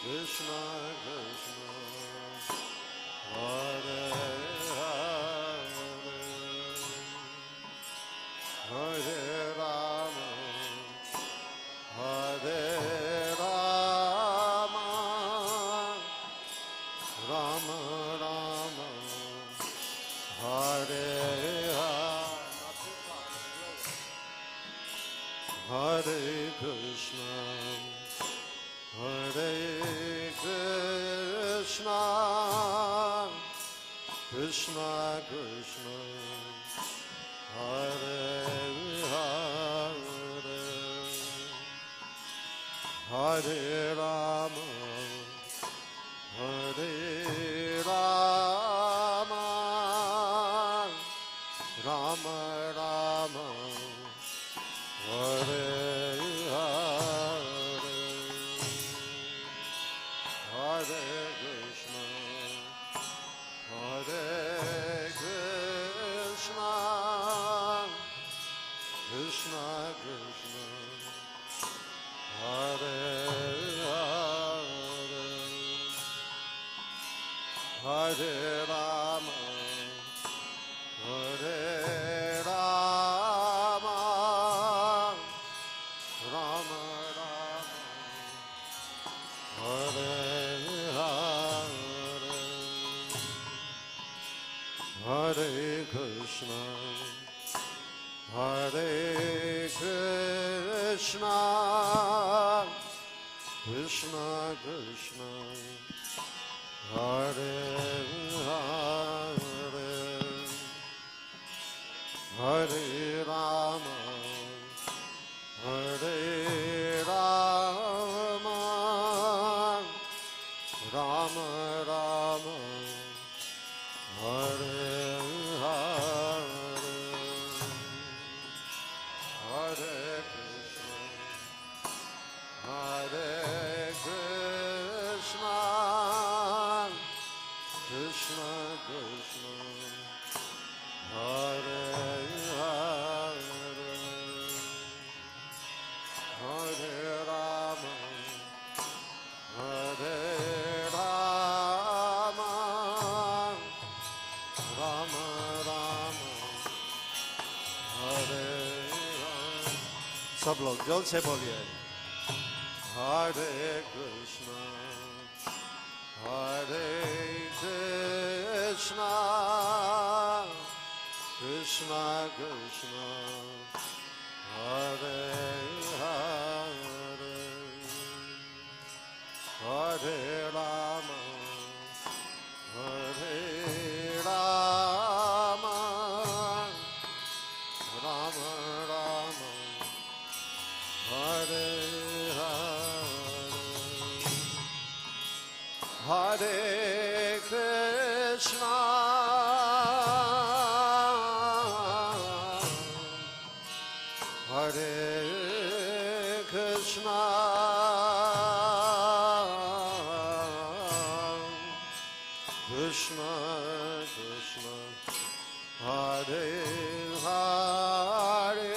Krishna Krishna Hare Hare Hare Rama Hare Rama Rama Rama Hare Hare Krishna Hare Krishna Krishna Krishna Hare Hare Hare Rama Hare Rama Rama Rama Hare Hare Krishna Hare Krishna Krishna Krishna Hare Hare Hare Rama Hare Rama Rama Rama Hare Hare Krishna Hare Krishna Krishna Krishna Hare Hare Hare Rama Hare Rama Rama Rama Hare Hare Hare Krishna Hare Krishna Krishna Krishna Hare Hare Hare Rama Hare Rama Rama Rama Hare Hare सब लोग जोर से बोलिए Hare Krishna Hare Krishna Krishna Krishna Hare Hare Hare Rama Hare Rama Rama Rama Hare Hare Krishna Hare Krishna Krishna Krishna Hare Hare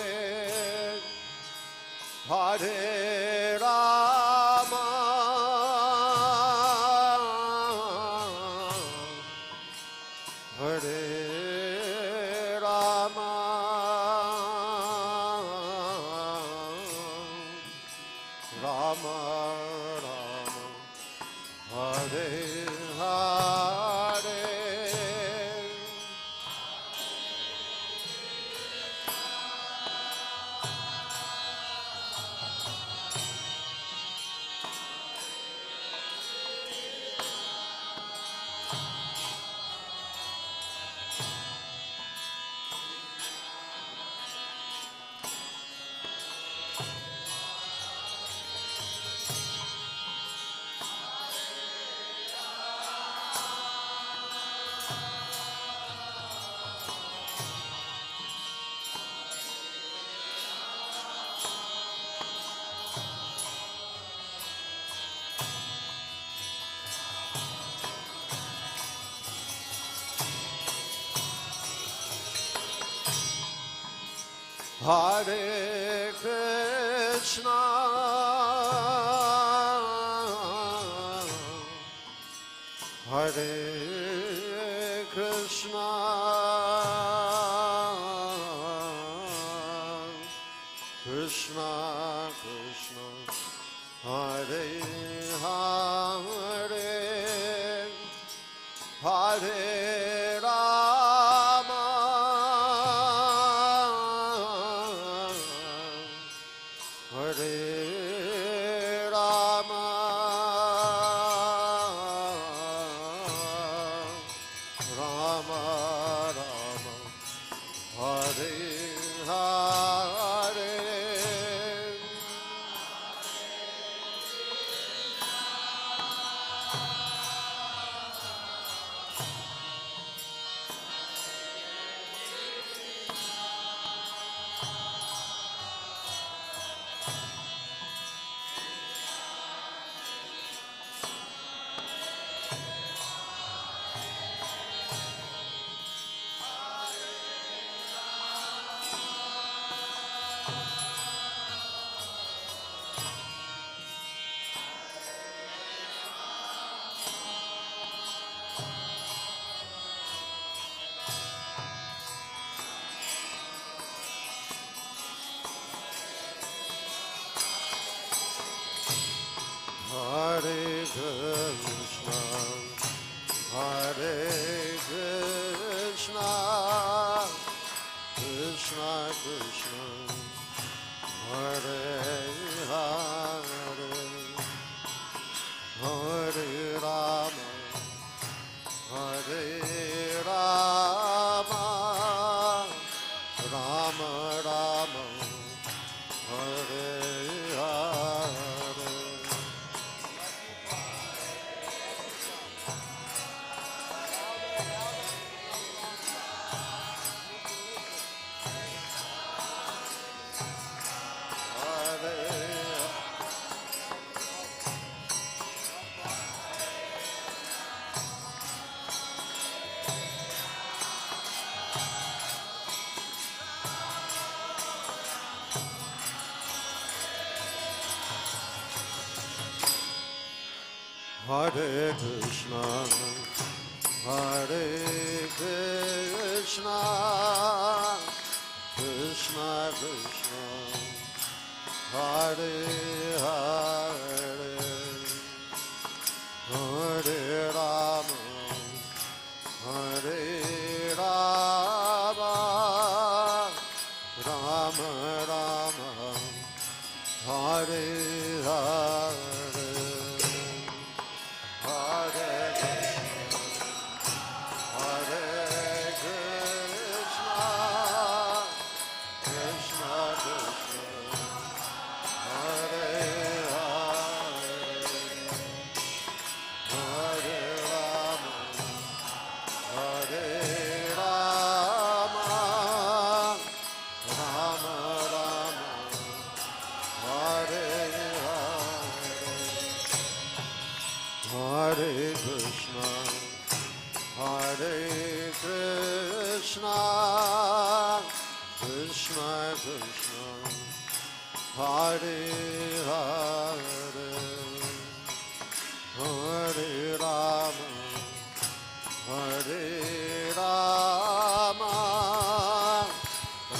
Hare Rama Hare Rama Rama Rama Hare Hare Hare Krishna Hare Krishna, Krishna Krishna, Hare Hare, Hare Rama, Hare Rama, Rama Rama, Hare Hare. Hare Krishna, Hare Krishna, Krishna Krishna, Hare Hare, Hare Rama, Hare Rama, Rama Rama, Hare Hare. Hare Krishna, Hare Krishna, Krishna Krishna, Hare Hare, Hare Rama, Hare Rama, Rama Rama, Hare Hare. Hare Krishna, Hare Krishna, Krishna Krishna, Hare Hare, Hare Rama, Hare Rama,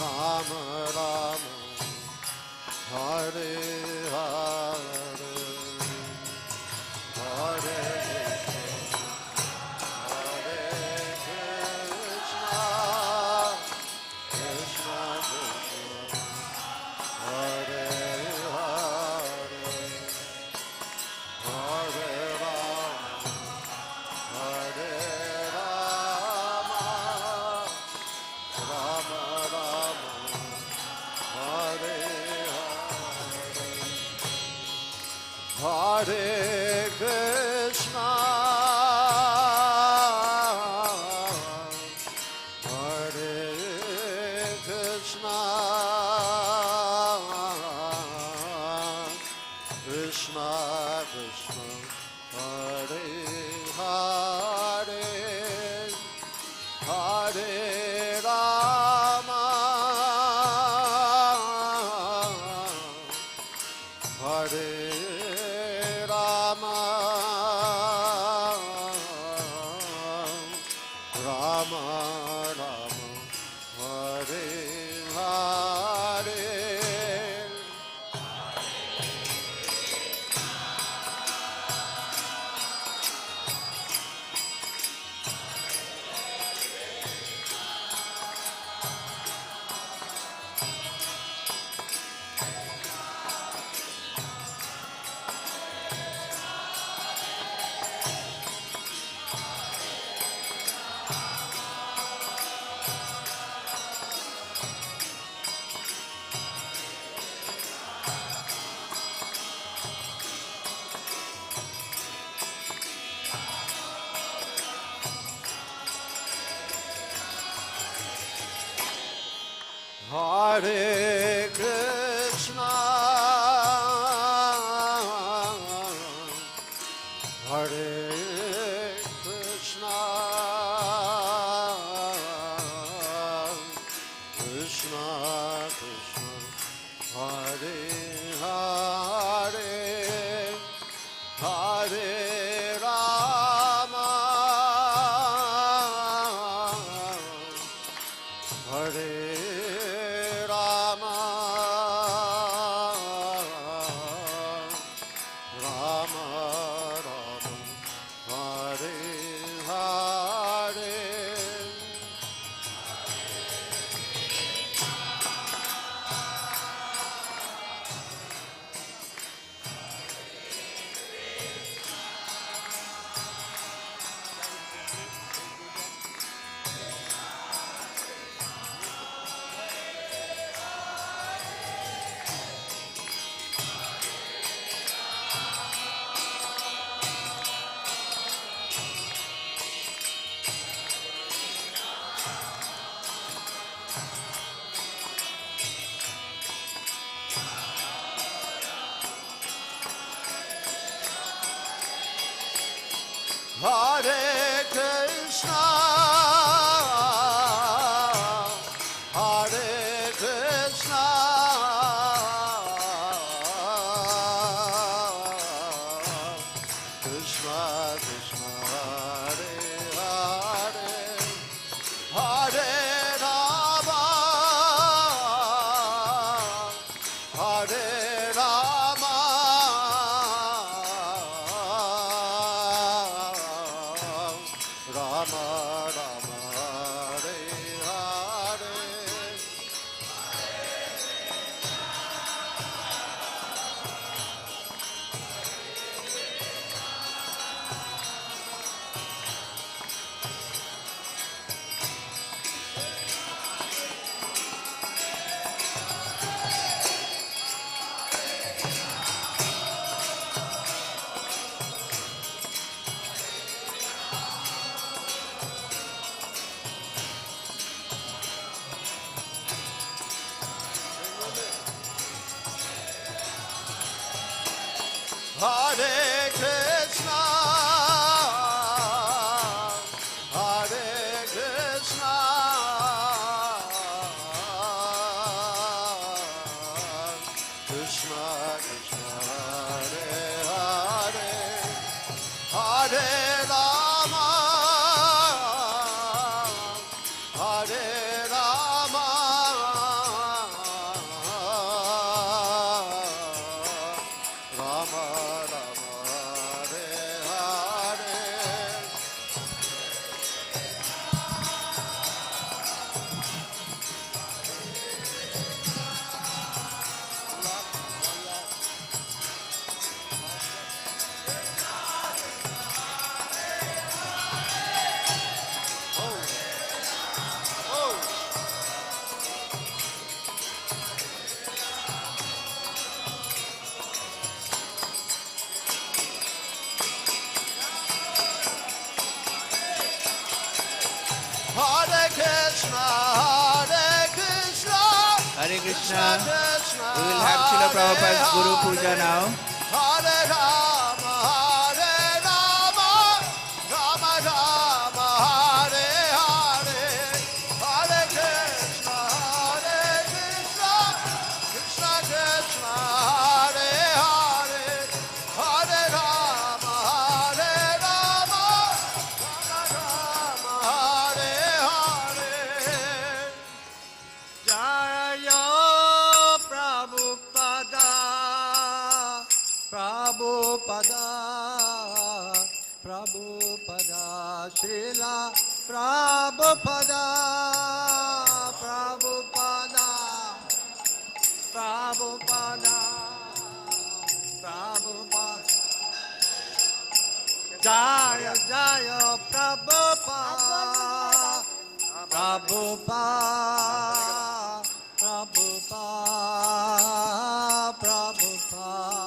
Rama Rama, Hare Hare, Hare Hare Krishna, Hare Krishna, Krishna Krishna, Hare Hare, Hare Rama, Hare Rama, Hare Krishna, Hare Krishna, Krishna Krishna, Hare Hare, Hare Rama, Hare Rama, Rama Rama, Hare Hare. Hare Krishna, Hare Krishna, Krishna Krishna, Hare Hare, Hare Rama, Hare Rama, Rama Rama, Hare Hare. Hare Krishna, Hare Krishna, Krishna Krishna, Hare Hare, Hare Rama, Hare Rama, Rama Rama, Hare Hare. Hare Krishna, Hare Krishna, Hare Krishna. Krishna, We will have Srila Prabhupada's Guru Puja now. Hare Rama, Hare Rama, Rama Rama, Hare Hare, Hare Krishna, Hare Krishna, Krishna Krishna, Hare Hare, Hare Rama, Hare Rama, Rama Rama, Hare Hare. Jaya Prabhupada, Prabhupada, Prabhupada, Srila Prabhupada, Prabhupada, Prabhupada, Prabhupada. Jaya Jaya Prabhupada, Prabhupada, Prabhupada, Prabhupada.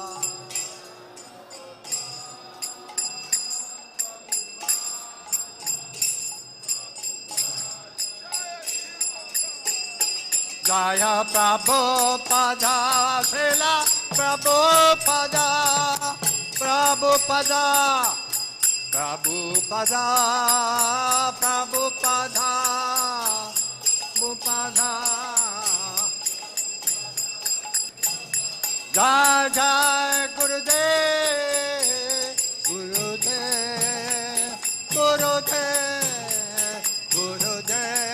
Jaya Prabhupada, Srila Prabhupada, Prabhupada, Prabhupada, Prabhupada, Prabhupada. Jai Jai Gurudev, Gurudev, Gurudev, Gurudev.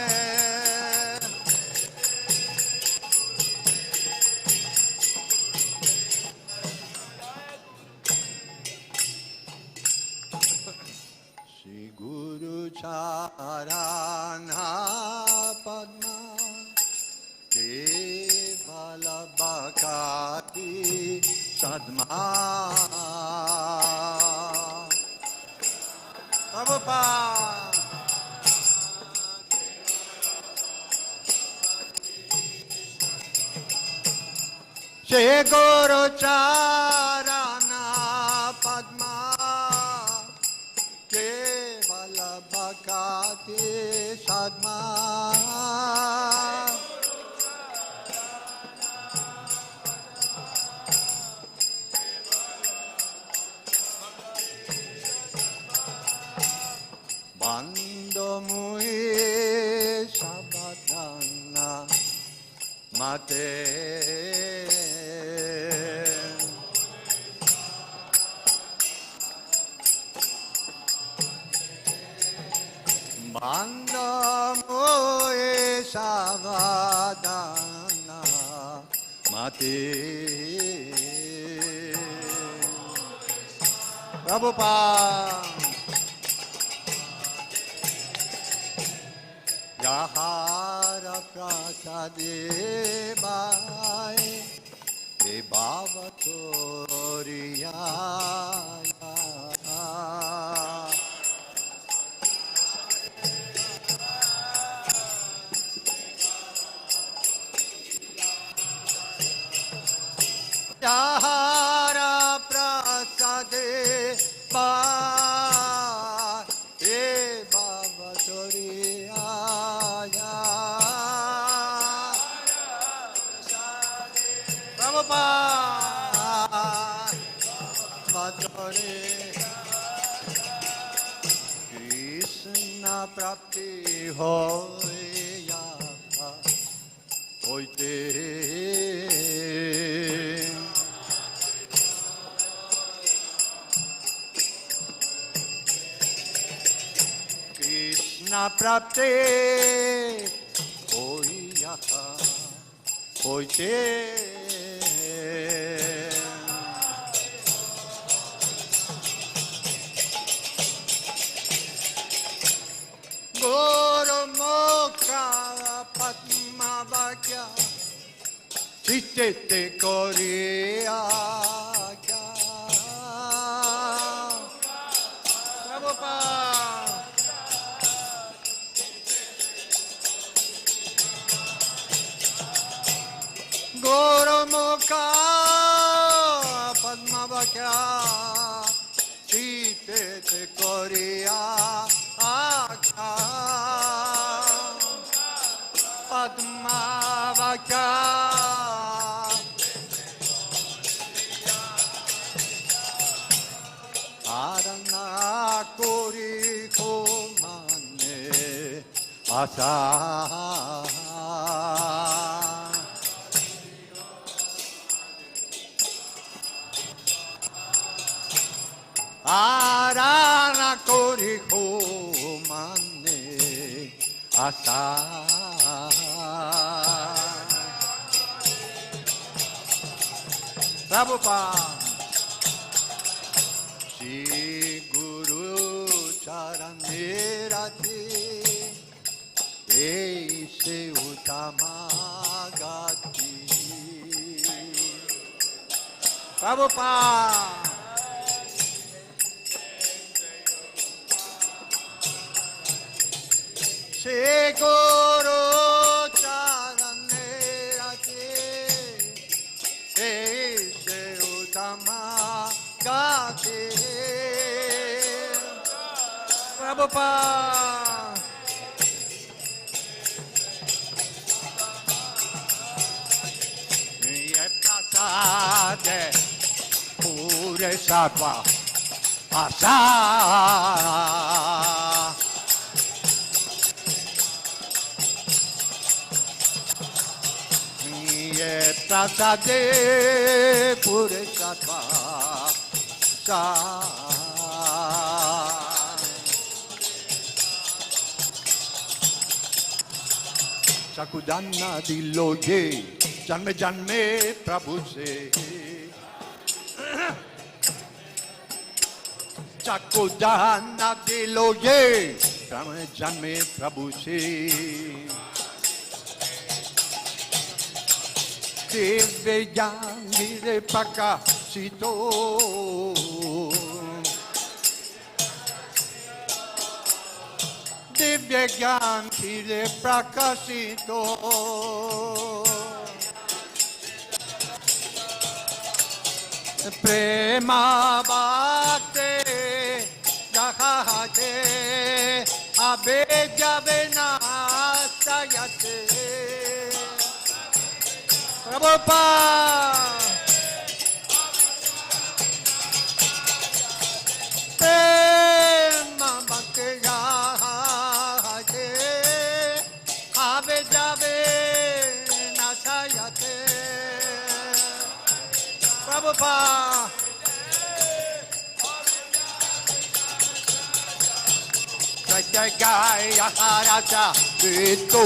Shri Guru Charana Padma Kevala Bhakti Sadma Prabhupada Shri Guru Charana Padma Kevala Bhakti Sadma Bando Mui Sabadana Mate Bando Mui Sabadana Mate Prabhupada Yahara Prasadebai Bhavatoriyaya Yahara Prasadebai Bhavatoriyaya Krishna Prapti Hoya Hoite Krishna Prapti Hoya Hoite Guru Mokha Padma Vakya Chitte Koriya Prabhupada Guru Mokha Padma Vakya Chitte Koriya Padma Vakya Arana Kori Komane Asa Arana Kori Komane Asa Prabhupada Shri Guru Charanarati Aise Uttama Gati Prabhupada Shri Guru Charanarati Aise Uttama Gati Prabhupada Radhe Pure Sattva Asa Niye Prasade Pure Sattva Asa Sakudana dilo ye Janme janme Prabhu se Sakudana dilo ye Janme janme Prabhu se Divya Jnana Prakashito Divya Jnana Prakashito Prema Bhakti Jahate Abedya Vinasayate Prabhupada Prema Bhakti Jahate Abedya Vinasayate Prabhupada Jai Jai Yaharaja Vito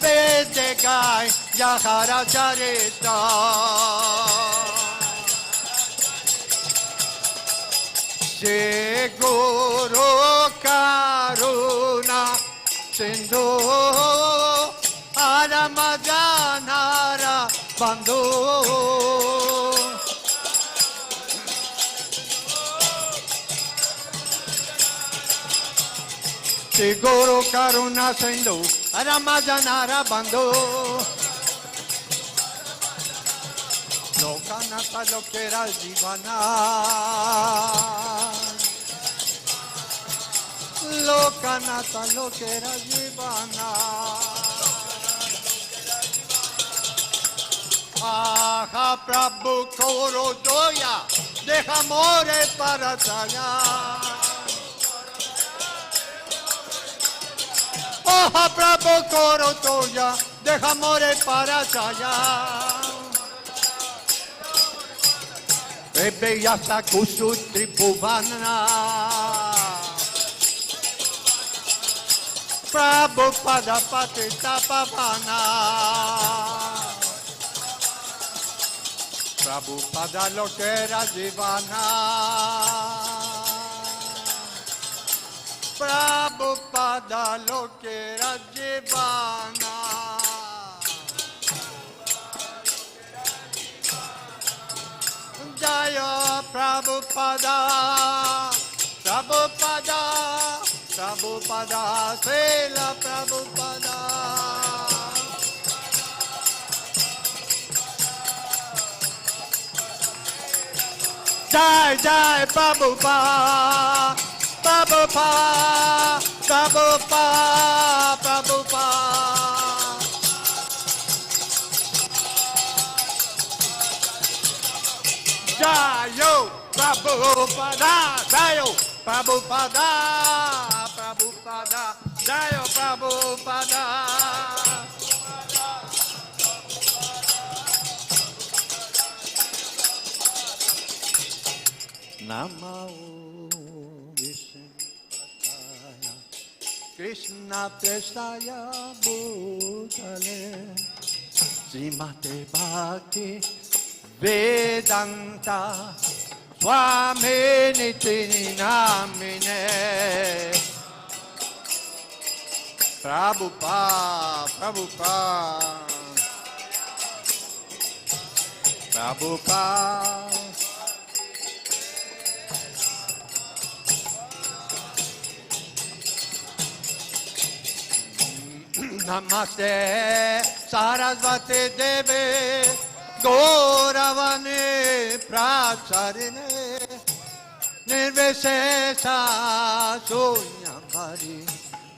Vede Jai Yaharaja Rita Seguro Karuna Sindhu Aramajanara Bandhu Seguro Karuna Sindhu Aramajanara Bandhu Lokanata Lokera Jivana Lokanata Lokera Jivana Aha Prabhu Koro Doya Deja amore para allá Aha Prabhu Koro Doya Deja amore para allá Bebe Yasa Kusu Tripuvana Prabhupada Patita Pavana Prabhupada Lokera Jivana Prabhupada Lokera Jivana Jaya Prabhupada Prabhupada Prabhupada Srila Prabhupada Jai Jai Prabhupada Prabhupada Prabhupada Prabhupada Jayo Prabhupada Jayo Prabhupada Prabhupada Jayo Prabhupada Namo Vishnu Krishna Prestaya Bhutale Srimate Bhakti Vedanta Swami Niti Namine Prabhupada Prabhupada Prabhupada Namaste Sarasvati Devi Gauravane Pracharine Nirvishesha Sunyambari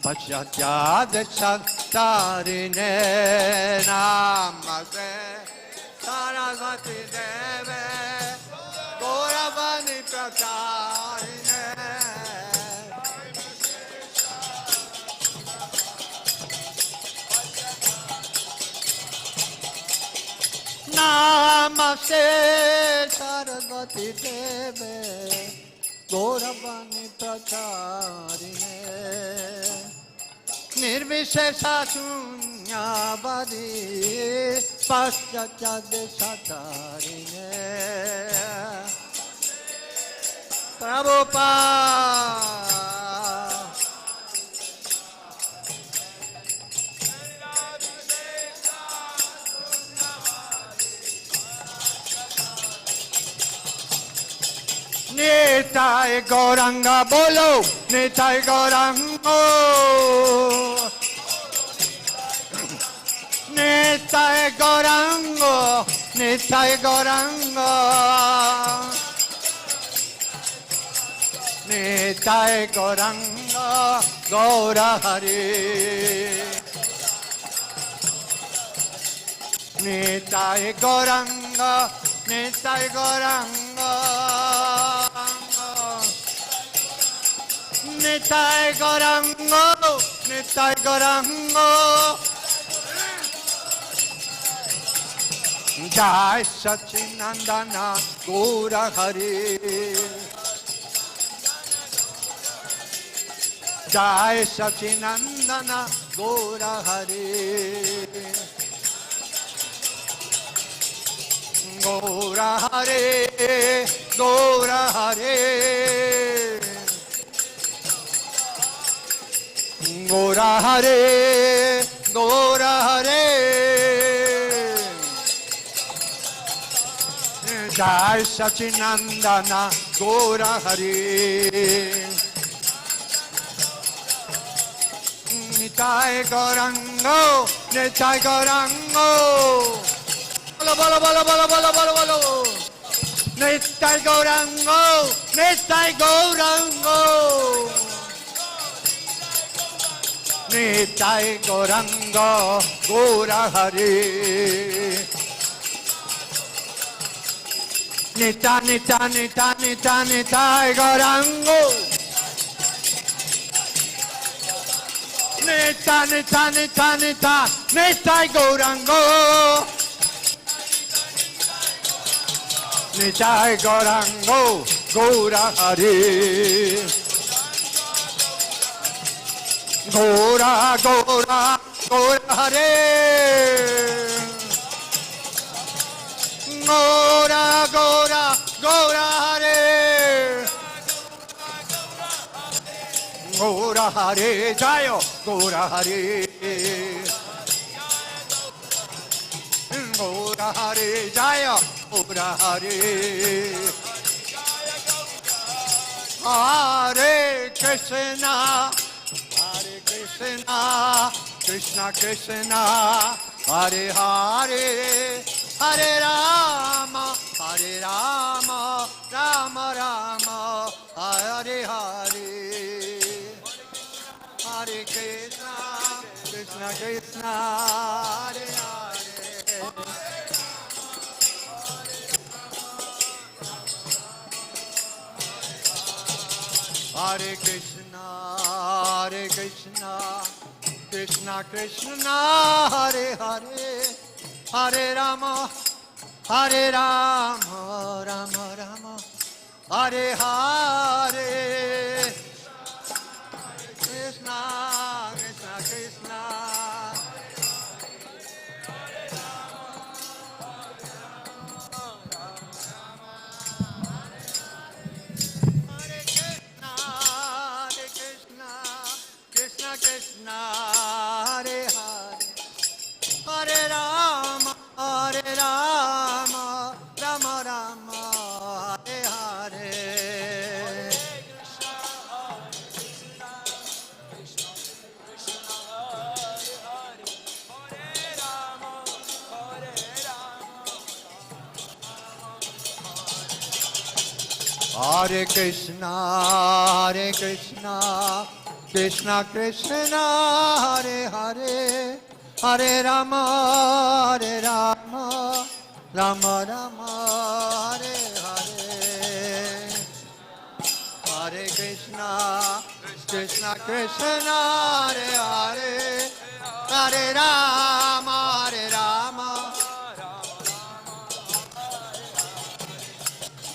Pachatya Deshat Tarine Namaste Saraswati Deve Gauravani Pracharine Namaste Saraswati Deve Gauravani Pracharine Nirvishesha Shunyavadi Paschatya Deshatarine Prabhupada Nitai Gauranga Bolo Nitai Gauranga Nitai Gauranga Nitai Gauranga Nitai Gauranga Gaura Hari Nitai Gauranga Nitai Gauranga Nitai Gauranga Nitai Gauranga Jai Sachinandana Gaura Hari Jai Sachinandana Gaura Hari Gaura Hare Gaura Hare Gaura Hare Gaura Hare Jai Sachinandana Gaura Hari Nitai Gaurango Nitai Gaurango Bolo bolo bolo bolo bolo bolo bolo Nitai Gaurango Nitai Gaurango Nitai Gaurango Gaura Hari Nita Nita Nita Nita Nitai Gaurango Nita Nita Nita Nita Nitai Gaurango Nitai Gaurango Gaura Hari Gaura Gaura Gaura Hari Gaura Gaura Gaura Hari Gaura Hari Jayo Gaura Hari Gaura Hari Jayo Gaura Hari Hare Krishna Hare Krishna Krishna Krishna Hare Hare Hare Rama Hare Rama Rama Rama Hare Hare Hare Krishna Krishna Krishna Hare Hare Hare Krishna Krishna Krishna Hare Hare Hare Rama Hare Rama Rama Rama Hare Hare Krishna Krishna Krishna Krishna Hare Hare Hare Rama Hare Rama Rama Rama Hare Hare Hare Krishna Krishna Krishna Hare Hare Hare Rama Hare Rama Rama Rama Hare Hare Hare Krishna Krishna Krishna Hare Hare Hare Rama Hare Rama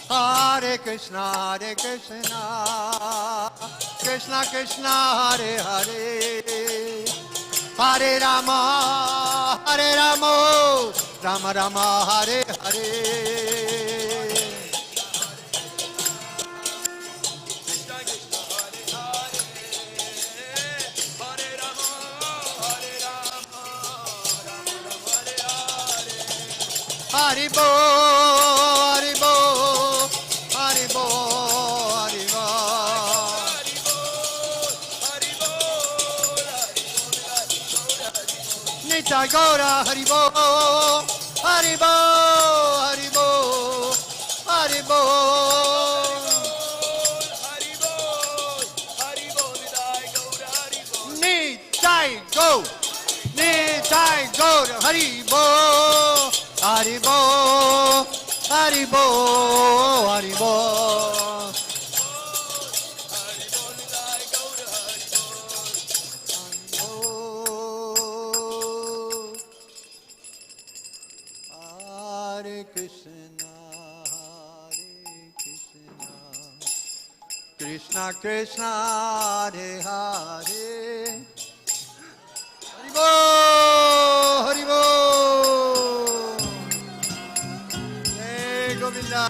Hare Krishna Krishna Krishna Hare Hare Hare Rama Rama Rama Hare Hare Haribo, Haribo, Haribo, Haribo. Nitai Gaura, Haribo, Haribo, Haribo, Haribo. Nitai Go, Nitai Gaura, Haribo. Haribo, Haribo, Haribo. Hare Krishna, Krishna Krishna, Hare Hare. Haribo, Haribo. Govinda.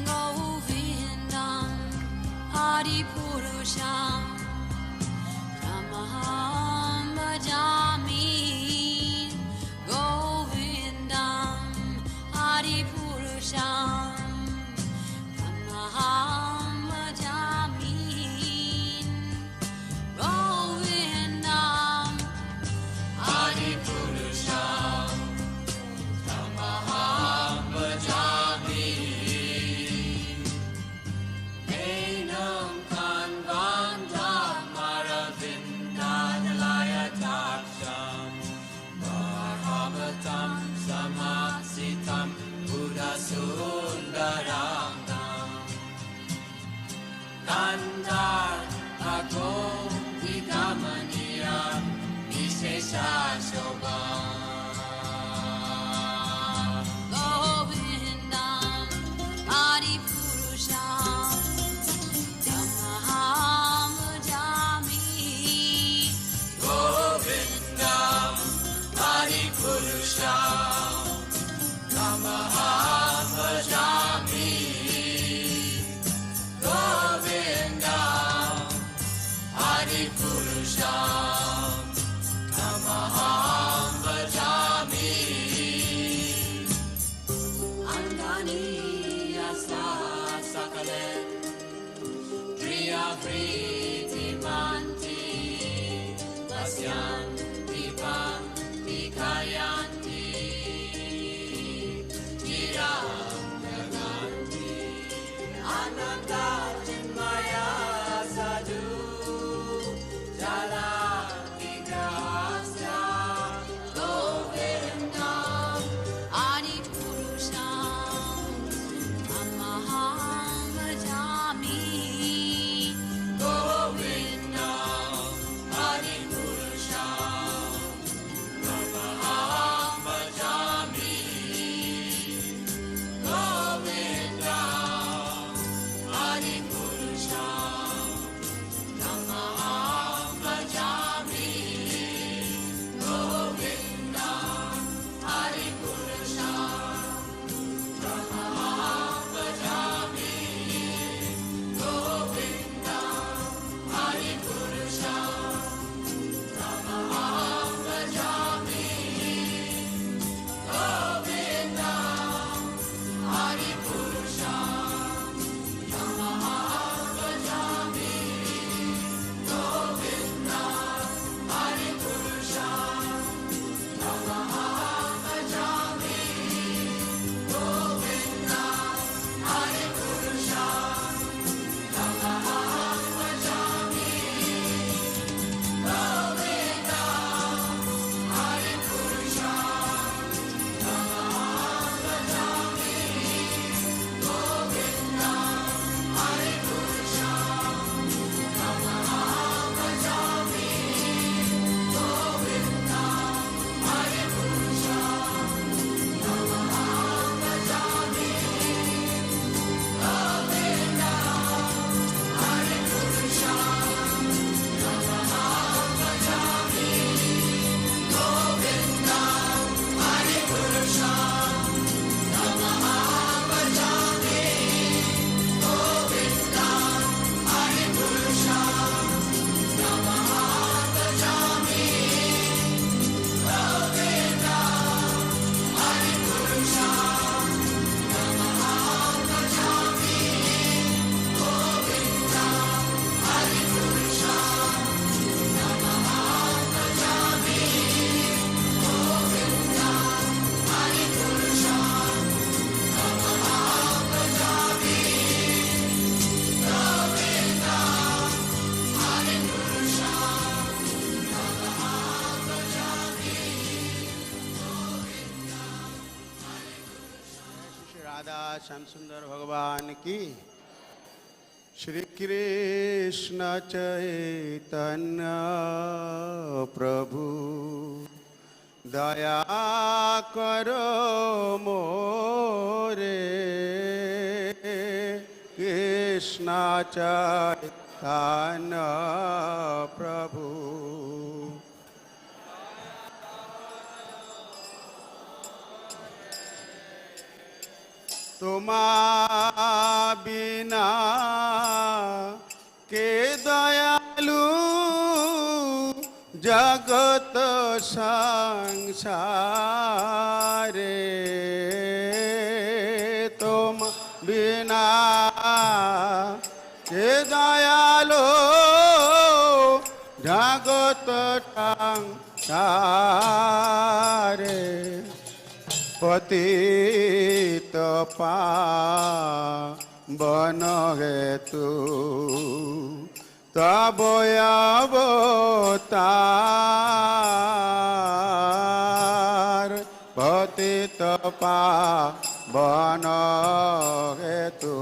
Govindam Hari Purusham Tamaham Bhajami Govindam Hari Purusham Tamaham Bhajami Govindam Hari Purusham Tamaham Bhajami Enam Kanvanda Maravindanalaya Taksham Bhagavatam Samasitam Buddha Sundaram Kandar Ako Vikamaniya Shobha Govindam Adi Purusham Tamaham Bhajami Govindam Adi Purusham Tamaham Bhajami Govindam Adi Purusham Tamaham Bhajami Andani Yasa Sakalen Priya Priti Manti Vasyam Dipam Vikayanti Tiram Naganti Ananda Chinmaya Sadhu Jala Govindam Adi Purusham Radha Shyam सुंदर भगवान की। श्री कृष्ण चैतन्य प्रभु दया करो मोरे, कृष्ण चैतन्य प्रभु तुमा बिना के दयालु जगत संसारे, तुम बिना के दयालु जगत संसारे, पतित पावन हेतु तब अवतार, पतित पावन हेतु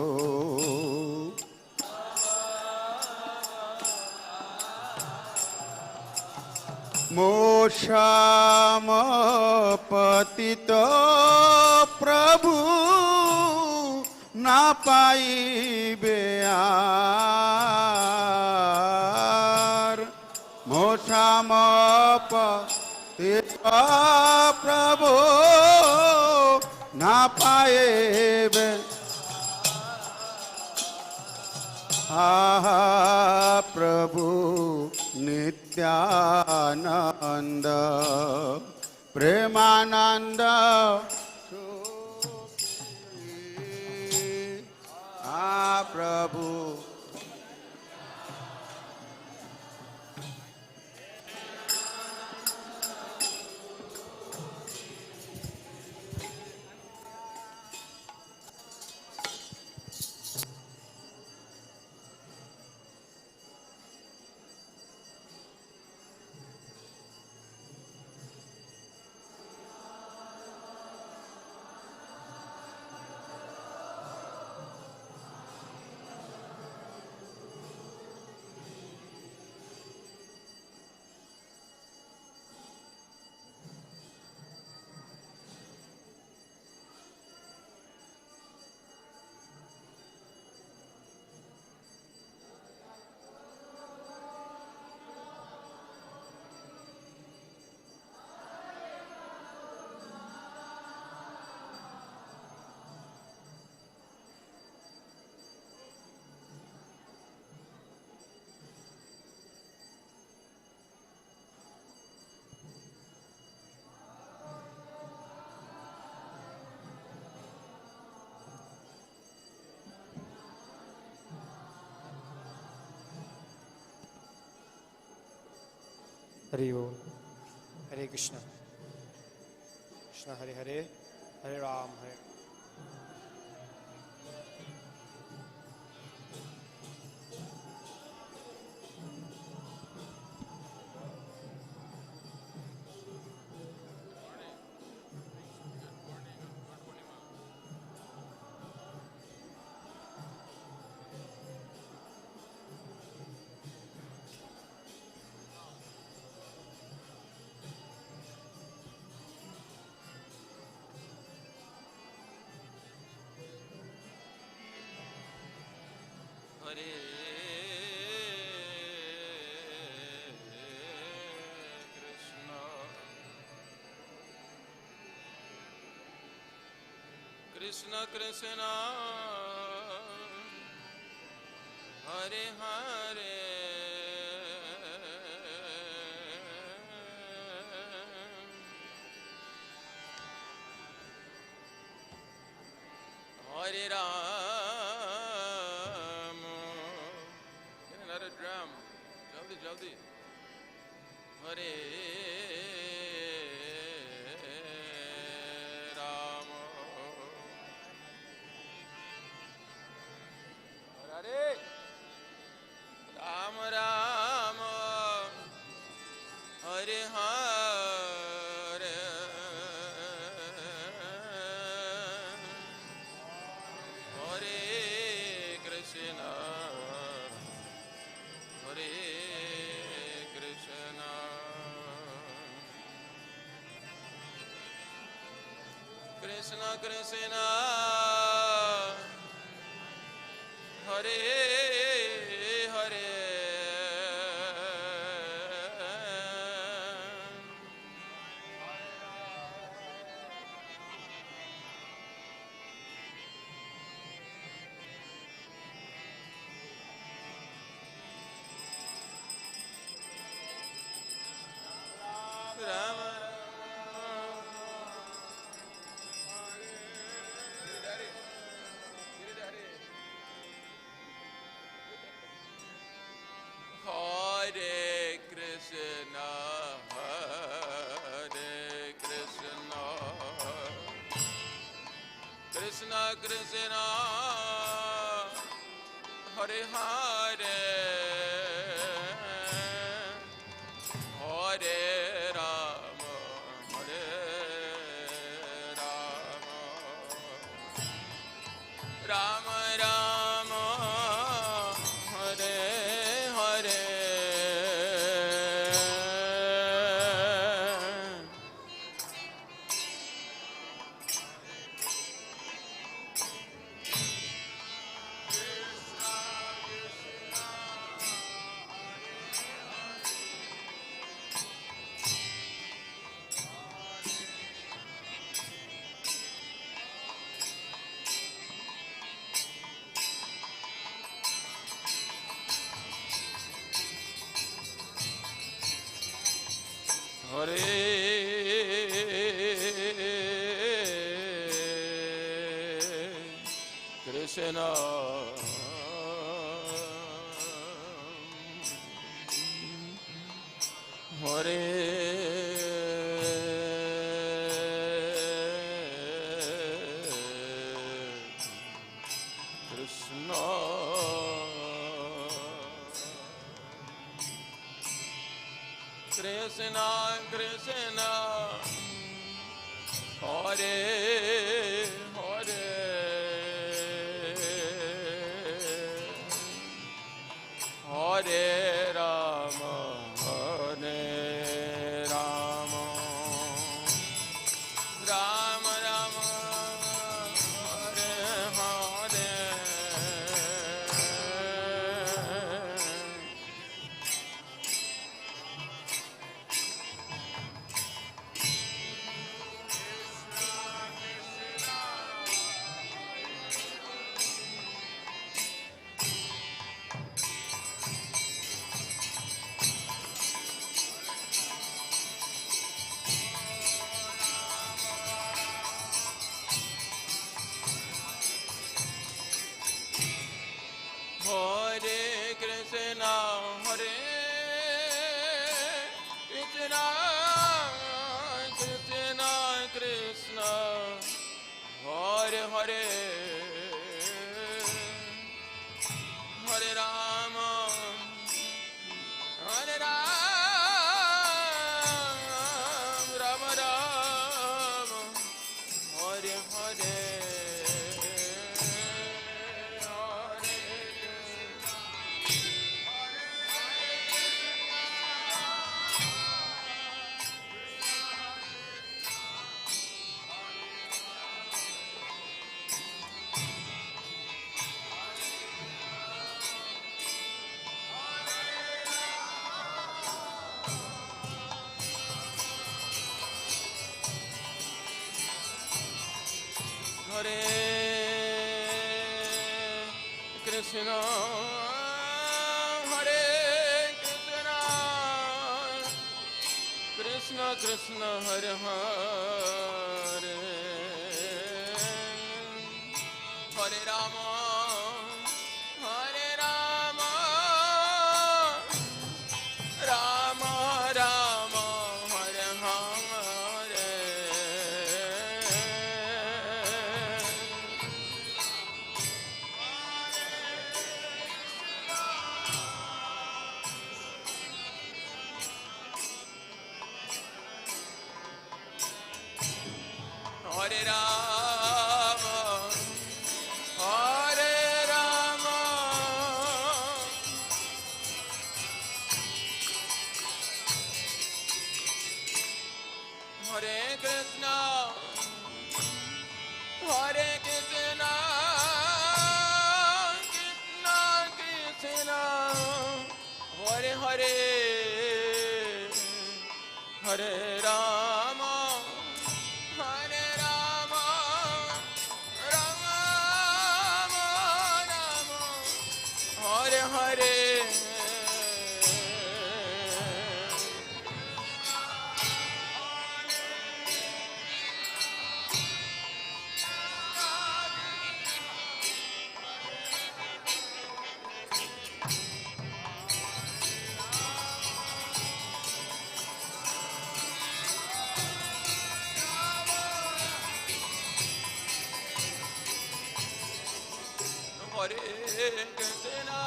मोक्षम पतित प्रभु न पाइबे आर, मोक्षम पतित प्रभु न पाइबे प्रभु नित्यानंद प्रेमानंद प्रभु हरि ओम। हरे कृष्ण कृष्ण हरे हरे, हरे राम हरे। Hare Krishna Krishna Krishna Hare Hare Hare Ram, get another drum, jaldi jaldi. Hare Ram, Hare Ram Ram, Hare Hare, Krishna Krishna Hare Hare Rama Hare Krishna Krishna Krishna Hare Hare Hare Rama Hare Rama Rama Rama Hare Hare Krishna Hare Krishna Krishna Krishna Hare Hare Hare Rama Hare Rama Rama Rama Hare Hare Hare Krishna Hare Krishna Krishna Krishna Hare Hare Hare Rama Hare Ram Rama Rama Hare Hare Hare Krishna Hare Krishna Krishna Krishna Hare Hare Hare Rama Hare Rama Rama Rama Hare Hare Hare Rama Hare Rama Hare Krishna Hare Krishna, Krishna Krishna, Hare Hare, Hare Rama, Hare Rama, Rama Rama, Hare Hare. Hare Krishna,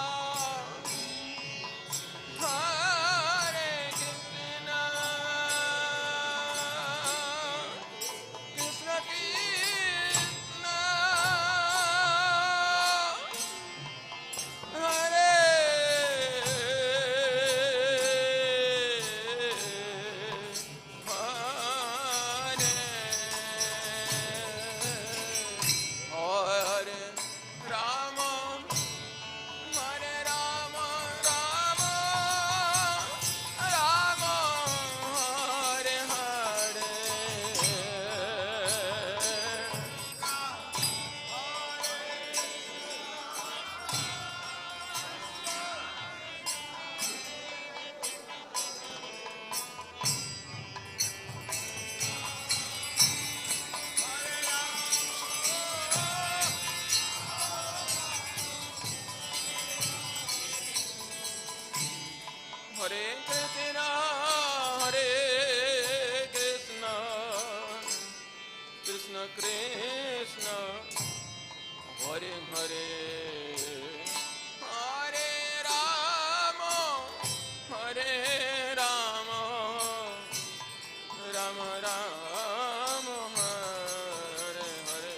Hare Krishna, Krishna Krishna, Hare Hare Rama, Hare Rama, Rama Rama, Hare Hare. Hare Krishna, Hare Krishna, Krishna Krishna, Hare Hare, Hare Rama, Hare Rama, Rama Rama, Hare Hare.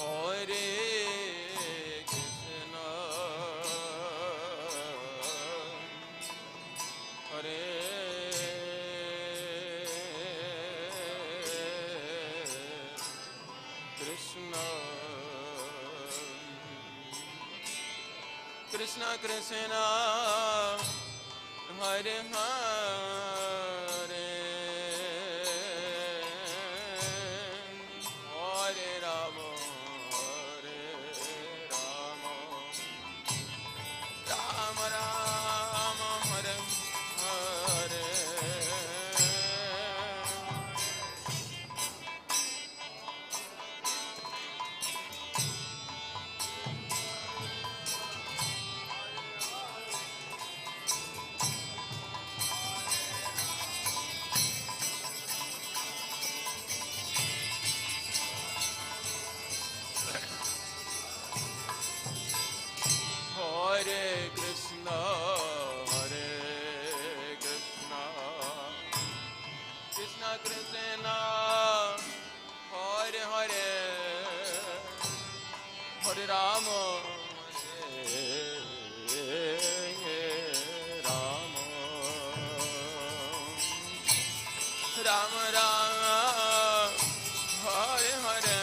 Hare Krishna, Hare Krishna, Krishna Krishna, Hare Hare, Hare Rama, Hare Rama, Rama Rama, Hare Hare. Hare Krishna, Hare Krishna, Krishna Krishna, Hare Hare, Hare Rama, Hare Rama, Rama Rama, Hare Hare.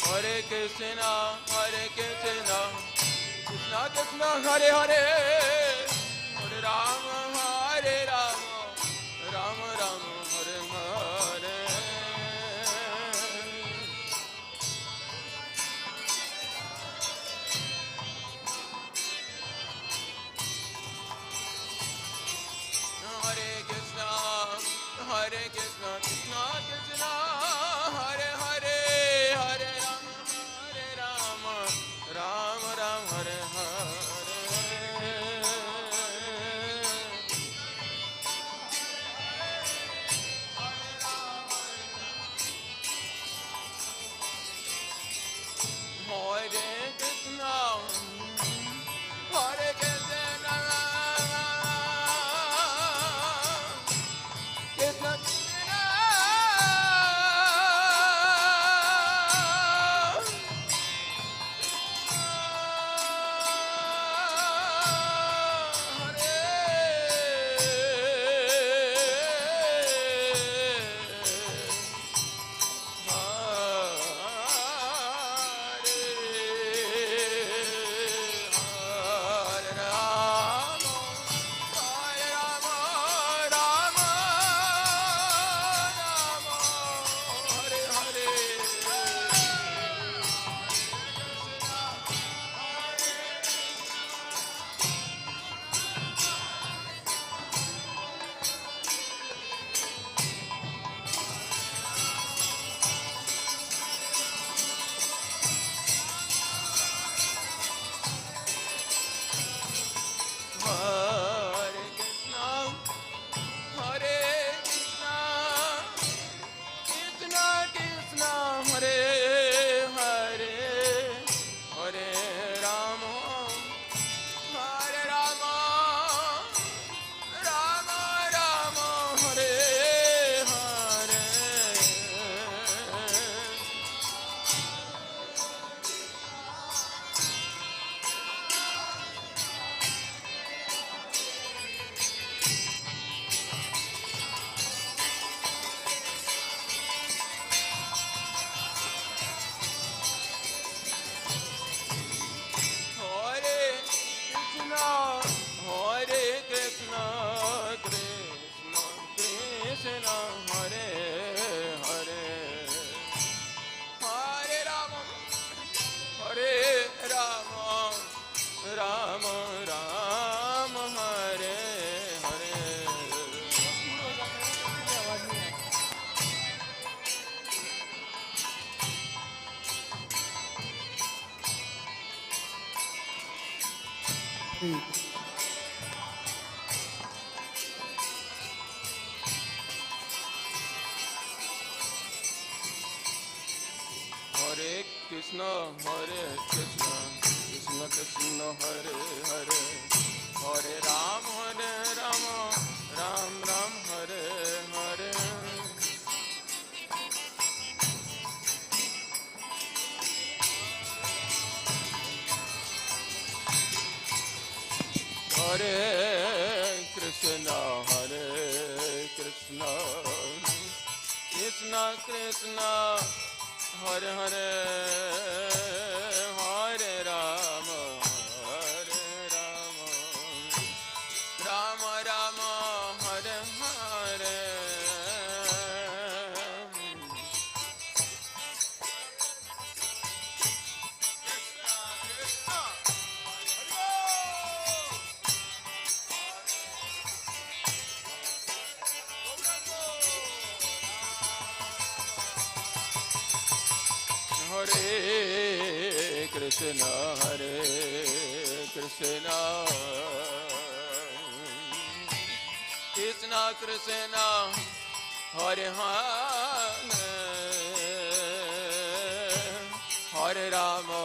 Hare Krishna, Hare Krishna, Krishna Krishna, Hare Hare, Hare Rama, Hare Rama, Rama Rama, Hare Hare. Hare Krishna, Hare Krishna, Krishna Krishna, Hare Hare, Hare Rama, Rama Rama, Hare Hare. Hare Krishna, Hare Krishna, Krishna Krishna, Hare Krishna, Hare Krishna, Krishna Krishna, Hare Hare, Hare Rama, Ram Ram, Hare Hare. Hare Krishna, Hare Krishna, Krishna Krishna, Hare Hare, Hare Rama, Rama Rama, Hare Hare. Hare Krishna, Hare Krishna, Krishna Krishna, Hare Hare, Hare Rama,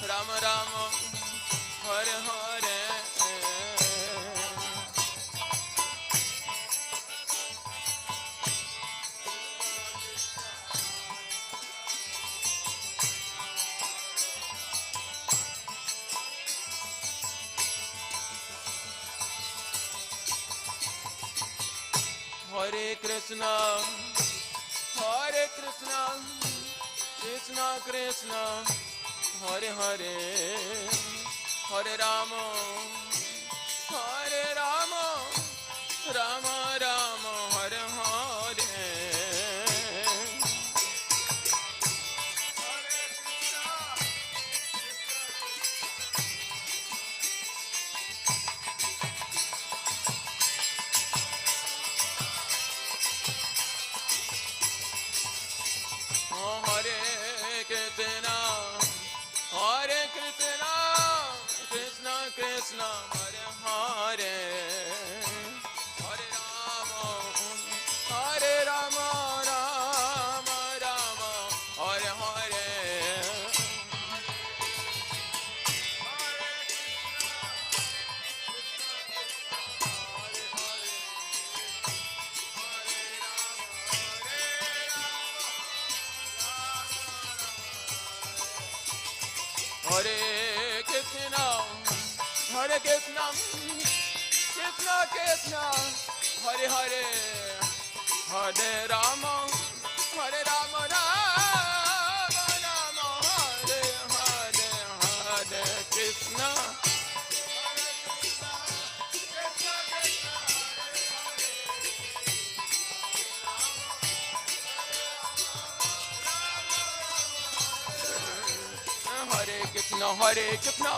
Rama Rama, Hare Hare. Hare Krishna, Hare Krishna, Krishna Krishna, Hare Hare, Hare Rama, Rama Rama, Hare Hare. Krishna, Hare Hare, Hare Rama, Hare Rama, Rama Rama, Hare Hare. Hare Krishna, Hare Krishna, Krishna Krishna, Hare Hare, Hare Rama, Hare Rama, Rama Rama, Hare Hare, Hare Krishna. Hare Krishna, Hare Krishna,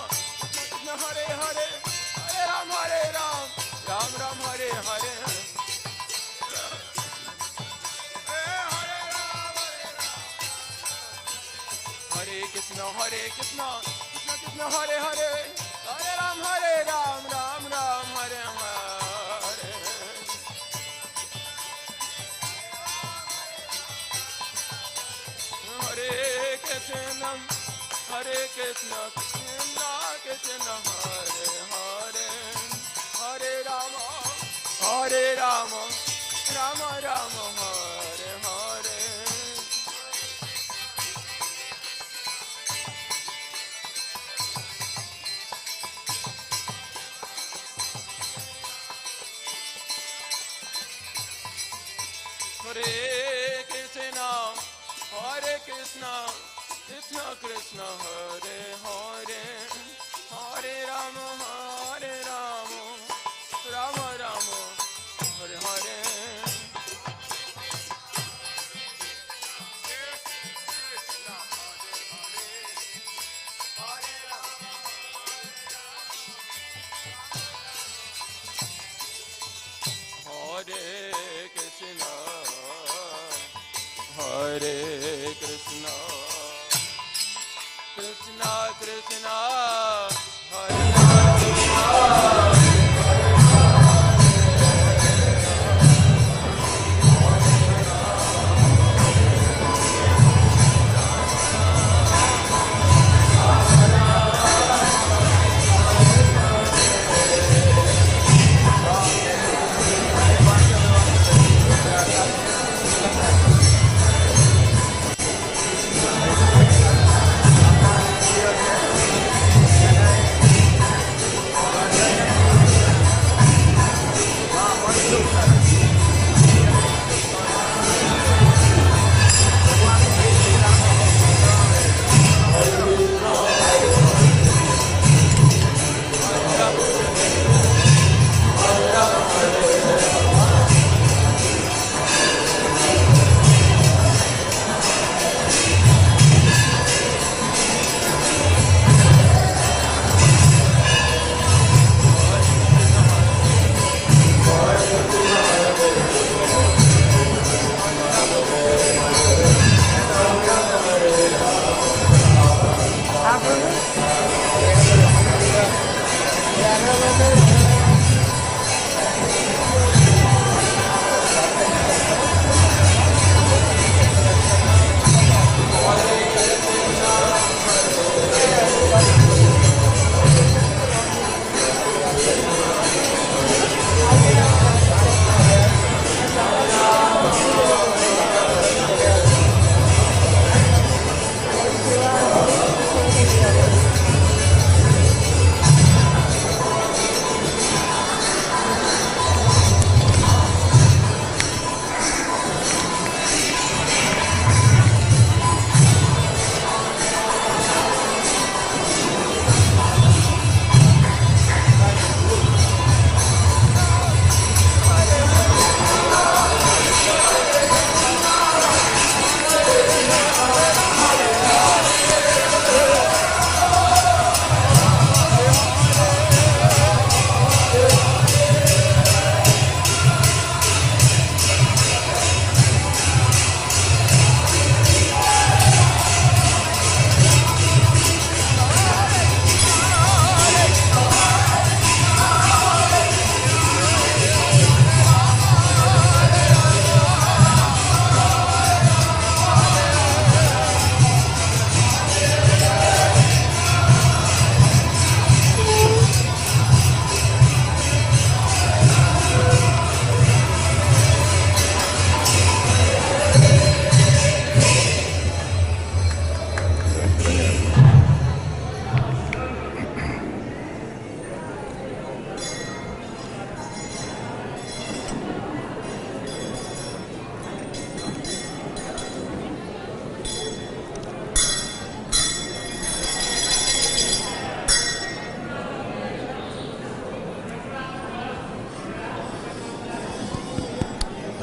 Krishna Hare Hare, Hare Ram, Ram Ram, Hare Hare. Hare Krishna, Hare Krishna, Krishna Krishna Hare Hare, Hare Ram, Ram Ram, Hare Hare. Hare Krishna, Hare Krishna, Krishna Krishna, Hare Hare, Hare Rama, Rama Rama, Hare Hare. Hare Krishna, Hare Krishna, Krishna Krishna, Hare Hare, Hare Rama, Rama Rama, Hare Hare. Hare Krishna, Hare Krishna, Krishna Krishna, Hare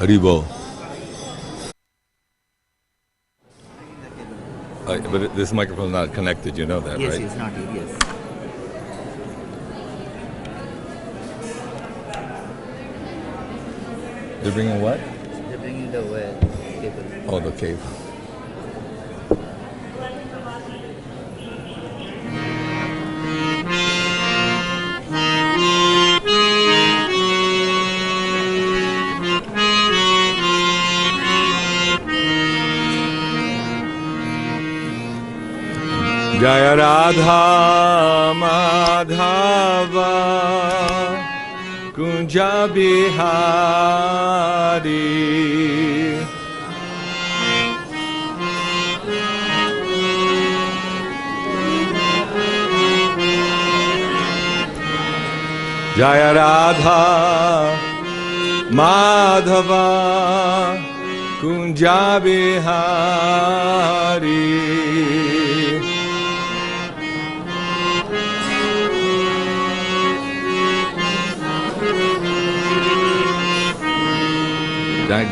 Haribo. But this microphone's not connected, you know that, Yes, right? it's not, yes. They're bringing what? They're bringing the cable. Oh, the cave. Jaya Radha Madhava Kunja Bihari Jaya Radha Madhava Kunja Bihari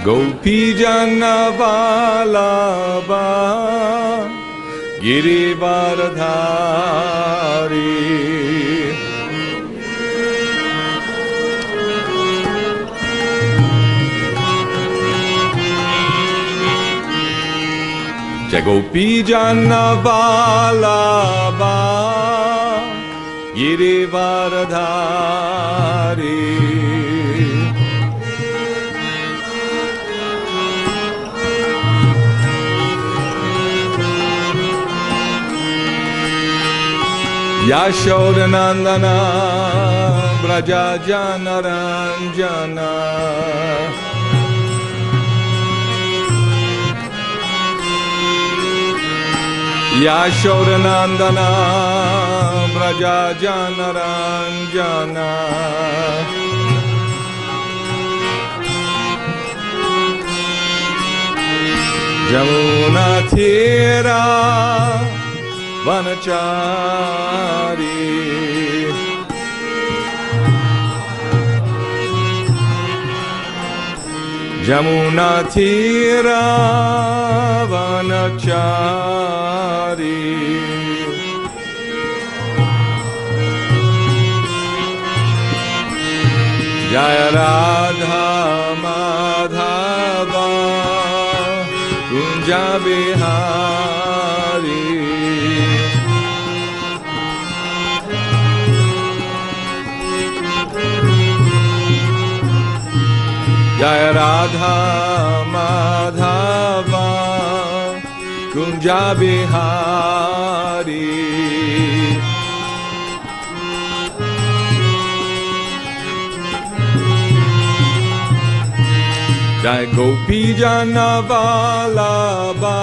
Gopi Jana Vallabha Girivardhari Gopi Jana Vallabha Girivardhari Yashodanandana Braja Janaranjana Yashodanandana Braja Janaranjana Jamuna Thira Vanachari Jamuna Thira Vanachari Jaya Radha Madhava Kunja Bihari Jaya Radha Madhava Kunja Bihari Jai Gopi Jana Vallabha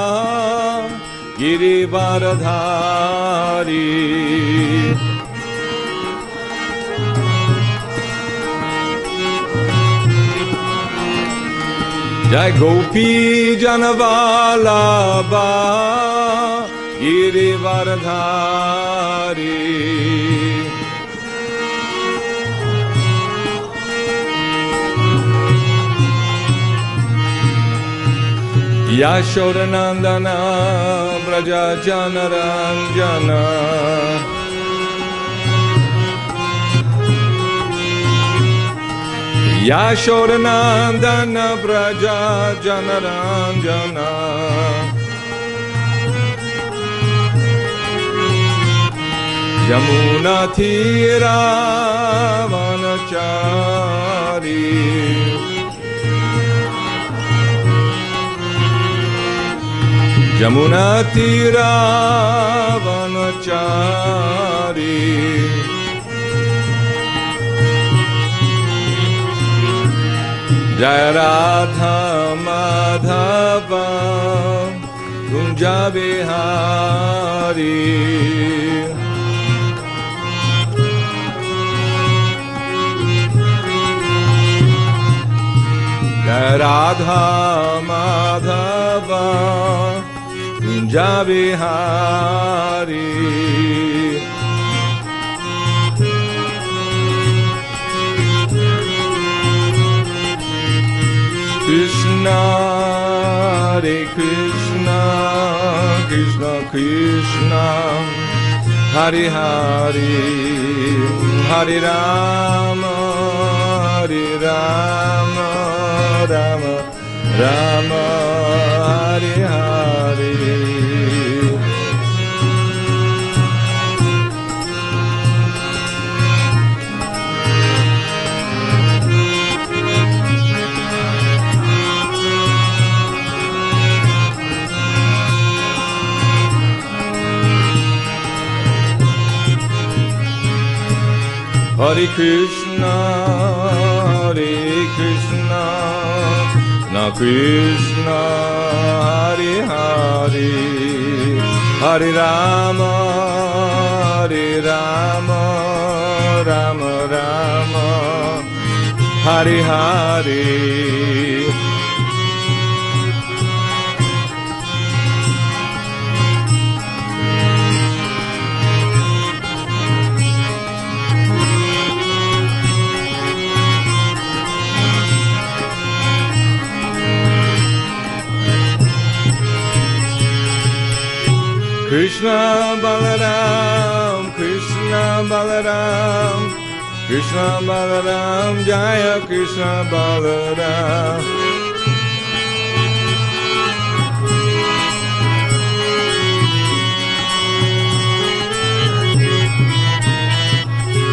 Girivardhari Jai Gopi Jana Vallabha Girivardhari Yashodanandana Braja Janaranjana Yashodanandana Braja Janaranjana Yamuna Thira Vanachari Jamuna Tira Vanachari Jaya Radha Madhava Kunja Bihari Jaya Radha Madhava Kunja Bihari Krishna Krishna, Hare Hare, Hare Rama, Hare Rama, Rama Rama, Hare Hare. Hare Krishna, Hare Krishna, Krishna Krishna, Hare Hare, Hare Rama, Hare Rama, Rama Rama, Hare Hare. Krishna Balaram, Krishna Balaram, Krishna Balaram, Jaya Krishna Balaram.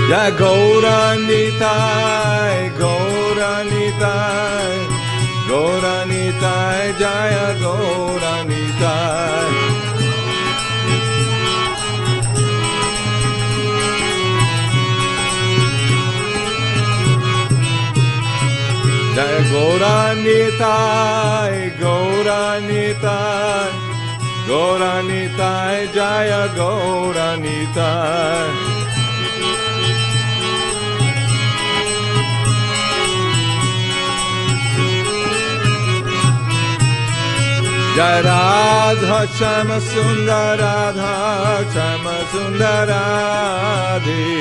Jaya Gauranitai, Gauranitai, Gauranitai, Jaya Gauranitai. Jaya Gauranitai, Gauranitai, Gauranitai, Jaya Gauranitai. Jaya Radha Shama Sundar Radha Shama Sundar Radhe.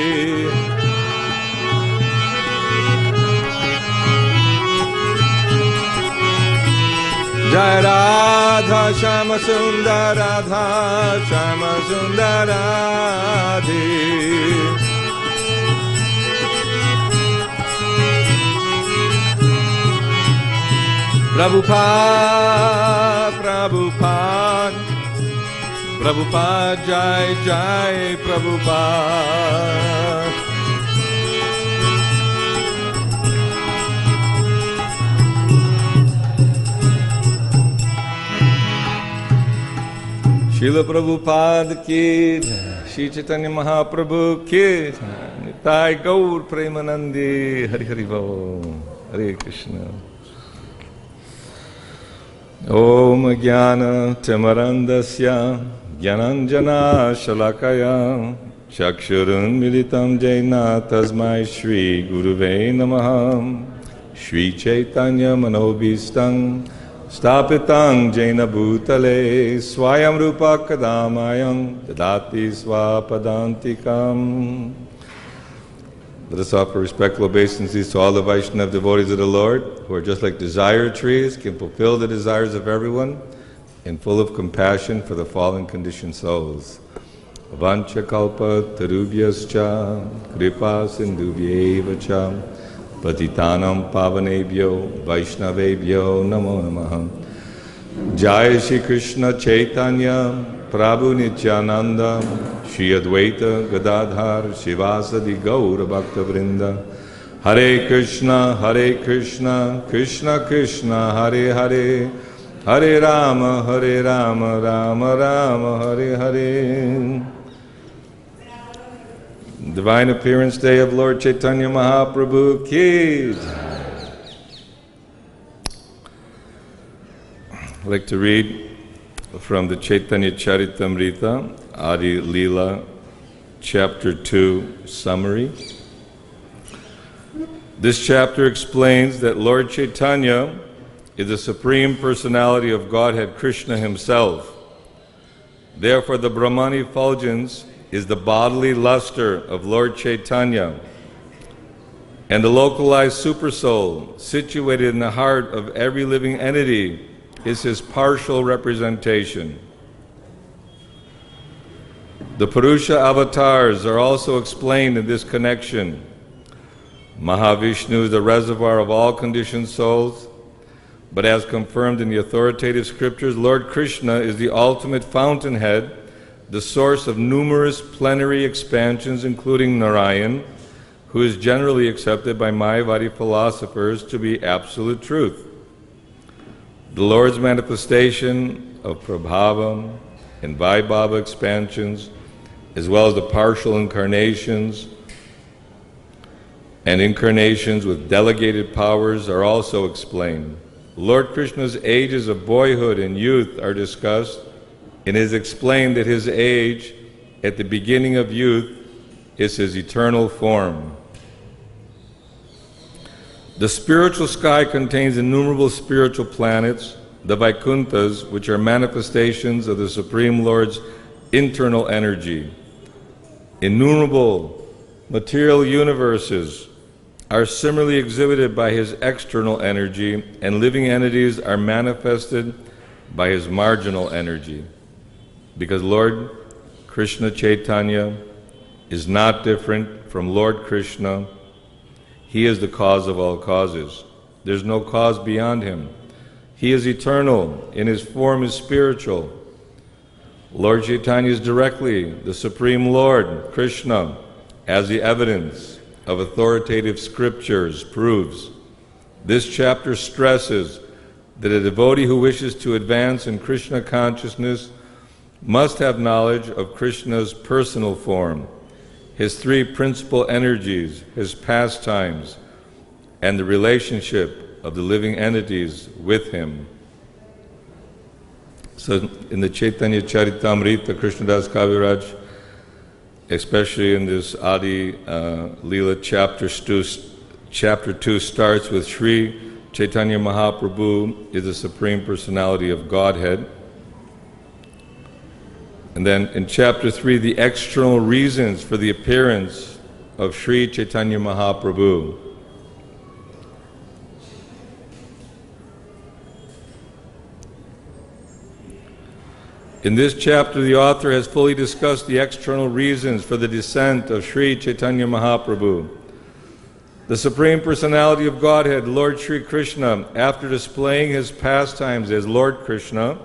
Jai Radha Shama Sundar Radha Shama Sundar Radhe. Prabhupada, Prabhupada, Prabhupada, Jai Jai Prabhupada. Srila Prabhupada ki, Shri Chaitanya Mahaprabhu ki, Nitai Gaur Premanandi, Hari Hari Bol, Hare Krishna. Om Jnana Tamarandasya, Jnananjana Shalakaya, Chakshurun Militam Jaina Tasmai Shri Guruve Namaha, Shri Chaitanya Manobhistam, Stapitang Jaina Bhutale, Swayam Rupa Kadamayam, Dadati Swapadantikam. Let us offer respectful obeisances to all the Vaishnava devotees of the Lord, who are just like desire trees, can fulfill the desires of everyone, and full of compassion for the fallen conditioned souls. Avancha kalpa tarubhyascha, kripa sindubhyeva cha, patitanam pavanebhyo, vaishnavebhyo namo namaha. Jai Shri Krishna Chaitanya, Prabhu Nityananda, Shri Advaita Gadadhar, Shivasadi Gaura Bhakta Vrinda, Hare Krishna, Krishna Krishna, Hare Hare, Hare Rama, Rama Rama, Hare Hare. Divine Appearance Day of Lord Chaitanya Mahaprabhu ki. I'd like to read from the Chaitanya Charitamrita, Adi Leela, Chapter 2, Summary. This chapter explains that Lord Chaitanya is the Supreme Personality of Godhead Krishna himself. Therefore, the Brahman effulgence is the bodily luster of Lord Chaitanya, and the localized supersoul situated in the heart of every living entity is his partial representation. The Purusha avatars are also explained in this connection. Mahavishnu is the reservoir of all conditioned souls, but as confirmed in the authoritative scriptures, Lord Krishna is the ultimate fountainhead, the source of numerous plenary expansions, including Narayan, who is generally accepted by Mayavadi philosophers to be absolute truth. The Lord's manifestation of Prabhava and Vaibhava expansions, as well as the partial incarnations and incarnations with delegated powers, are also explained. Lord Krishna's ages of boyhood and youth are discussed, and it is explained that his age at the beginning of youth is his eternal form. The spiritual sky contains innumerable spiritual planets, the Vaikunthas, which are manifestations of the Supreme Lord's internal energy. Innumerable material universes are similarly exhibited by his external energy, and living entities are manifested by his marginal energy. Because Lord Krishna Chaitanya is not different from Lord Krishna, he is the cause of all causes. There's no cause beyond him. He is eternal, and his form is spiritual. Lord Chaitanya is directly the Supreme Lord, Krishna, as the evidence of authoritative scriptures proves. This chapter stresses that a devotee who wishes to advance in Krishna consciousness must have knowledge of Krishna's personal form, his three principal energies, his pastimes, and the relationship of the living entities with him. So in the Chaitanya Charitamrita, Krishnadas Kaviraj, especially in this Adi Leela chapter 2 starts with Sri Chaitanya Mahaprabhu is the Supreme Personality of Godhead. And then in chapter 3, the external reasons for the appearance of Sri Chaitanya Mahaprabhu. In this chapter, the author has fully discussed the external reasons for the descent of Sri Chaitanya Mahaprabhu. The Supreme Personality of Godhead, Lord Sri Krishna, after displaying his pastimes as Lord Krishna,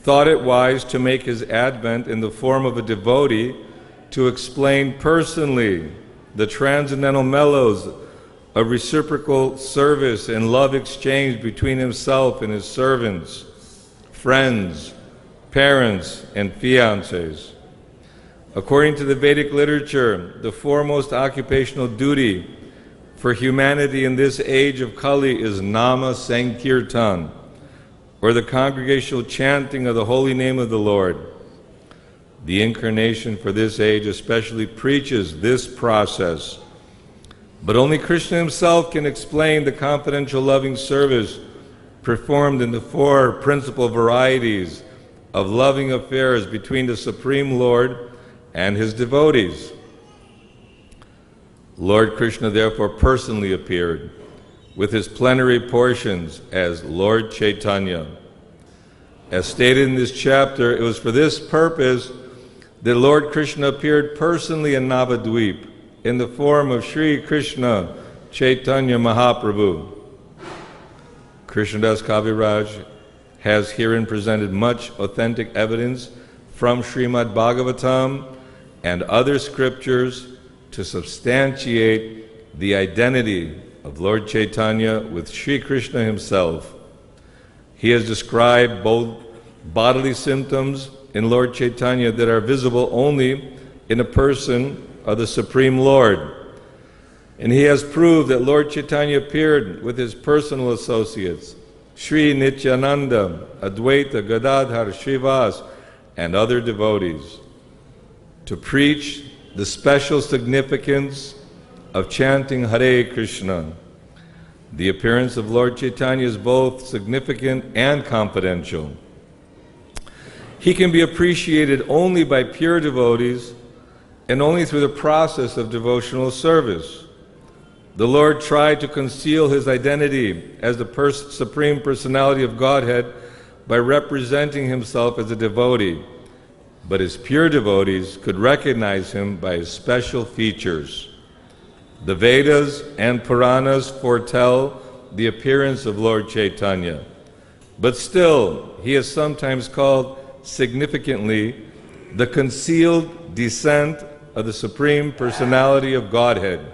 thought it wise to make his advent in the form of a devotee to explain personally the transcendental mellows of reciprocal service and love exchange between himself and his servants, friends, parents, and fiancés. According to the Vedic literature, the foremost occupational duty for humanity in this age of Kali is Nama Sankirtan, or the congregational chanting of the holy name of the Lord. The incarnation for this age especially preaches this process, but only Krishna himself can explain the confidential loving service performed in the four principal varieties of loving affairs between the Supreme Lord and his devotees. Lord Krishna therefore personally appeared with his plenary portions as Lord Chaitanya. As stated in this chapter, it was for this purpose that Lord Krishna appeared personally in Navadvip in the form of Sri Krishna Chaitanya Mahaprabhu. Krishnadas Kaviraj has herein presented much authentic evidence from Srimad Bhagavatam and other scriptures to substantiate the identity of Lord Chaitanya with Sri Krishna himself. He has described both bodily symptoms in Lord Chaitanya that are visible only in a person of the Supreme Lord. And he has proved that Lord Chaitanya appeared with his personal associates, Sri Nityananda, Advaita, Gadadhar, Srivas, and other devotees, to preach the special significance of chanting Hare Krishna. The appearance of Lord Chaitanya is both significant and confidential. He can be appreciated only by pure devotees and only through the process of devotional service. The Lord tried to conceal his identity as the Supreme Personality of Godhead by representing himself as a devotee, but his pure devotees could recognize him by his special features. The Vedas and Puranas foretell the appearance of Lord Chaitanya, but still he is sometimes called significantly the concealed descent of the Supreme Personality of Godhead.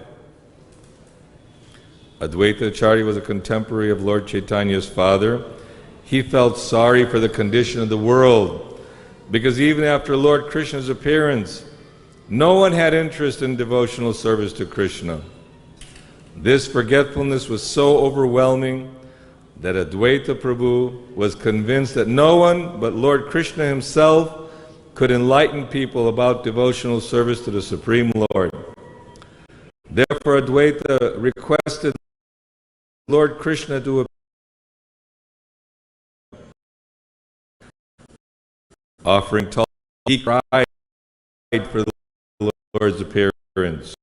Advaita Acharya was a contemporary of Lord Chaitanya's father. He felt sorry for the condition of the world, because even after Lord Krishna's appearance, no one had interest in devotional service to Krishna. This forgetfulness was so overwhelming that Advaita Prabhu was convinced that no one but Lord Krishna himself could enlighten people about devotional service to the Supreme Lord. Therefore, Advaita requested Lord Krishna to appear, offering tall. He cried for the Lord's appearance.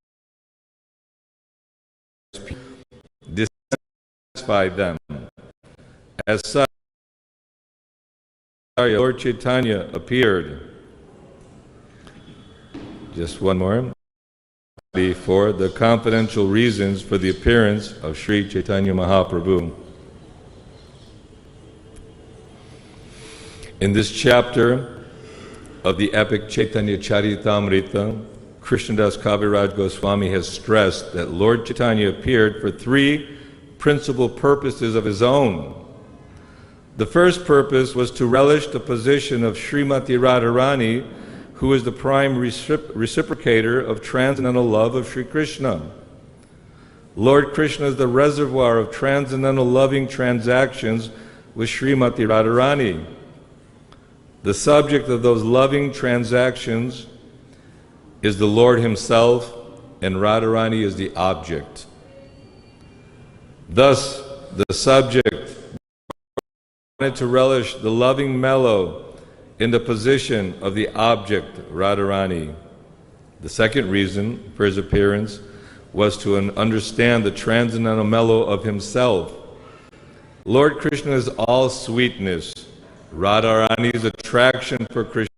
Dissatisfied them. As such, Lord Chaitanya appeared. Just one more. For the confidential reasons for the appearance of Sri Chaitanya Mahaprabhu. In this chapter of the epic Chaitanya Charitamrita, Krishnadas Kaviraj Goswami has stressed that Lord Chaitanya appeared for three principal purposes of his own. The first purpose was to relish the position of Srimati Radharani, who is the prime reciprocator of transcendental love of Sri Krishna. Lord Krishna is the reservoir of transcendental loving transactions with Srimati Radharani. The subject of those loving transactions is the Lord himself, and Radharani is the object. Thus, the subject wanted to relish the loving mellow in the position of the object, Radharani. The second reason for his appearance was to understand the transcendental mellow of himself. Lord Krishna is all sweetness. Radharani's attraction for Krishna.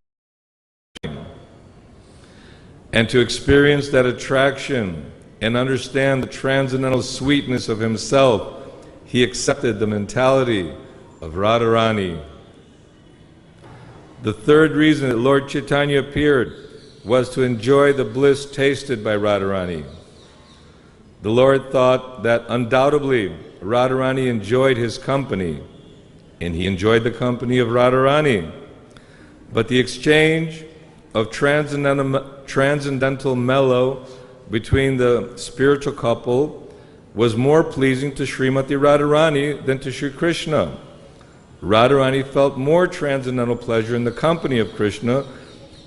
And to experience that attraction and understand the transcendental sweetness of himself, he accepted the mentality of Radharani. The third reason that Lord Chaitanya appeared was to enjoy the bliss tasted by Radharani. The Lord thought that undoubtedly Radharani enjoyed his company, and he enjoyed the company of Radharani. But the exchange of transcendental mellow between the spiritual couple was more pleasing to Srimati Radharani than to Sri Krishna. Radharani felt more transcendental pleasure in the company of Krishna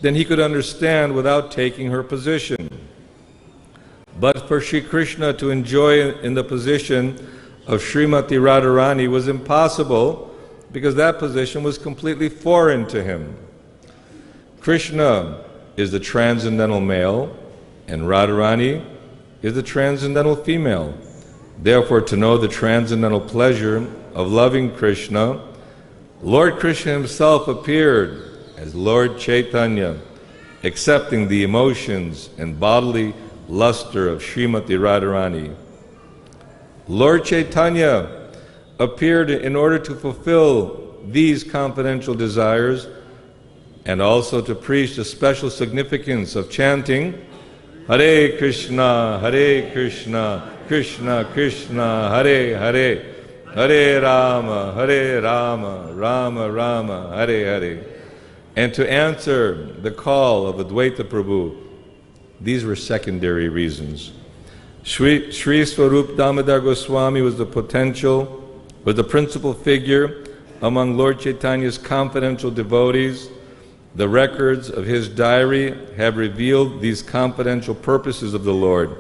than he could understand without taking her position. But for Sri Krishna to enjoy in the position of Srimati Radharani was impossible, because that position was completely foreign to him. Krishna is the transcendental male, and Radharani is the transcendental female. Therefore, to know the transcendental pleasure of loving Krishna, Lord Krishna himself appeared as Lord Chaitanya, accepting the emotions and bodily luster of Srimati Radharani. Lord Chaitanya appeared in order to fulfill these confidential desires and also to preach the special significance of chanting Hare Krishna, Krishna Krishna, Hare Hare, Hare Rama, Rama Rama, Hare Hare, and to answer the call of Advaita Prabhu. These were secondary reasons. Sri Swarup Damodar Goswami was the principal figure among Lord Chaitanya's confidential devotees. The records of his diary have revealed these confidential purposes of the Lord.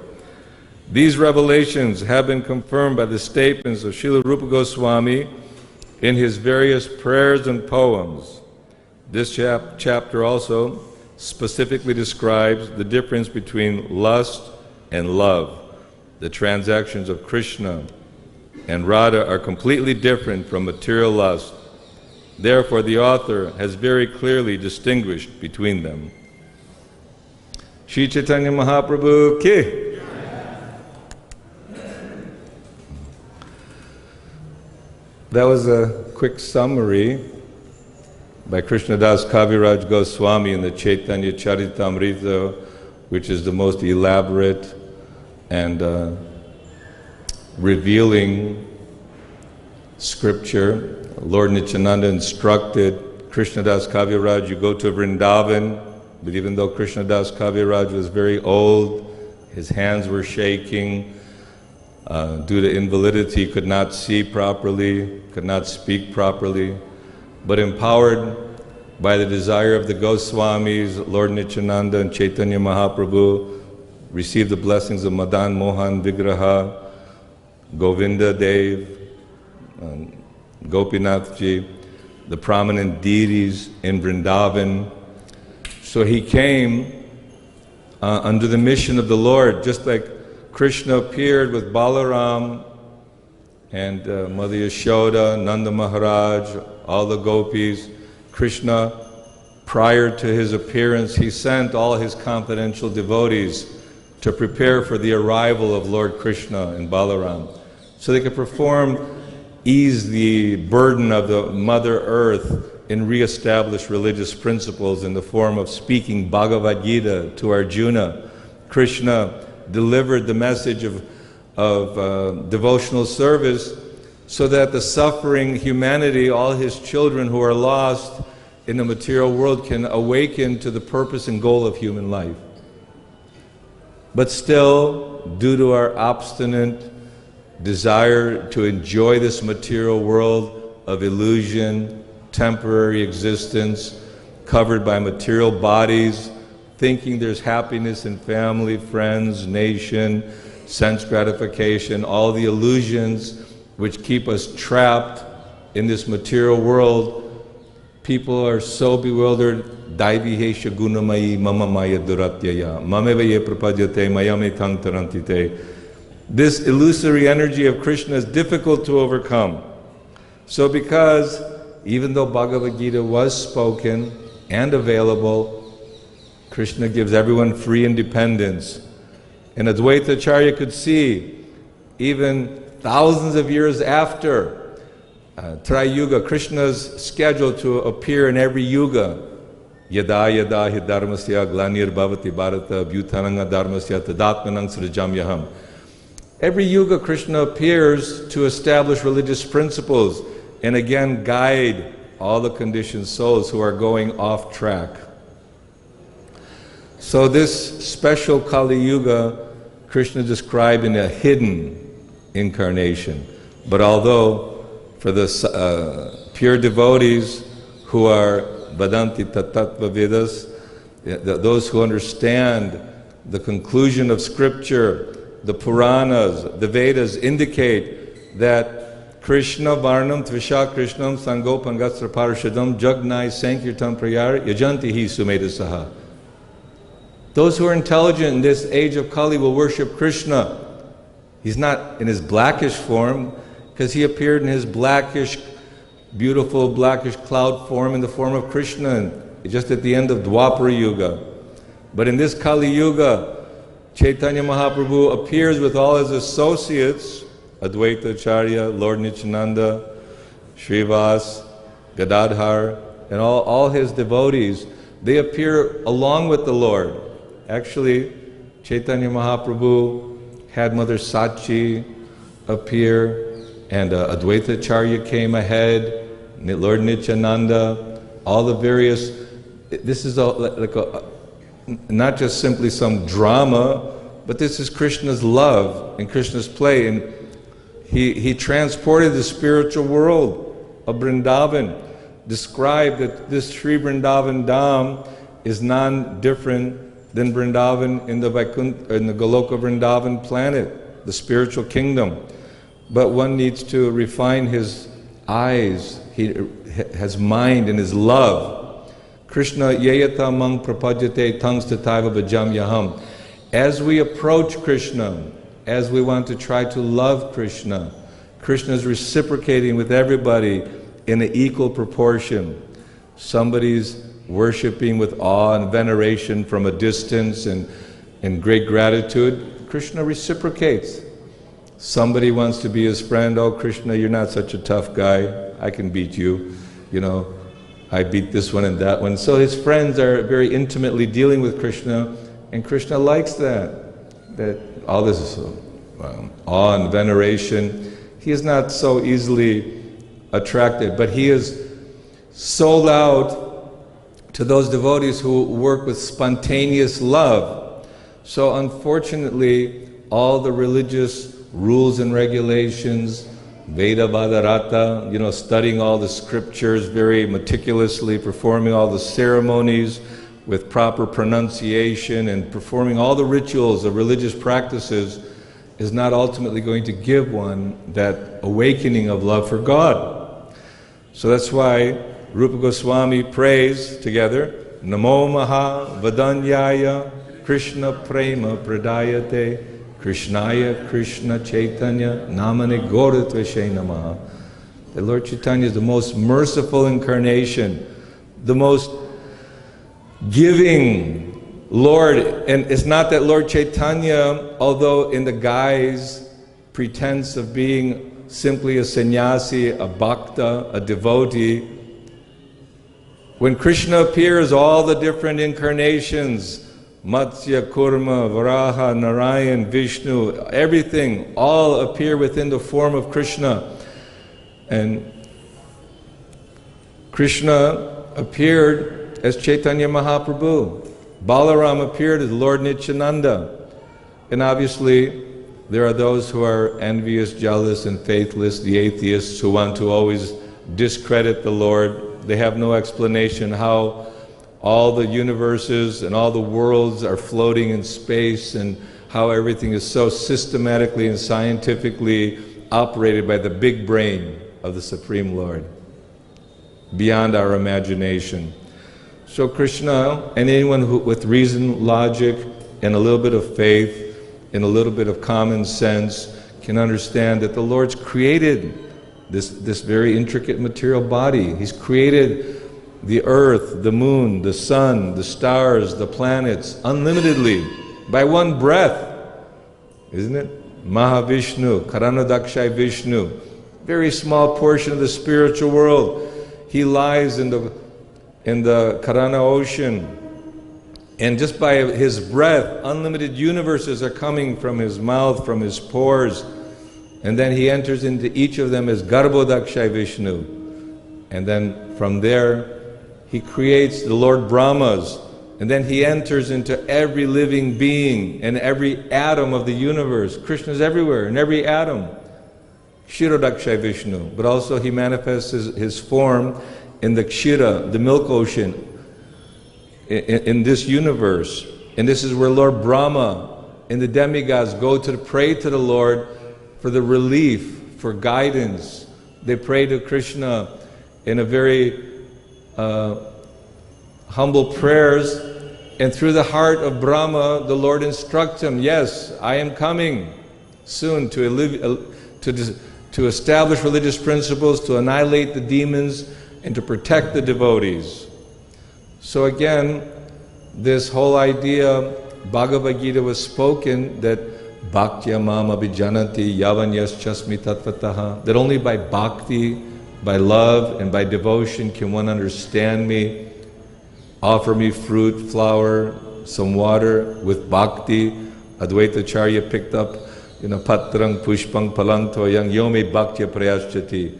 These revelations have been confirmed by the statements of Srila Rupa Goswami in his various prayers and poems. This chapter also specifically describes the difference between lust and love. The transactions of Krishna and Radha are completely different from material lust. Therefore, the author has very clearly distinguished between them. Shri Chaitanya Mahaprabhu ki. That was a quick summary by Krishnadas Kaviraj Goswami in the Chaitanya Charitamrita, which is the most elaborate and revealing scripture. Lord Nityananda instructed Krishnadas Kaviraj, you go to Vrindavan, but even though Krishnadas Kaviraj was very old, his hands were shaking, due to invalidity, could not see properly, could not speak properly, but empowered by the desire of the Goswamis, Lord Nityananda and Chaitanya Mahaprabhu, received the blessings of Madan Mohan Vigraha, Govinda Dev, Gopinathji, the prominent deities in Vrindavan. So he came under the mission of the Lord, just like Krishna appeared with Balaram and Mother Yashoda, Nanda Maharaj, all the gopis. Krishna, prior to his appearance, he sent all his confidential devotees to prepare for the arrival of Lord Krishna and Balaram, so they could ease the burden of the Mother Earth and re-establish religious principles in the form of speaking Bhagavad-Gita to Arjuna. Krishna delivered the message of devotional service so that the suffering humanity, all his children who are lost in the material world, can awaken to the purpose and goal of human life. But still, due to our obstinate desire to enjoy this material world of illusion, temporary existence, covered by material bodies, thinking there's happiness in family, friends, nation, sense gratification, all the illusions which keep us trapped in this material world, people are so bewildered. Daivihesha gunamayi mama maya duratyaya mamevaye prapadyate mayame tang tarantite. This illusory energy of Krishna is difficult to overcome. So because even though Bhagavad-Gita was spoken and available, Krishna gives everyone free independence. And Advaita Acharya could see, even thousands of years after Tri-Yuga, Krishna's scheduled to appear in every yuga. Yada yada hi dharmasya glanir bhavati bharata bhutananga dharmasya tadatmanang srajamyaham. Every yuga Krishna appears to establish religious principles and again guide all the conditioned souls who are going off track. So this special Kali Yuga, Krishna described in a hidden incarnation. But although for the pure devotees who are Vadanti Tattva Vedas, those who understand the conclusion of scripture, the Puranas, the Vedas indicate that Krishna Varnam Tvisha Krishnam Sango Pangastra Parashadam Jagnai Sankirtam Prayar Yajanti Hi Sumedasaha. Those who are intelligent in this age of Kali will worship Krishna. He's not in his blackish form, because he appeared in his blackish, beautiful blackish cloud form in the form of Krishna just at the end of Dwapara Yuga. But in this Kali Yuga, Chaitanya Mahaprabhu appears with all his associates, Advaita Acharya, Lord Nityananda, Srivas, Gadadhar, and all his devotees. They appear along with the Lord. Actually, Chaitanya Mahaprabhu had Mother Sachi appear, and Advaita Acharya came ahead, Lord Nityananda, all the various. This is not just simply some drama, but this is Krishna's love and Krishna's play. And he transported the spiritual world of Vrindavan, described that this Sri Vrindavan Dham is non-different than Vrindavan in the Goloka Vrindavan planet, the spiritual kingdom. But one needs to refine his eyes, his mind and his love. Krishna yayata mang prapadyate tangs tataiva bhajam yaham. As we approach Krishna, as we want to try to love Krishna, Krishna is reciprocating with everybody in an equal proportion. Somebody's worshiping with awe and veneration from a distance and great gratitude, Krishna reciprocates. Somebody wants to be his friend, oh Krishna, you're not such a tough guy, I can beat you, you know, I beat this one and that one. So his friends are very intimately dealing with Krishna, and Krishna likes that all this awe and veneration. He is not so easily attracted, but he is sold out to those devotees who work with spontaneous love. So unfortunately, all the religious rules and regulations, Veda Vadarata, you know, studying all the scriptures very meticulously, performing all the ceremonies with proper pronunciation and performing all the rituals of religious practices is not ultimately going to give one that awakening of love for God. So that's why Rupa Goswami prays together, Namo Maha Vadanyaya Krishna Prema Pradayate Krishnaya Krishna Chaitanya Namane Goratveshe Namaha. The Lord Chaitanya is the most merciful incarnation, the most giving Lord. And it's not that Lord Chaitanya, although in the guise, pretense of being simply a sannyasi, a bhakta, a devotee, when Krishna appears, all the different incarnations, Matsya, Kurma, Varaha, Narayan, Vishnu, everything, all appear within the form of Krishna. And Krishna appeared as Chaitanya Mahaprabhu. Balaram appeared as Lord Nityananda. And obviously, there are those who are envious, jealous, and faithless, the atheists who want to always discredit the Lord. They have no explanation how all the universes and all the worlds are floating in space and how everything is so systematically and scientifically operated by the big brain of the Supreme Lord, beyond our imagination. So Krishna, and anyone who, with reason, logic, and a little bit of faith, and a little bit of common sense, can understand that the Lord's created this very intricate material body. He's created the earth, the moon, the sun, the stars, the planets, unlimitedly, by one breath, isn't it? Mahavishnu, Karanadakshay Vishnu, very small portion of the spiritual world. He lies in the Karana ocean, and just by his breath, unlimited universes are coming from his mouth, from his pores, and then he enters into each of them as Garbhodakshay Vishnu, and then from there he creates the Lord Brahmas, and then he enters into every living being and every atom of the universe. Krishna is everywhere, in every atom. Kshirodakshay Vishnu, but also he manifests his form in the Kshira, the milk ocean, in this universe. And this is where Lord Brahma and the demigods go to pray to the Lord for the relief, for guidance. They pray to Krishna in a very humble prayers, and through the heart of Brahma, the Lord instructs him, yes, I am coming soon to establish religious principles, to annihilate the demons, and to protect the devotees. So again, this whole idea, Bhagavad-Gita was spoken that Bhaktya mam abhijanati yavanyas chasmi tatvataha, that only by bhakti, by love and by devotion can one understand me, offer me fruit, flower, some water with bhakti. Advaita Acharya picked up, patrang pushpang palang toyang yome bhaktya prayaschati.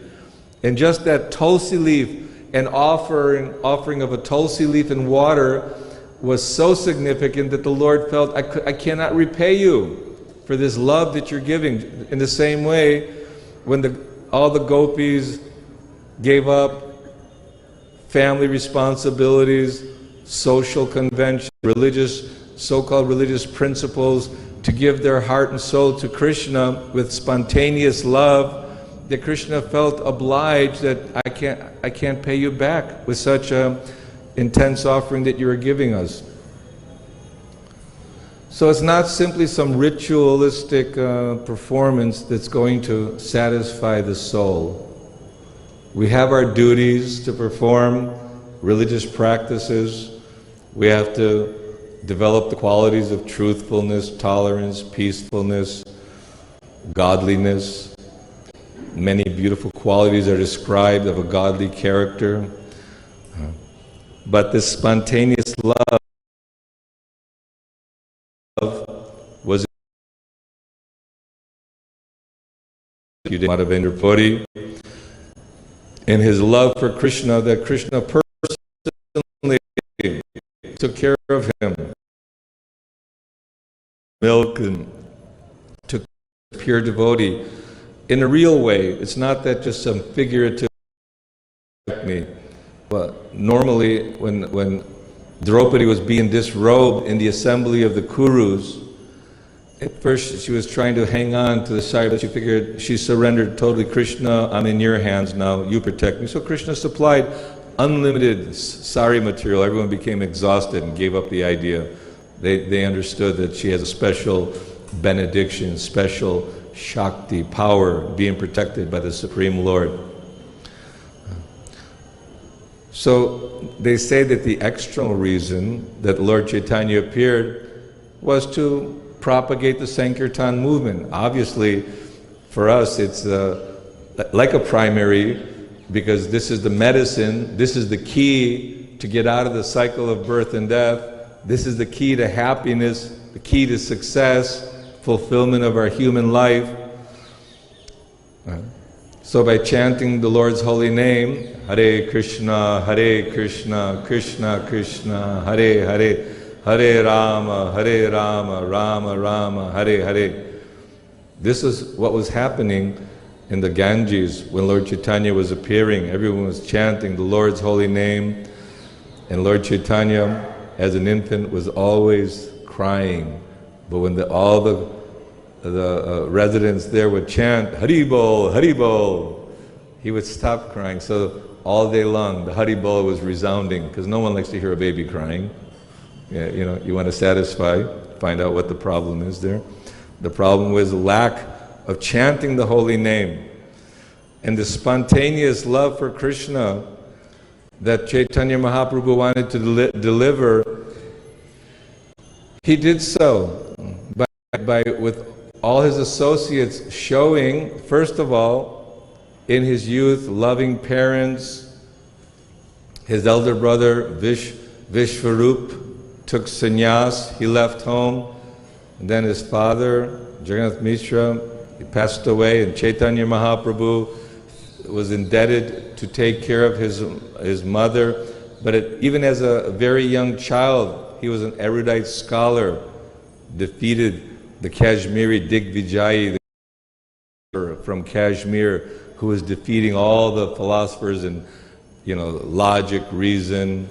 And just that tulsi leaf, an offering of a tulsi leaf and water was so significant that the Lord felt, I cannot repay you for this love that you're giving. In the same way, when all the gopis gave up family responsibilities, social conventions, so-called religious principles, to give their heart and soul to Krishna with spontaneous love, that Krishna felt obliged that I can't pay you back with such an intense offering that you are giving us. So it's not simply some ritualistic performance that's going to satisfy the soul. We have our duties to perform, religious practices. We have to develop the qualities of truthfulness, tolerance, peacefulness, godliness. Many beautiful qualities are described of a godly character. But this spontaneous love was Madhavendra Puri in his love for Krishna, that Krishna personally took care of him. Milk and took pure devotee in a real way. It's not that just some figurative me. But normally when Draupadi was being disrobed in the assembly of the Kurus, at first she was trying to hang on to the side, but she figured she surrendered totally. Krishna, I'm in your hands now, you protect me. So Krishna supplied unlimited sari material. Everyone became exhausted and gave up the idea. They understood that she has a special benediction, special Shakti, power, being protected by the Supreme Lord. So they say that the external reason that Lord Chaitanya appeared was to propagate the Sankirtan movement. Obviously, for us it's like a primary, because this is the medicine, this is the key to get out of the cycle of birth and death, this is the key to happiness, the key to success, fulfillment of our human life. So by chanting the Lord's holy name, Hare Krishna, Krishna Krishna, Hare Hare, Hare Rama, Rama Rama, Hare Hare. This is what was happening in the Ganges when Lord Chaitanya was appearing. Everyone was chanting the Lord's holy name, and Lord Chaitanya, as an infant, was always crying. But when all the residents there would chant Haribol, Haribol, he would stop crying. So all day long the Haribol was resounding, because no one likes to hear a baby crying. Yeah, you know, you want to find out what the problem is there. The problem was lack of chanting the holy name, and the spontaneous love for Krishna that Chaitanya Mahaprabhu wanted to deliver. He did so by with all his associates showing, first of all, in his youth, loving parents. His elder brother Vishvarup took sannyas, he left home, and then his father, Jagannath Mishra, he passed away, and Chaitanya Mahaprabhu was indebted to take care of his mother. But even as a very young child, he was an erudite scholar, defeated the Kashmiri Digvijayi from Kashmir, who was defeating all the philosophers in, logic, reason.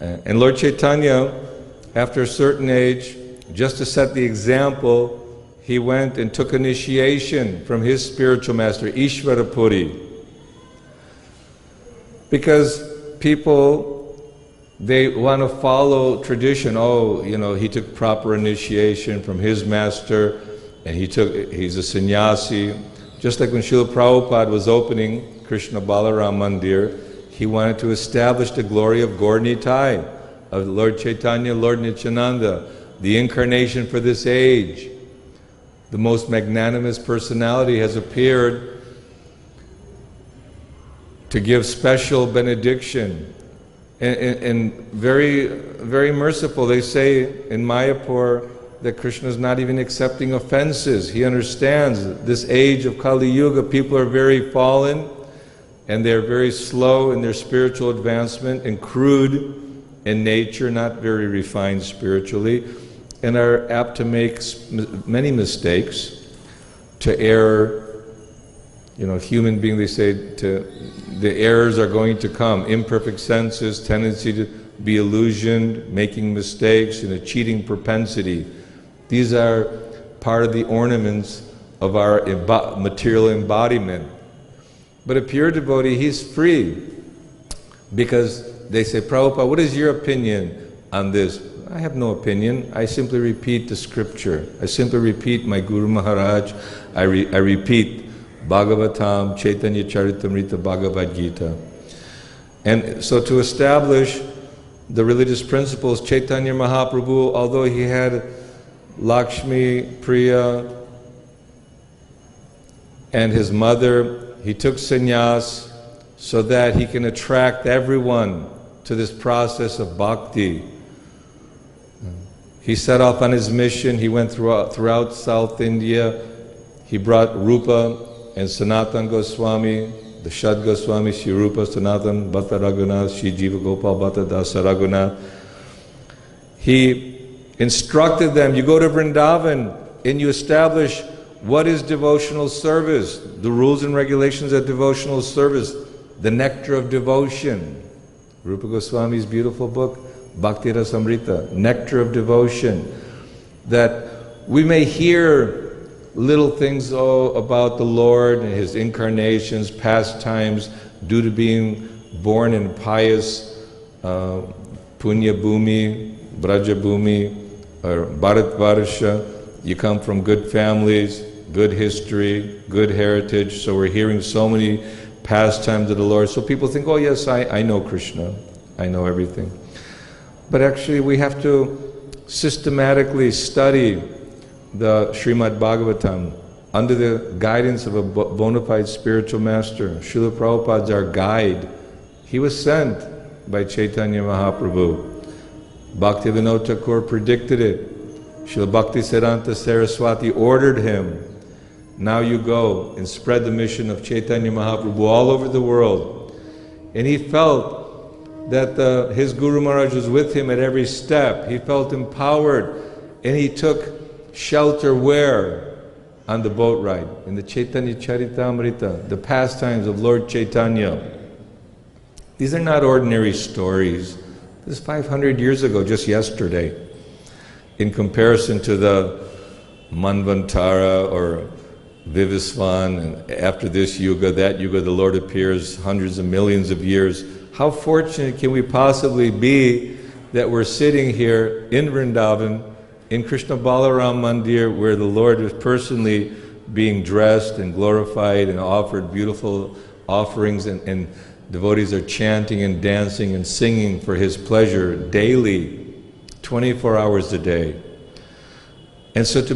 And Lord Chaitanya, after a certain age, just to set the example, he went and took initiation from his spiritual master, Ishvara Puri. Because people, they want to follow tradition. He took proper initiation from his master, and he's a sannyasi. Just like when Srila Prabhupada was opening Krishna Balaram Mandir, he wanted to establish the glory of Gaur Nitai, of Lord Chaitanya, Lord Nityananda, the incarnation for this age. The most magnanimous personality has appeared to give special benediction. And very, very merciful. They say in Mayapur that Krishna is not even accepting offenses. He understands this age of Kali Yuga, people are very fallen, and they're very slow in their spiritual advancement and crude in nature, not very refined spiritually, and are apt to make many mistakes, to err. Human being, they say, the errors are going to come. Imperfect senses, tendency to be illusioned, making mistakes, and a cheating propensity. These are part of the ornaments of our material embodiment. But a pure devotee, he's free, because they say, Prabhupada, what is your opinion on this? I have no opinion. I simply repeat the scripture. I simply repeat my Guru Maharaj. I repeat Bhagavatam, Chaitanya Charitamrita, Bhagavad-Gita. And so to establish the religious principles, Chaitanya Mahaprabhu, although he had Lakshmi, Priya, and his mother, he took sannyas so that he can attract everyone to this process of bhakti. He set off on his mission. He went throughout South India. He brought Rupa and Sanatan Goswami, the Shad Goswami, Shri Rupa, Sanatan, Bhatta Raghunath, Shri Jiva Gopal, Bhatta Dasa Raghunath. He instructed them, you go to Vrindavan and you establish what is devotional service, the rules and regulations of devotional service, the nectar of devotion. Rupa Goswami's beautiful book, Bhakti Rasamrita, nectar of devotion, that we may hear little things about the Lord and His incarnations, pastimes, due to being born in pious Punya Bhumi, Braja Bhumi, or Bharat Varsha. You come from good families, good history, good heritage, so we're hearing so many pastimes of the Lord. So people think, oh yes, I know Krishna, I know everything. But actually we have to systematically study the Srimad Bhagavatam under the guidance of a bona fide spiritual master. Srila Prabhupada's our guide. He was sent by Chaitanya Mahaprabhu. Bhaktivinoda Thakur predicted it. Srila Bhaktisiddhanta Saraswati ordered him, now you go and spread the mission of Chaitanya Mahaprabhu all over the world. And he felt that his Guru Maharaj was with him at every step. He felt empowered, and he took shelter where? On the boat ride, in the Chaitanya Charitamrita, the pastimes of Lord Chaitanya. These are not ordinary stories. This is 500 years ago, just yesterday. In comparison to the Manvantara or Vivasvan, and after this yuga, that yuga, the Lord appears hundreds of millions of years. How fortunate can we possibly be that we're sitting here in Vrindavan, in Krishna Balaram Mandir, where the Lord is personally being dressed and glorified and offered beautiful offerings, and devotees are chanting and dancing and singing for His pleasure daily, 24 hours a day. And so to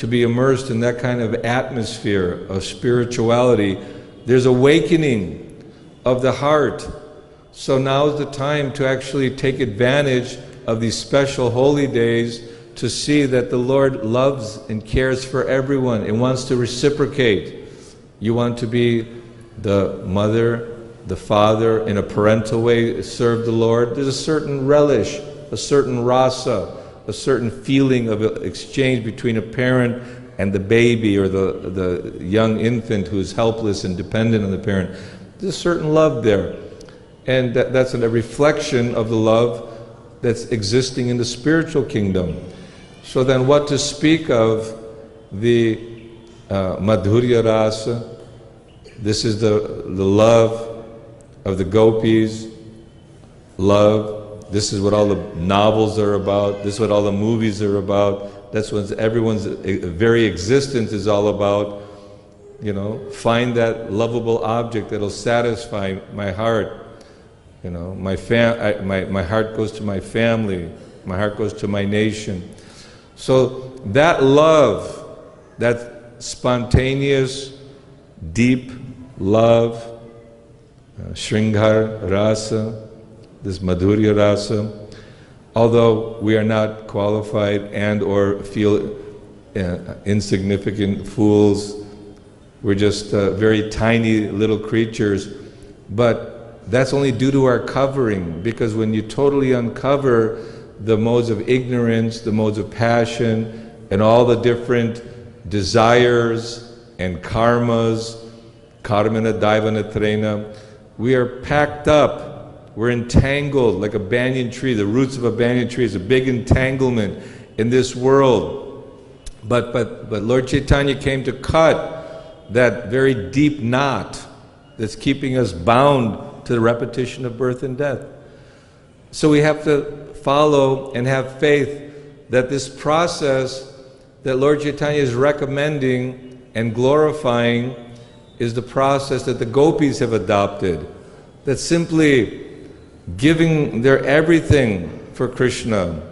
be immersed in that kind of atmosphere of spirituality, there's awakening of the heart. So now is the time to actually take advantage of these special holy days to see that the Lord loves and cares for everyone and wants to reciprocate. You want to be the mother, the father, in a parental way, serve the Lord. There's a certain relish, a certain rasa, a certain feeling of exchange between a parent and the baby or the young infant who is helpless and dependent on the parent. There's a certain love there. And that's a reflection of the love that's existing in the spiritual kingdom. So then what to speak of the Madhurya Rasa? This is the love of the gopis, love. This is what all the novels are about. This is what all the movies are about. That's what everyone's very existence is all about. You know, find that lovable object that'll satisfy my heart. You know, my heart goes to my family. My heart goes to my nation. So that love, that spontaneous, deep love, Shringar Rasa, this Madhurya Rasa, although we are not qualified and or feel insignificant fools, we're just very tiny little creatures, but that's only due to our covering, because when you totally uncover the modes of ignorance, the modes of passion, and all the different desires and karmas, karmana, daivana, trena, we are packed up, we're entangled like a banyan tree. The roots of a banyan tree is a big entanglement in this world. But Lord Chaitanya came to cut that very deep knot that's keeping us bound to the repetition of birth and death. So we have to follow and have faith that this process that Lord Chaitanya is recommending and glorifying is the process that the gopis have adopted. That's simply giving their everything for Krishna.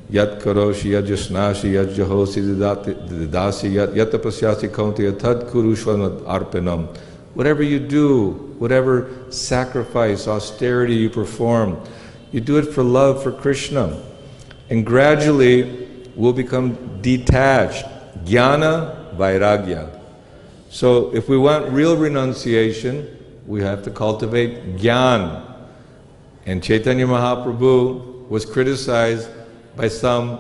Yat karoshi, yat jasnashi, yat jahosi, didasi, yat tapasyasi kaunti, tad kurushvan arpanam. Whatever you do, whatever sacrifice, austerity you perform, you do it for love for Krishna. And gradually we'll become detached. Jnana, vairagya. So if we want real renunciation, we have to cultivate jnana. And Chaitanya Mahaprabhu was criticized by some,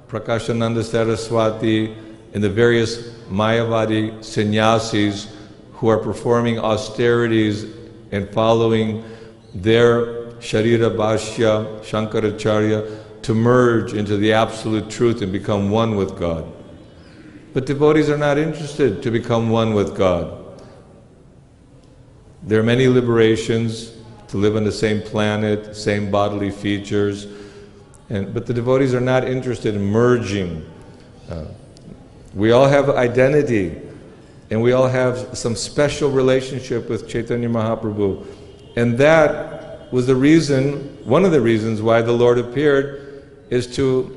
Prakashananda Saraswati, and the various Mayavadi sannyasis who are performing austerities and following their Sharira Bhashya, Shankaracharya, to merge into the absolute truth and become one with God. But devotees are not interested to become one with God. There are many liberations to live on the same planet, same bodily features, but the devotees are not interested in merging. We all have identity, and we all have some special relationship with Chaitanya Mahaprabhu. And that was the reason, one of the reasons why the Lord appeared, is to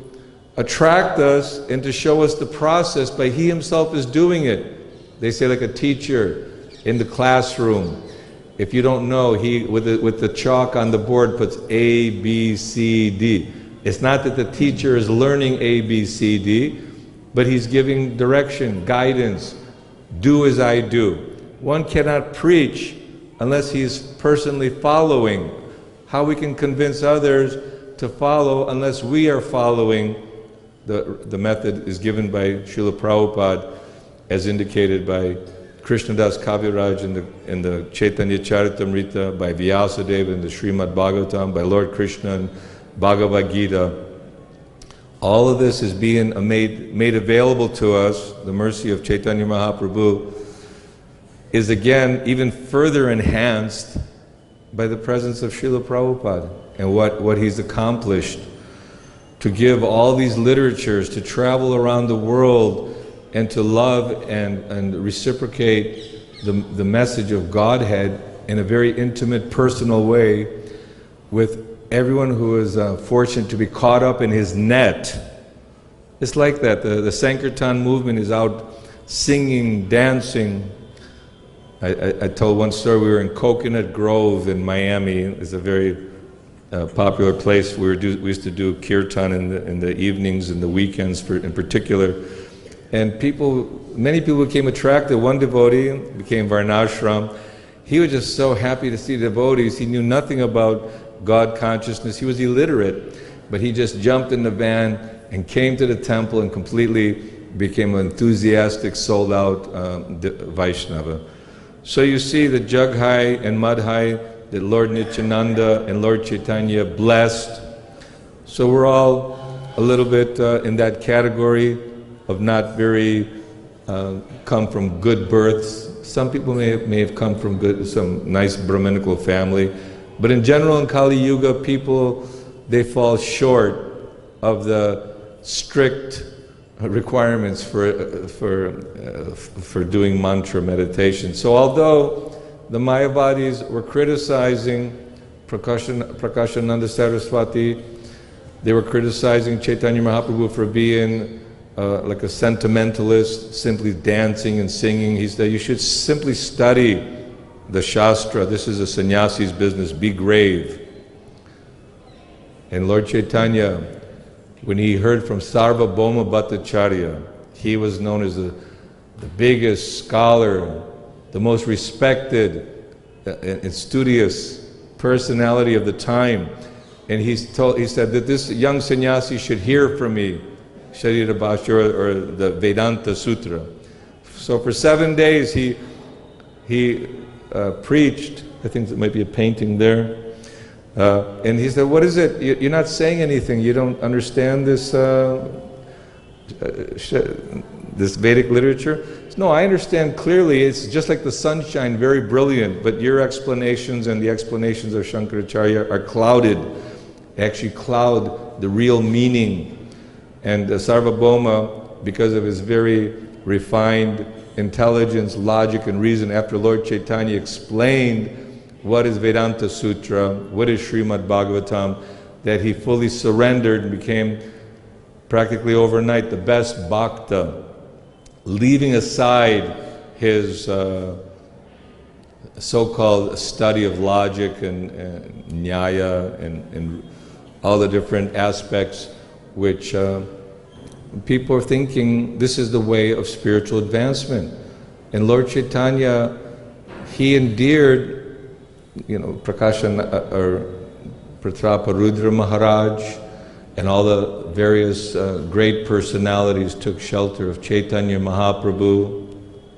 attract us and to show us the process by He Himself is doing it. They say like a teacher in the classroom. If you don't know, he with the chalk on the board puts A, B, C, D. It's not that the teacher is learning A, B, C, D, but he's giving direction, guidance. Do as I do. One cannot preach unless he's personally following. How we can convince others to follow unless we are following? The method is given by Srila Prabhupada, as indicated by Krishnadas Kaviraj in the Chaitanya Charitamrita, by Vyasadeva in the Srimad Bhagavatam, by Lord Krishna in Bhagavad-Gita. All of this is being made available to us. The mercy of Chaitanya Mahaprabhu is again even further enhanced by the presence of Srila Prabhupada and what he's accomplished to give all these literatures, to travel around the world and to love and reciprocate the message of Godhead in a very intimate, personal way with everyone who is fortunate to be caught up in his net. It's like that. The Sankirtan movement is out singing, dancing. I told one story. We were in Coconut Grove in Miami. It's a very popular place. We used to do kirtan in the evenings and the weekends in particular. And many people became attracted. One devotee became Varnashram. He was just so happy to see devotees. He knew nothing about God consciousness. He was illiterate, but he just jumped in the van and came to the temple and completely became an enthusiastic, sold-out Vaishnava. So you see the Jaghai and Madhai that Lord Nityananda and Lord Chaitanya blessed. So we're all a little bit in that category of not very come from good births. Some people may have come from some nice Brahminical family, but in general in Kali Yuga, people, they fall short of the strict requirements for doing mantra meditation. So although the Mayavadis were criticizing Prakashananda Saraswati, they were criticizing Chaitanya Mahaprabhu for being like a sentimentalist, simply dancing and singing. He said, you should simply study the Shastra. This is a sannyasi's business. Be grave. And Lord Chaitanya, when he heard from Sarvabhauma Bhattacharya, he was known as the biggest scholar, the most respected and studious personality of the time. And he said that this young sannyasi should hear from me, Sharira Bhashya or the Vedanta Sutra. So for 7 days he preached. I think there might be a painting there. And he said, what is it? You're not saying anything. You don't understand this this Vedic literature? No, I understand clearly. It's just like the sunshine, very brilliant, but your explanations and the explanations of Shankaracharya are clouded, actually cloud the real meaning. And Sarvabhauma, because of his very refined intelligence, logic, and reason after Lord Chaitanya explained what is Vedanta Sutra, what is Srimad Bhagavatam, that he fully surrendered and became practically overnight the best bhakta, leaving aside his so-called study of logic and nyaya and all the different aspects which people are thinking this is the way of spiritual advancement. And Lord Chaitanya, he endeared, Prakashan or Pratrapa Rudra Maharaj and all the various great personalities took shelter of Chaitanya Mahaprabhu,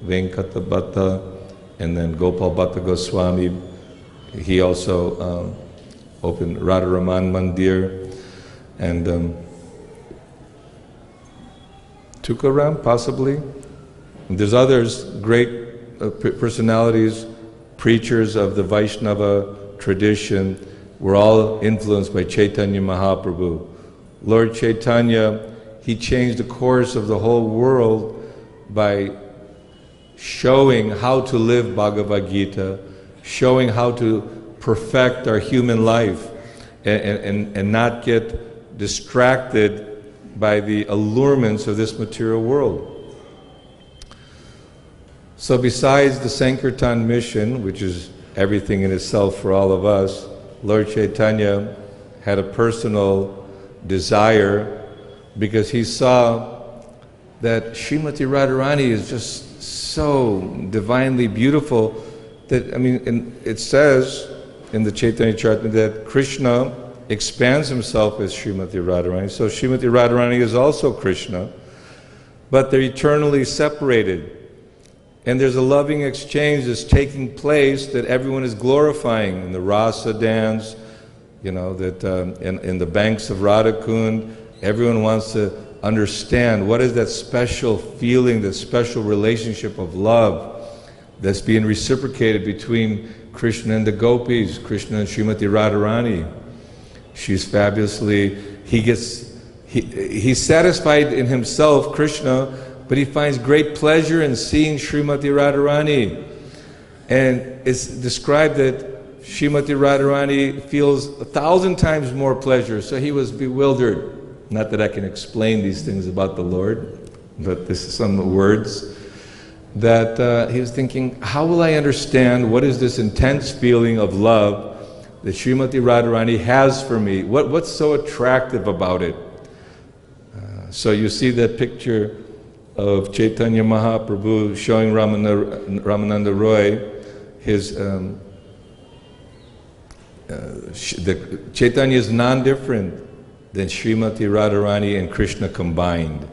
Venkata Bhatta, and then Gopal Bhatta Goswami. He also opened Radharaman Mandir, and Tukaram, possibly. And there's others, great personalities, preachers of the Vaishnava tradition, were all influenced by Chaitanya Mahaprabhu. Lord Chaitanya, he changed the course of the whole world by showing how to live Bhagavad-Gita, showing how to perfect our human life and not get distracted by the allurements of this material world. So besides the Sankirtan mission, which is everything in itself for all of us, Lord Chaitanya had a personal desire because he saw that Srimati Radharani is just so divinely beautiful that, it says in the Chaitanya Charita that Krishna expands himself as Srimati Radharani. So Srimati Radharani is also Krishna, but they're eternally separated. And there's a loving exchange that's taking place that everyone is glorifying in the rasa dance, that in the banks of Radhakund, everyone wants to understand what is that special feeling, that special relationship of love that's being reciprocated between Krishna and the gopis, Krishna and Srimati Radharani. She's fabulously, he's satisfied in himself, Krishna, but he finds great pleasure in seeing Srimati Radharani. And it's described that Srimati Radharani feels 1,000 times more pleasure, so he was bewildered. Not that I can explain these things about the Lord, but this is some words that he was thinking, how will I understand what is this intense feeling of love that Srimati Radharani has for me? What's so attractive about it? So you see that picture of Chaitanya Mahaprabhu showing Ramananda Roy his Chaitanya is non-different than Srimati Radharani and Krishna combined.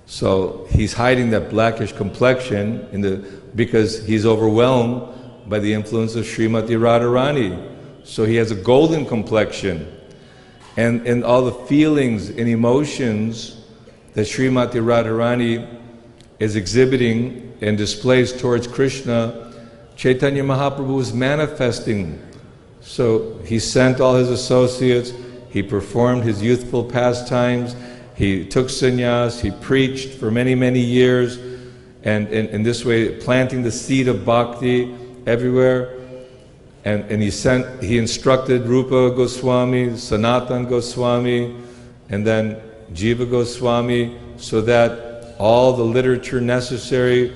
So he's hiding that blackish complexion because he's overwhelmed by the influence of Srimati Radharani. So he has a golden complexion. And all the feelings and emotions that Srimati Radharani is exhibiting and displays towards Krishna, Chaitanya Mahaprabhu is manifesting. So he sent all his associates, he performed his youthful pastimes, he took sannyas, he preached for many, many years, and in this way planting the seed of bhakti everywhere. And he instructed Rupa Goswami, Sanatan Goswami, and then Jiva Goswami, so that all the literature necessary,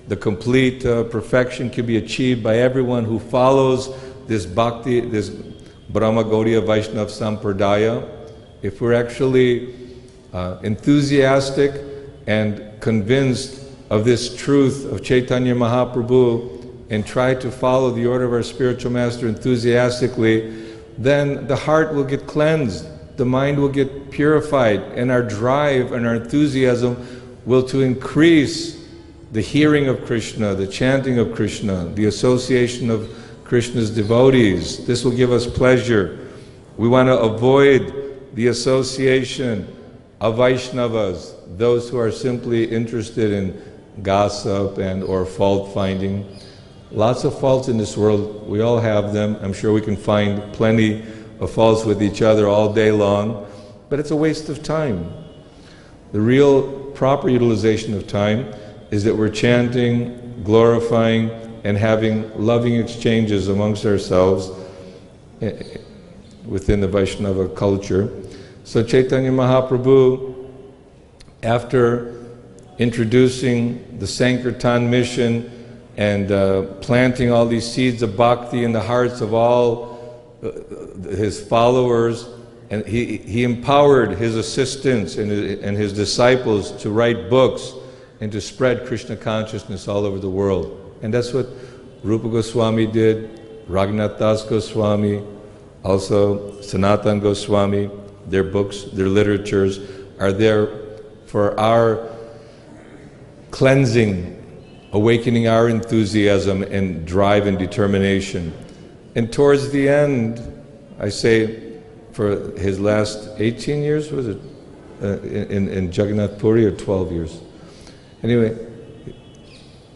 the complete perfection can be achieved by everyone who follows this bhakti, this Brahma Gaudiya Vaishnava Sampradaya. If we're actually enthusiastic and convinced of this truth of Chaitanya Mahaprabhu and try to follow the order of our spiritual master enthusiastically, then the heart will get cleansed, the mind will get purified, and our drive and our enthusiasm will to increase the hearing of Krishna, the chanting of Krishna, the association of Krishna's devotees. This will give us pleasure. We want to avoid the association of Vaishnavas, those who are simply interested in gossip and or fault finding. Lots of faults in this world, we all have them. I'm sure we can find plenty of faults with each other all day long, but it's a waste of time. The real proper utilization of time is that we're chanting, glorifying, and having loving exchanges amongst ourselves within the Vaishnava culture. So Chaitanya Mahaprabhu, after introducing the Sankirtan mission and planting all these seeds of bhakti in the hearts of all his followers, and he empowered his assistants and his disciples to write books and to spread Krishna consciousness all over the world. And that's what Rupa Goswami did, Raghunath Das Goswami, also Sanatan Goswami. Their books, their literatures are there for our cleansing, awakening our enthusiasm and drive and determination. And towards the end, I say, for his last 18 years, was it, in Jagannath Puri, or 12 years? Anyway,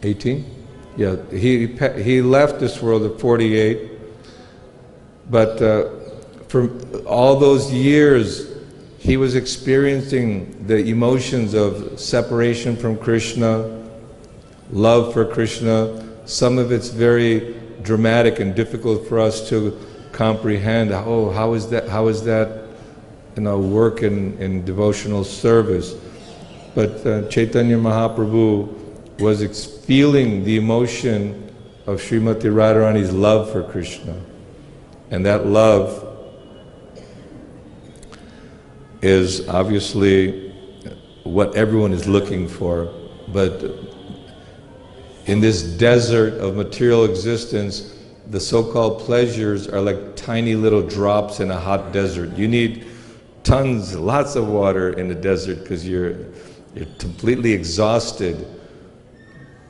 18? Yeah, he left this world at 48, but for all those years, he was experiencing the emotions of separation from Krishna, love for Krishna. Some of it's very dramatic and difficult for us to comprehend. Oh, how is that, work in devotional service? But Chaitanya Mahaprabhu was feeling the emotion of Srimati Radharani's love for Krishna. And that love is obviously what everyone is looking for. But in this desert of material existence, the so-called pleasures are like tiny little drops in a hot desert. You need lots of water in the desert because you're completely exhausted.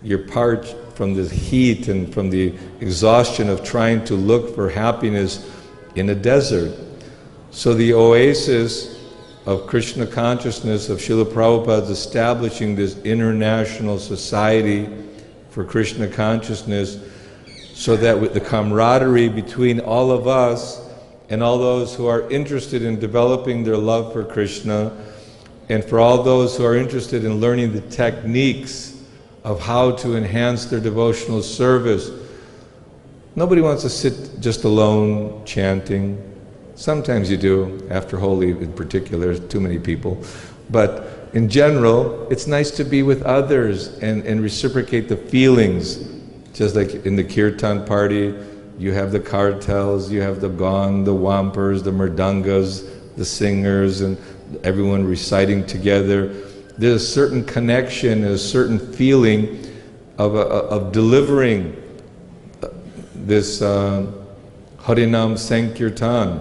You're parched from the heat and from the exhaustion of trying to look for happiness in a desert. So the oasis of Krishna consciousness, of Srila Prabhupada's establishing this international society for Krishna consciousness, so that with the camaraderie between all of us and all those who are interested in developing their love for Krishna, and for all those who are interested in learning the techniques of how to enhance their devotional service. Nobody wants to sit just alone chanting. Sometimes you do, after Holi in particular, there's too many people. But in general, it's nice to be with others and reciprocate the feelings. Just like in the kirtan party, you have the kartals, you have the gong, the wampers, the mridangas, the singers, and everyone reciting together. There's a certain connection, a certain feeling of delivering this Harinam Sankirtan,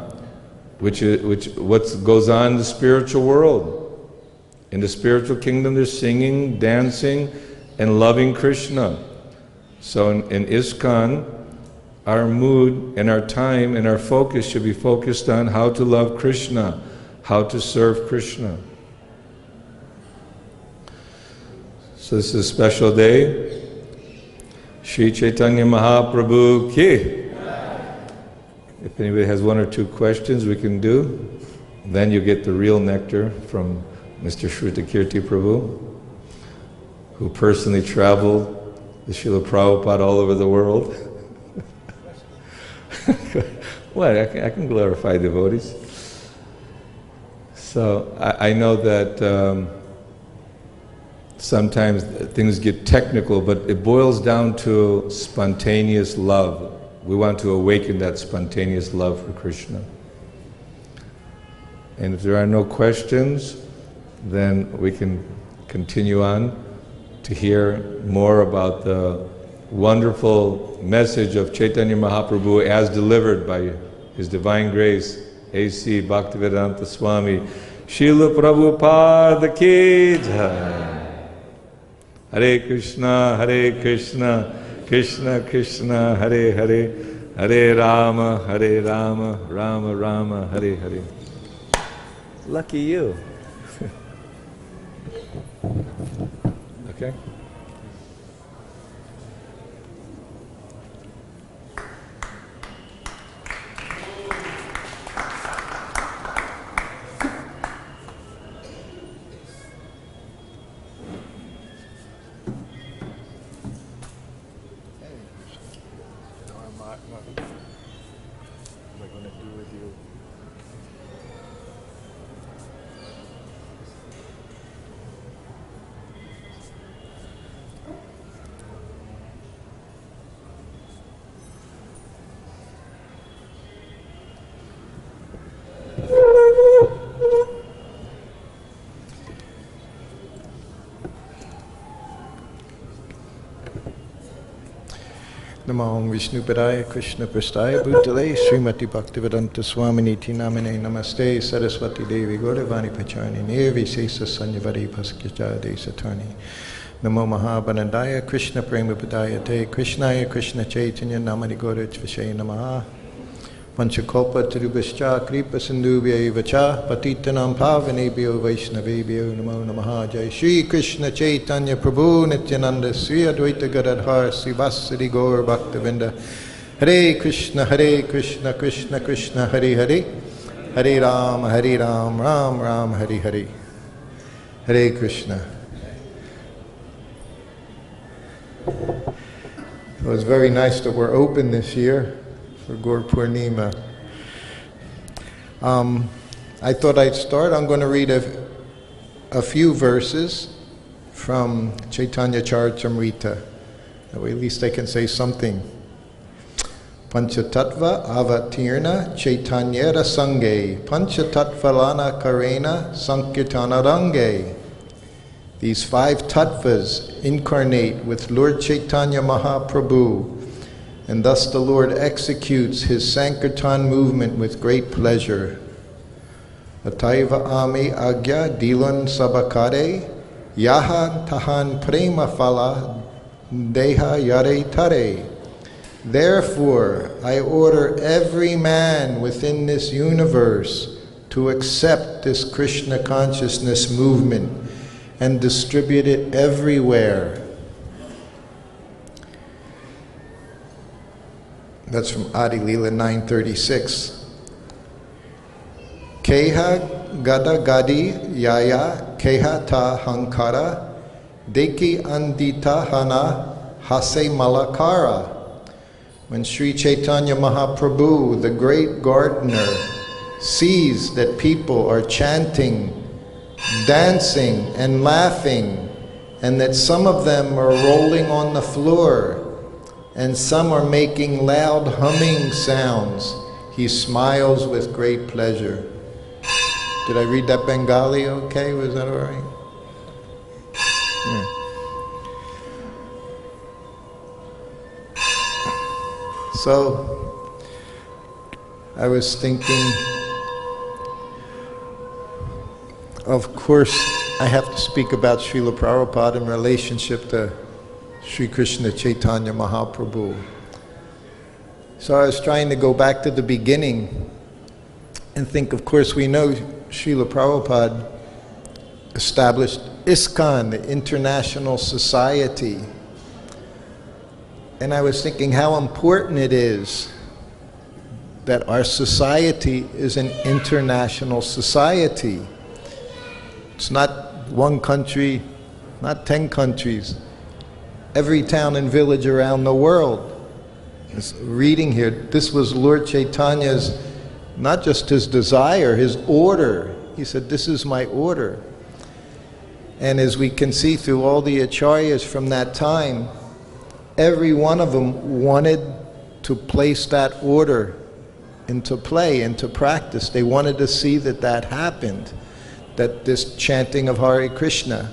which what goes on in the spiritual world. In the spiritual kingdom, they're singing, dancing, and loving Krishna. So in ISKCON, our mood and our time and our focus should be focused on how to love Krishna, how to serve Krishna. So this is a special day. Shri Chaitanya Mahaprabhu ki. If anybody has one or two questions we can do, then you get the real nectar from Mr. Shrutakirti Prabhu, who personally traveled the Srila Prabhupada all over the world. What? I can glorify devotees. So I know that sometimes things get technical, but it boils down to spontaneous love. We want to awaken that spontaneous love for Krishna. And if there are no questions, then we can continue on to hear more about the wonderful message of Chaitanya Mahaprabhu as delivered by His Divine Grace, A.C. Bhaktivedanta Swami, Srila Prabhupada ki jai. Hare Krishna, Krishna Krishna, Hare Hare, Hare Rama, Rama Rama, Hare Hare. Lucky you. Okay. Namo Vishnu Padaya Krishna Prastaya Bhutale Srimati Bhaktivedanta Swamini Namane Namaste Saraswati Devi Gauravani Pacharni Nirvi Sesa Sanyavari Paskyacha Desatani Namo Mahabhanandaya Krishna Prema Padaya Te Krishnaya Krishna Chaitanya Namani Gaurach Vishay Namaha Panchakalpa Tarubhascha Kripa Sindhubhya Vacha Patitanam Pavanebhyo Vaishnavebhyo Namo Namaha Jai Shri Krishna Chaitanya Prabhu Nityananda Sri Advaita Gadadhar Srivasadi Gaur Bhaktavinda Hare Krishna Krishna Krishna Hare Hare Hare Ram Ram Ram Hare Hare Hare Krishna. It was very nice that we're open this year for Gaur Purnima. I thought I'd start. I'm going to read a few verses from Chaitanya Charitamrita. That way at least I can say something. Panchatattva avatirna Chaitanyera sange Panchatattva lana karena sankirtana range. These 5 tattvas incarnate with Lord Chaitanya Mahaprabhu, and thus the Lord executes his Sankirtan movement with great pleasure. Ataiva ami agya dilan sabakare yahan tahan prema phala deha yare tare. Therefore, I order every man within this universe to accept this Krishna consciousness movement and distribute it everywhere. That's from Adi Leela 936. Keha gada gadi yaya keha ta hankara deki andita hana hase malakara. When Sri Chaitanya Mahaprabhu, the great gardener, sees that people are chanting, dancing and laughing, and that some of them are rolling on the floor and some are making loud humming sounds, he smiles with great pleasure. Did I read that Bengali okay? Was that all right? Yeah. So, I was thinking, of course, I have to speak about Srila Prabhupada in relationship to Sri Krishna Chaitanya Mahaprabhu. So I was trying to go back to the beginning and think, of course, we know Srila Prabhupada established ISKCON, the International Society. And I was thinking how important it is that our society is an international society. It's not one country, not 10 countries. Every town and village around the world. Reading here, this was Lord Chaitanya's, not just his desire, his order. He said, this is my order. And as we can see through all the acharyas from that time, every one of them wanted to place that order into play, into practice. They wanted to see that that happened, that this chanting of Hare Krishna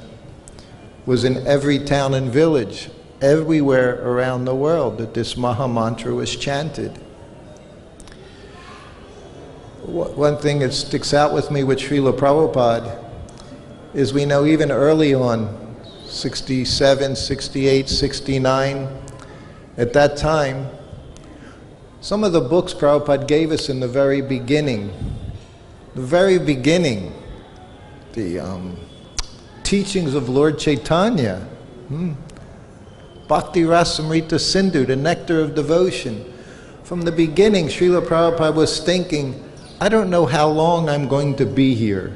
was in every town and village, everywhere around the world, that this Maha Mantra was chanted. One thing that sticks out with me with Srila Prabhupada is we know even early on, 67, 68, 69, at that time, some of the books Prabhupada gave us in the very beginning, the teachings of Lord Chaitanya, Bhakti Rasamrita Sindhu, the nectar of devotion. From the beginning, Srila Prabhupada was thinking, I don't know how long I'm going to be here.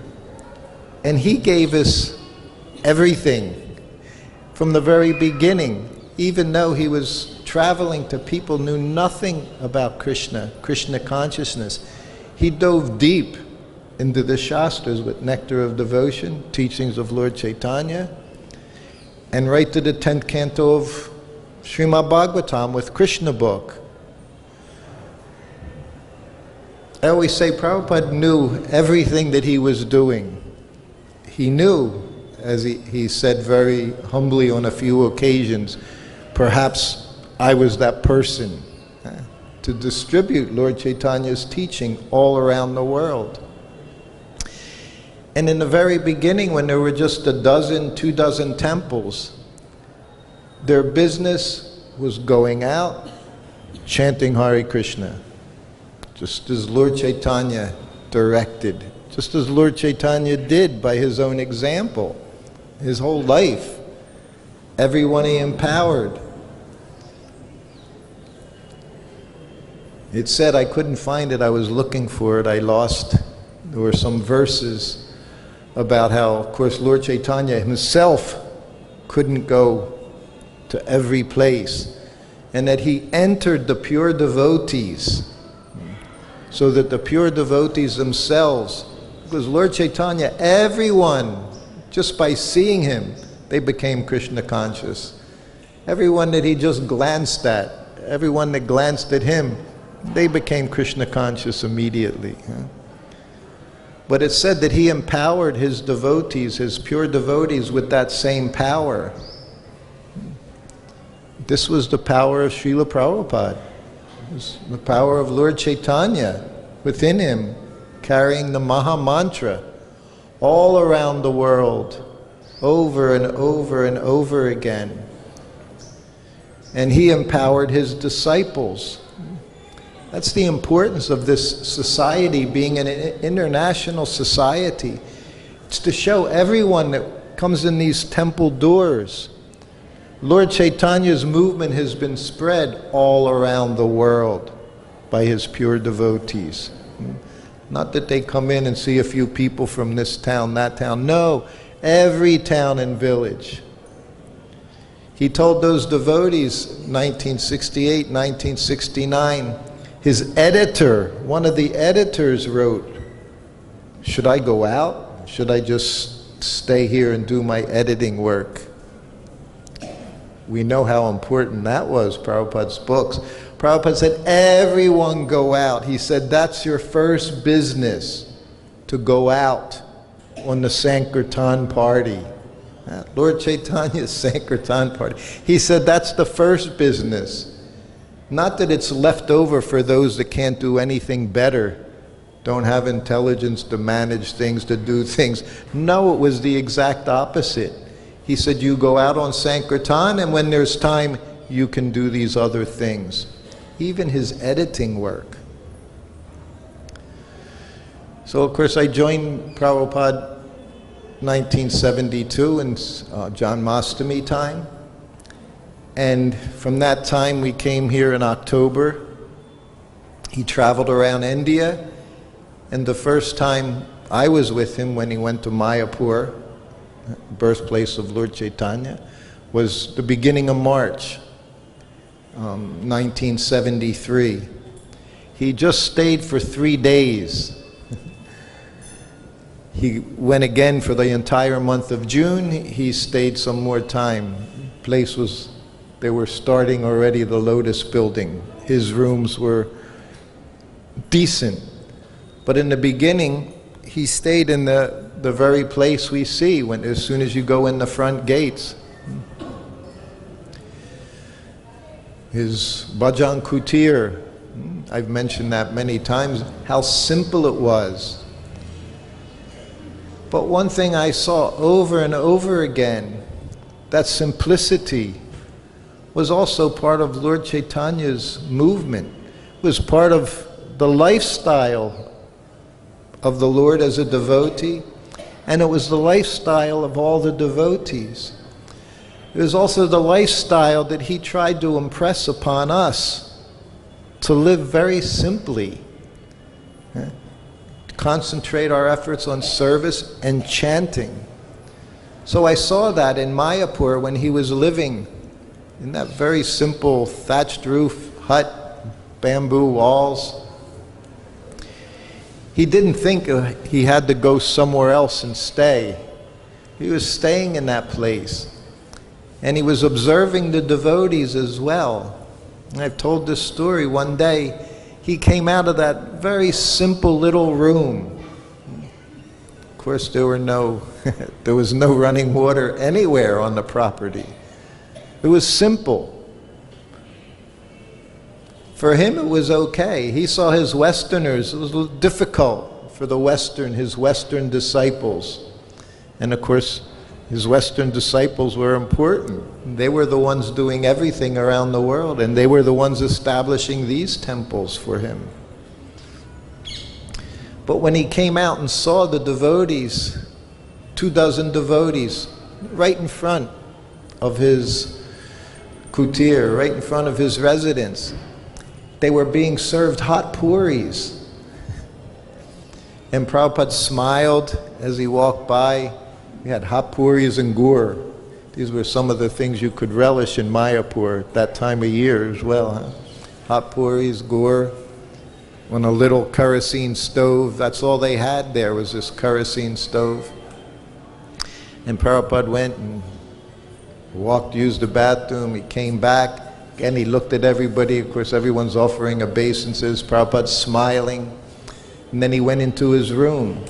And he gave us everything from the very beginning, even though he was traveling to people who knew nothing about Krishna, Krishna consciousness. He dove deep into the Shastras with nectar of devotion, teachings of Lord Chaitanya, and right to the 10th canto of Srimad Bhagavatam with Krishna book. I always say Prabhupada knew everything that he was doing. He knew, as he said very humbly on a few occasions, perhaps I was that person to distribute Lord Chaitanya's teaching all around the world. And in the very beginning, when there were just 2 temples, their business was going out, chanting Hare Krishna, just as Lord Chaitanya directed, just as Lord Chaitanya did by his own example, his whole life. Everyone he empowered. It said, I couldn't find it, I was looking for it, I lost. There were some verses about how, of course, Lord Chaitanya himself couldn't go to every place, and that he entered the pure devotees, so that the pure devotees themselves, because Lord Chaitanya, everyone, just by seeing him, they became Krishna conscious. Everyone that he just glanced at, everyone that glanced at him, they became Krishna conscious immediately. But it said that he empowered his devotees, his pure devotees, with that same power. This was the power of Srila Prabhupada. It was the power of Lord Chaitanya within him, carrying the Maha Mantra all around the world, over and over and over again. And he empowered his disciples. That's the importance of this society being an international society. It's to show everyone that comes in these temple doors. Lord Chaitanya's movement has been spread all around the world by his pure devotees. Not that they come in and see a few people from this town, that town. No, every town and village. He told those devotees, 1968, 1969, his editor, one of the editors wrote, should I go out? Should I just stay here and do my editing work? We know how important that was, Prabhupada's books. Prabhupada said, everyone go out. He said, that's your first business, to go out on the Sankirtan party. Lord Chaitanya's Sankirtan party. He said, that's the first business. Not that it's left over for those that can't do anything better, don't have intelligence to manage things, to do things. No, it was the exact opposite. He said, you go out on Sankirtan, and when there's time, you can do these other things. Even his editing work. So, of course, I joined Prabhupada 1972 in Janmashtami time. And from that time, we came here in October. He traveled around India. And the first time I was with him when he went to Mayapur, birthplace of Lord Chaitanya, was the beginning of March, 1973. He just stayed for 3 days. He went again for the entire month of June. He stayed some more time. Place was, they were starting already the Lotus building. His rooms were decent. But in the beginning, he stayed in the very place we see when, as soon as you go in the front gates. His Bhajan Kutir, I've mentioned that many times, how simple it was. But one thing I saw over and over again, that simplicity was also part of Lord Chaitanya's movement. It was part of the lifestyle of the Lord as a devotee, and it was the lifestyle of all the devotees. It was also the lifestyle that he tried to impress upon us, to live very simply, concentrate our efforts on service and chanting. So I saw that in Mayapur when he was living in that very simple thatched roof hut, bamboo walls. He didn't think he had to go somewhere else and stay. He was staying in that place. And he was observing the devotees as well. And I've told this story. One day, he came out of that very simple little room. Of course, there was no running water anywhere on the property. It was simple. For him it was okay. He saw his Westerners, it was a little difficult for his Western disciples. And of course, his Western disciples were important. They were the ones doing everything around the world, and they were the ones establishing these temples for him. But when he came out and saw the devotees, 24 devotees, right in front of his kutir, right in front of his residence, they were being served hot puris. And Prabhupada smiled as he walked by. We had hot puris and gur. These were some of the things you could relish in Mayapur at that time of year as well. Huh? Hot puris, gur, on a little kerosene stove. That's all they had there, was this kerosene stove. And Prabhupada went and used the bathroom. He came back. And he looked at everybody. Of course, everyone's offering obeisances. Prabhupada's smiling. And then he went into his room.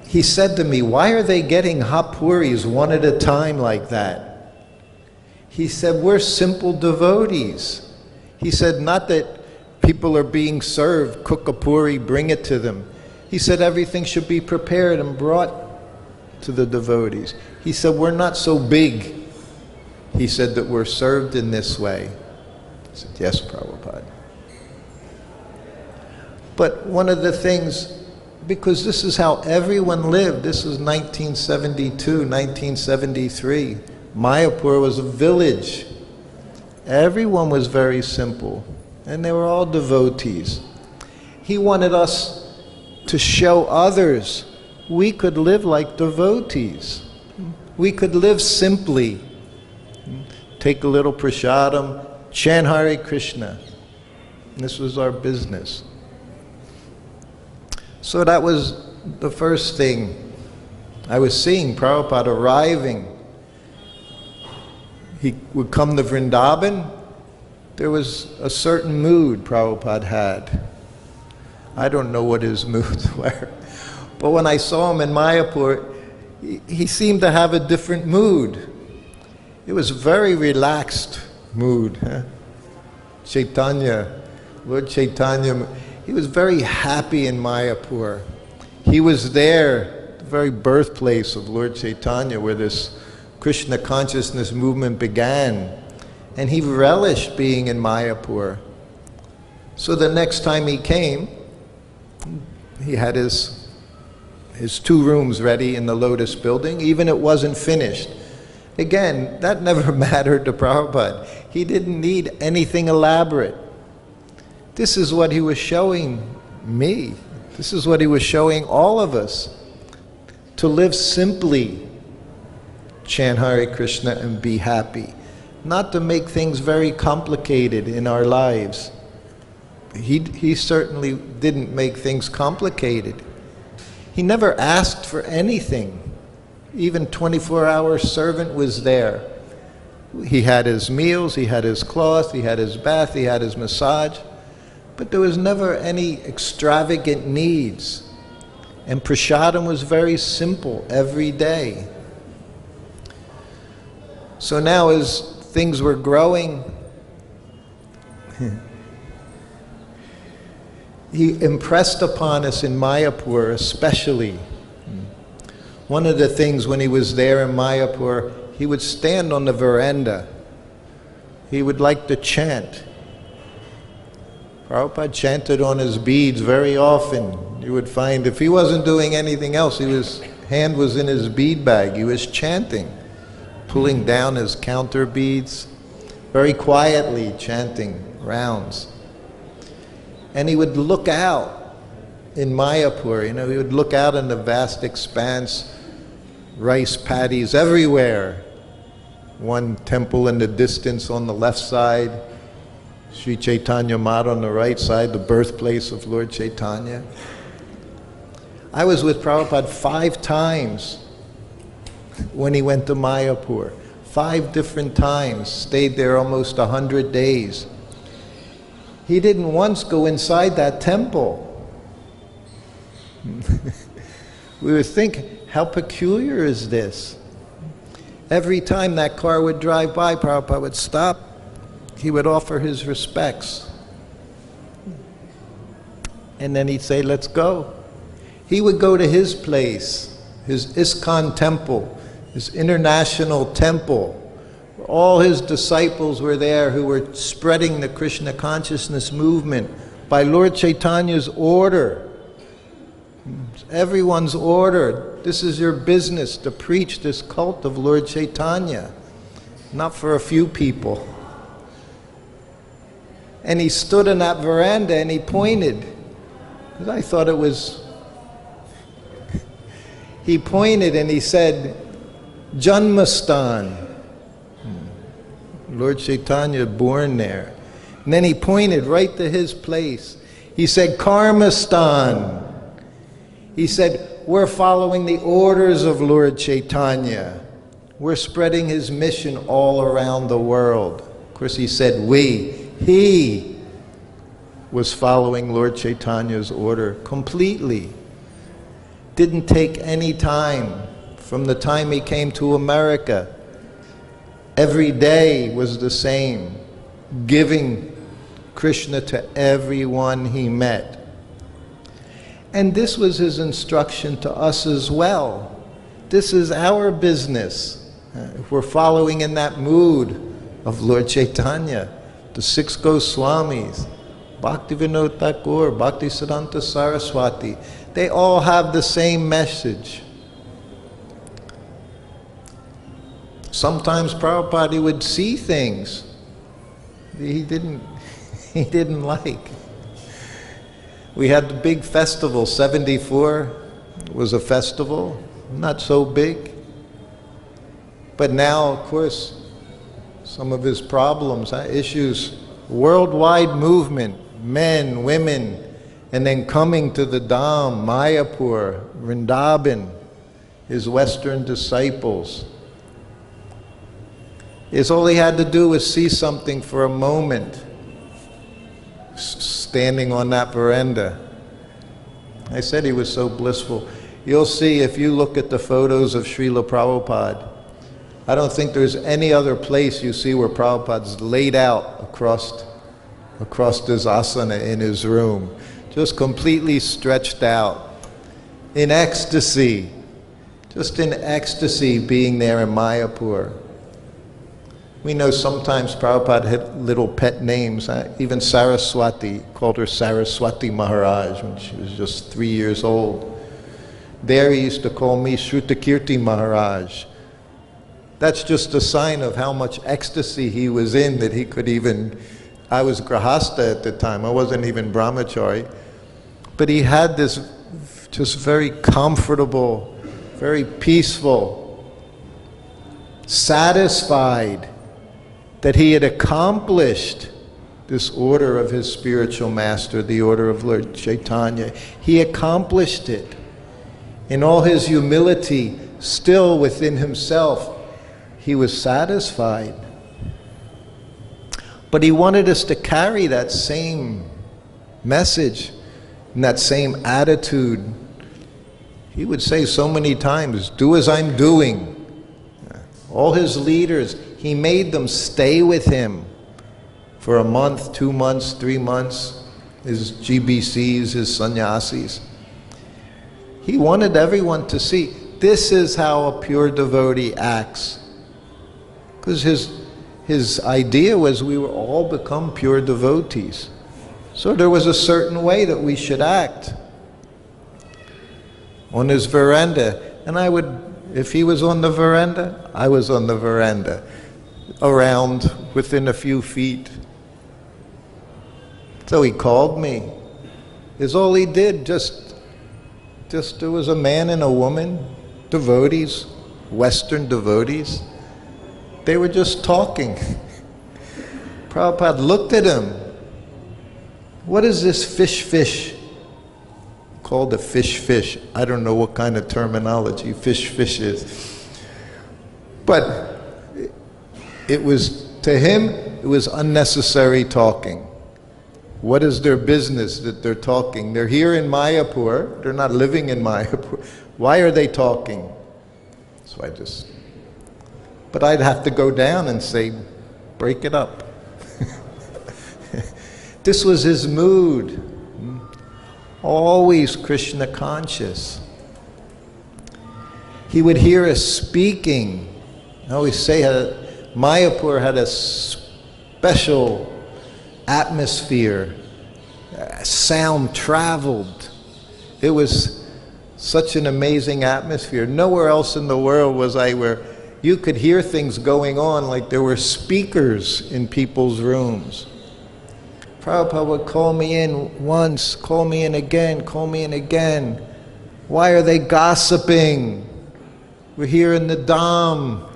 He said to me, "Why are they getting hot puris one at a time like that?" He said, "We're simple devotees." He said, "Not that people are being served, cook a puri, bring it to them." He said, "Everything should be prepared and brought to the devotees." He said, "We're not so big." He said that we're served in this way. I said, "Yes, Prabhupada." But one of the things, because this is how everyone lived, this was 1972, 1973. Mayapur was a village. Everyone was very simple, and they were all devotees. He wanted us to show others we could live like devotees. We could live simply. Take a little prasadam, chant Hare Krishna. This was our business. So that was the first thing. I was seeing Prabhupada arriving. He would come to Vrindavan. There was a certain mood Prabhupada had. I don't know what his moods were. But when I saw him in Mayapur, he seemed to have a different mood. It was a very relaxed mood. Huh? Chaitanya, Lord Chaitanya, he was very happy in Mayapur. He was there, the very birthplace of Lord Chaitanya, where this Krishna consciousness movement began. And he relished being in Mayapur. So the next time he came, he had his 2 rooms ready in the Lotus building, even it wasn't finished. Again, that never mattered to Prabhupada. He didn't need anything elaborate. This is what he was showing me. This is what he was showing all of us. To live simply, chant Hare Krishna and be happy. Not to make things very complicated in our lives. He certainly didn't make things complicated. He never asked for anything. Even 24-hour servant was there. He had his meals, he had his cloth, he had his bath, he had his massage. But there was never any extravagant needs. And prasadam was very simple every day. So now as things were growing, he impressed upon us in Mayapur especially. One of the things when he was there in Mayapur, he would stand on the veranda. He would like to chant. Prabhupada chanted on his beads very often. You would find if he wasn't doing anything else, his hand was in his bead bag. He was chanting, pulling down his counter beads, very quietly chanting rounds. And he would look out in Mayapur, he would look out in the vast expanse, rice paddies everywhere. One temple in the distance on the left side, Sri Chaitanya Mat on the right side, the birthplace of Lord Chaitanya. I was with Prabhupada 5 times when he went to Mayapur. 5 different times, stayed there almost 100 days. He didn't once go inside that temple. We would think, how peculiar is this? Every time that car would drive by, Prabhupada would stop, he would offer his respects. And then he'd say, let's go. He would go to his place, his ISKCON temple, his international temple. All his disciples were there who were spreading the Krishna consciousness movement by Lord Chaitanya's order. Everyone's order. This is your business, to preach this cult of Lord Chaitanya, not for a few people. And he stood in that veranda and he pointed, because I thought it was, he pointed and he said, Janmastan. Lord Chaitanya born there. And then he pointed right to his place. He said, Karmastan. He said, we're following the orders of Lord Chaitanya. We're spreading his mission all around the world. Of course, he said we. He was following Lord Chaitanya's order completely. Didn't take any time from the time he came to America. Every day was the same, giving Krishna to everyone he met. And this was his instruction to us as well. This is our business. If we're following in that mood of Lord Chaitanya, the six Goswamis, Bhaktivinoda Thakur, Bhaktisiddhanta Saraswati, they all have the same message. Sometimes Prabhupada would see things he didn't like. We had the big festival, 74 was a festival, not so big. But now, of course, some of his problems, issues, worldwide movement, men, women, and then coming to the Dham, Mayapur, Vrindavan, his Western disciples. Is all he had to do was see something for a moment, standing on that veranda. I said he was so blissful. You'll see if you look at the photos of Srila Prabhupada, I don't think there's any other place you see where Prabhupada's laid out across his asana in his room, just completely stretched out, in ecstasy, just in ecstasy being there in Mayapur. We know sometimes Prabhupada had little pet names. Even Saraswati, called her Saraswati Maharaj when she was just 3 years old. There he used to call me Shrutakirti Maharaj. That's just a sign of how much ecstasy he was in, that he could even, I was Grahasta at the time, I wasn't even Brahmachari, but he had this just very comfortable, very peaceful, satisfied that he had accomplished this order of his spiritual master, the order of Lord Chaitanya. He accomplished it. In all his humility, still within himself, he was satisfied. But he wanted us to carry that same message and that same attitude. He would say so many times, do as I'm doing. All his leaders, he made them stay with him for a month, 2 months, 3 months, his GBCs, his sannyasis. He wanted everyone to see, this is how a pure devotee acts. Because his idea was we will all become pure devotees. So there was a certain way that we should act. On his veranda, and I would, if he was on the veranda, I was on the veranda, around within a few feet. So he called me. Is all he did, just there was a man and a woman, devotees, Western devotees. They were just talking. Prabhupada looked at him. What is this fish? Called a fish. I don't know what kind of terminology fish is. But it was, to him, it was unnecessary talking. What is their business that they're talking? They're here in Mayapur. They're not living in Mayapur. Why are they talking? So but I'd have to go down and say, break it up. This was his mood. Always Krishna conscious. He would hear us speaking. I always say Mayapur had a special atmosphere. Sound traveled. It was such an amazing atmosphere. Nowhere else in the world was I where you could hear things going on like there were speakers in people's rooms. Prabhupada would call me in once, call me in again, call me in again. Why are they gossiping? We're here in the Dham,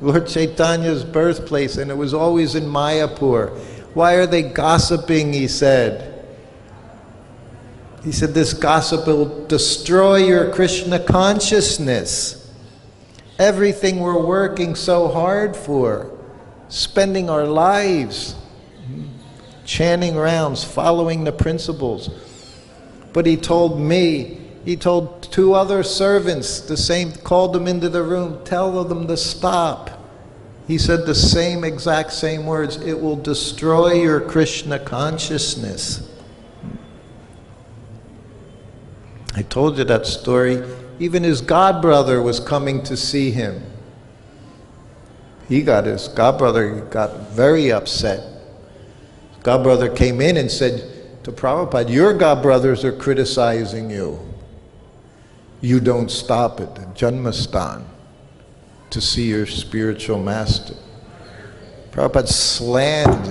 Lord Chaitanya's birthplace, and it was always in Mayapur. Why are they gossiping, he said. He said, this gossip will destroy your Krishna consciousness. Everything we're working so hard for, spending our lives, chanting rounds, following the principles. But he told me, he told 2 other servants, the same, called them into the room, tell them to stop. He said the same exact same words, it will destroy your Krishna consciousness. I told you that story. Even his godbrother was coming to see him. His godbrother got very upset. Godbrother came in and said to Prabhupada, your godbrothers are criticizing you. You don't stop at the Janmastan to see your spiritual master. Prabhupada slammed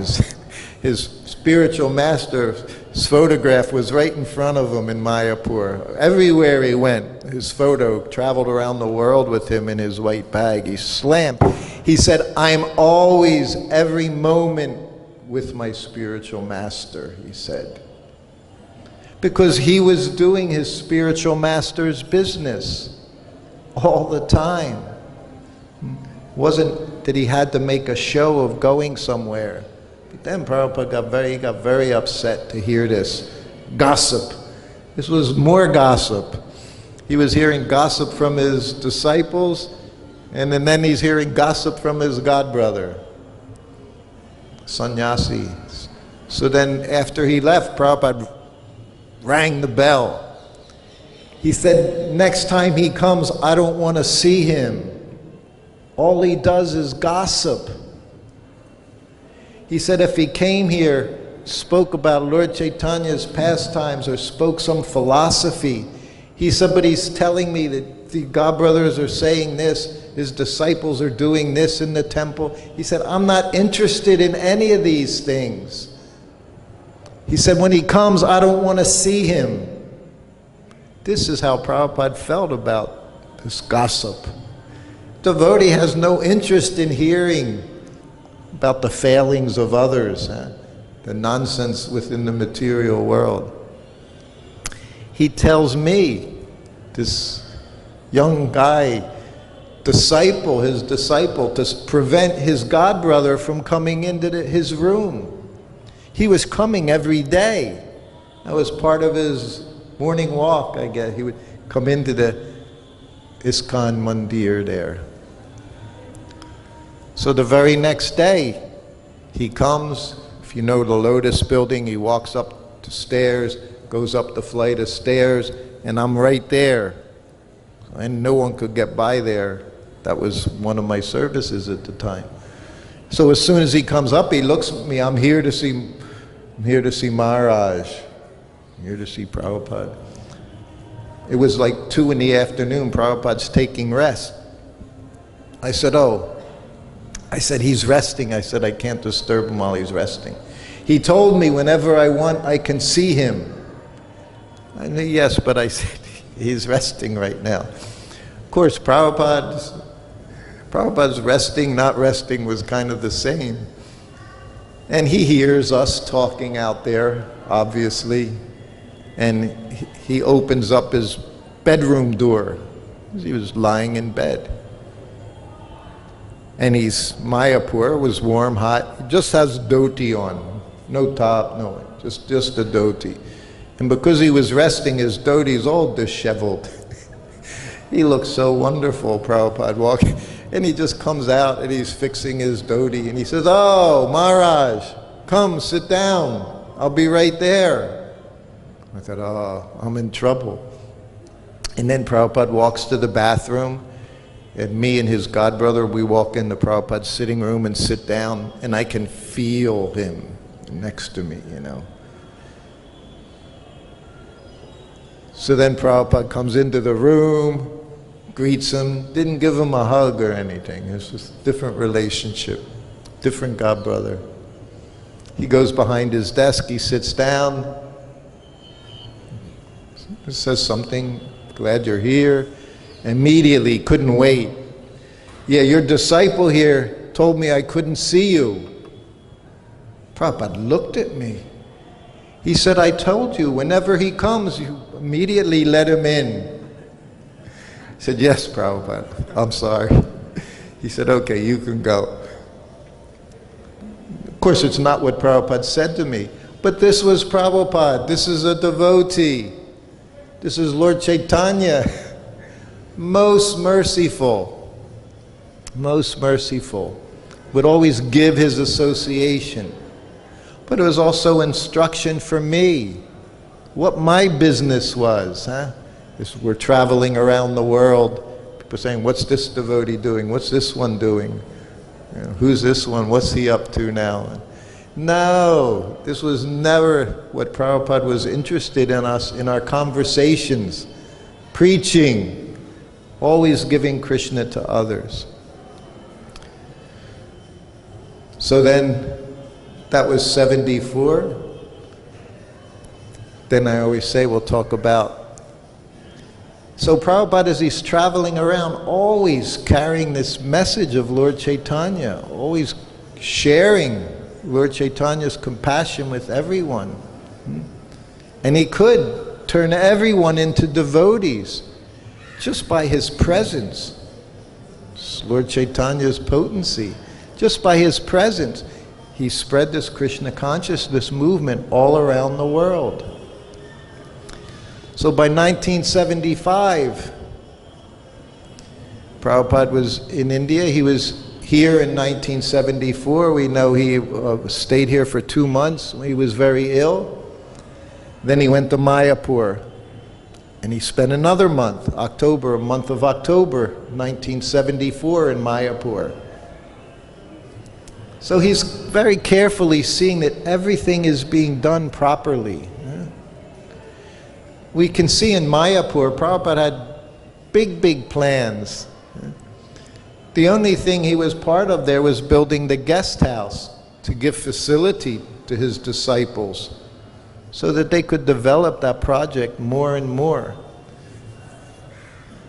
his spiritual master's photograph was right in front of him in Mayapur. Everywhere he went, his photo traveled around the world with him in his white bag. He slammed. He said, I'm always, every moment, with my spiritual master, he said. Because he was doing his spiritual master's business all the time. Wasn't that he had to make a show of going somewhere. But then Prabhupada got very upset to hear this gossip. This was more gossip. He was hearing gossip from his disciples, and then he's hearing gossip from his godbrother. Sannyasi. So then after he left, Prabhupada rang the bell. He said, next time he comes, I don't want to see him. All he does is gossip. He said if he came here, spoke about Lord Chaitanya's pastimes or spoke some philosophy, he said, but he's telling me that the godbrothers are saying this, his disciples are doing this in the temple. He said, I'm not interested in any of these things. He said, when he comes, I don't want to see him. This is how Prabhupada felt about this gossip. Devotee has no interest in hearing about the failings of others, the nonsense within the material world. He tells me, this young guy, his disciple, to prevent his godbrother from coming into his room. He was coming every day. That was part of his morning walk, I guess. He would come into the ISKCON mandir there. So the very next day, he comes. If you know the Lotus building, he walks up the stairs, goes up the flight of stairs, and I'm right there. And no one could get by there. That was one of my services at the time. So as soon as he comes up, he looks at me. I'm here to see Maharaj. I'm here to see Prabhupada. It was like 2 in the afternoon. Prabhupada's taking rest. I said, oh. I said, he's resting. I said, I can't disturb him while he's resting. He told me whenever I want, I can see him. I said, yes, but I said, he's resting right now. Of course, Prabhupada's resting, not resting was kind of the same. And he hears us talking out there, obviously, and he opens up his bedroom door. He was lying in bed. And Mayapur was warm, hot. He just has dhoti on. No top, no, just a dhoti. And because he was resting, his dhoti's all disheveled. He looks so wonderful, Prabhupada walking. And he just comes out and he's fixing his dhoti. And he says, oh, Maharaj, come, sit down. I'll be right there. I thought, oh, I'm in trouble. And then Prabhupada walks to the bathroom, and me and his godbrother, we walk into Prabhupada's sitting room and sit down, and I can feel him next to me, you know. So then Prabhupada comes into the room, greets him, didn't give him a hug or anything. It's just a different relationship, different godbrother. He goes behind his desk, he sits down, says something, glad you're here. Immediately, couldn't wait. Yeah, your disciple here told me I couldn't see you. Prabhupada looked at me. He said, I told you, whenever he comes, you immediately let him in. I said, yes, Prabhupada, I'm sorry. He said, okay, you can go. Of course, it's not what Prabhupada said to me, but this was Prabhupada. This is a devotee. This is Lord Chaitanya. Most merciful. Most merciful. Would always give his association. But it was also instruction for me. What my business was. We're traveling around the world. People saying, what's this devotee doing? What's this one doing? You know, who's this one? What's he up to now? No, this was never what Prabhupada was interested in us, in our conversations. Preaching. Always giving Krishna to others. So then, that was 74. Then I always say, we'll talk about. So Prabhupada, as he's traveling around, always carrying this message of Lord Chaitanya, always sharing Lord Chaitanya's compassion with everyone. And he could turn everyone into devotees just by his presence. It's Lord Chaitanya's potency. Just by his presence, he spread this Krishna consciousness movement all around the world. So by 1975, Prabhupada was in India. He was here in 1974. We know he stayed here for 2 months. He was very ill. Then he went to Mayapur. And he spent another month, month of October 1974 in Mayapur. So he's very carefully seeing that everything is being done properly. We can see in Mayapur, Prabhupada had big plans. The only thing he was part of there was building the guest house to give facility to his disciples so that they could develop that project more and more.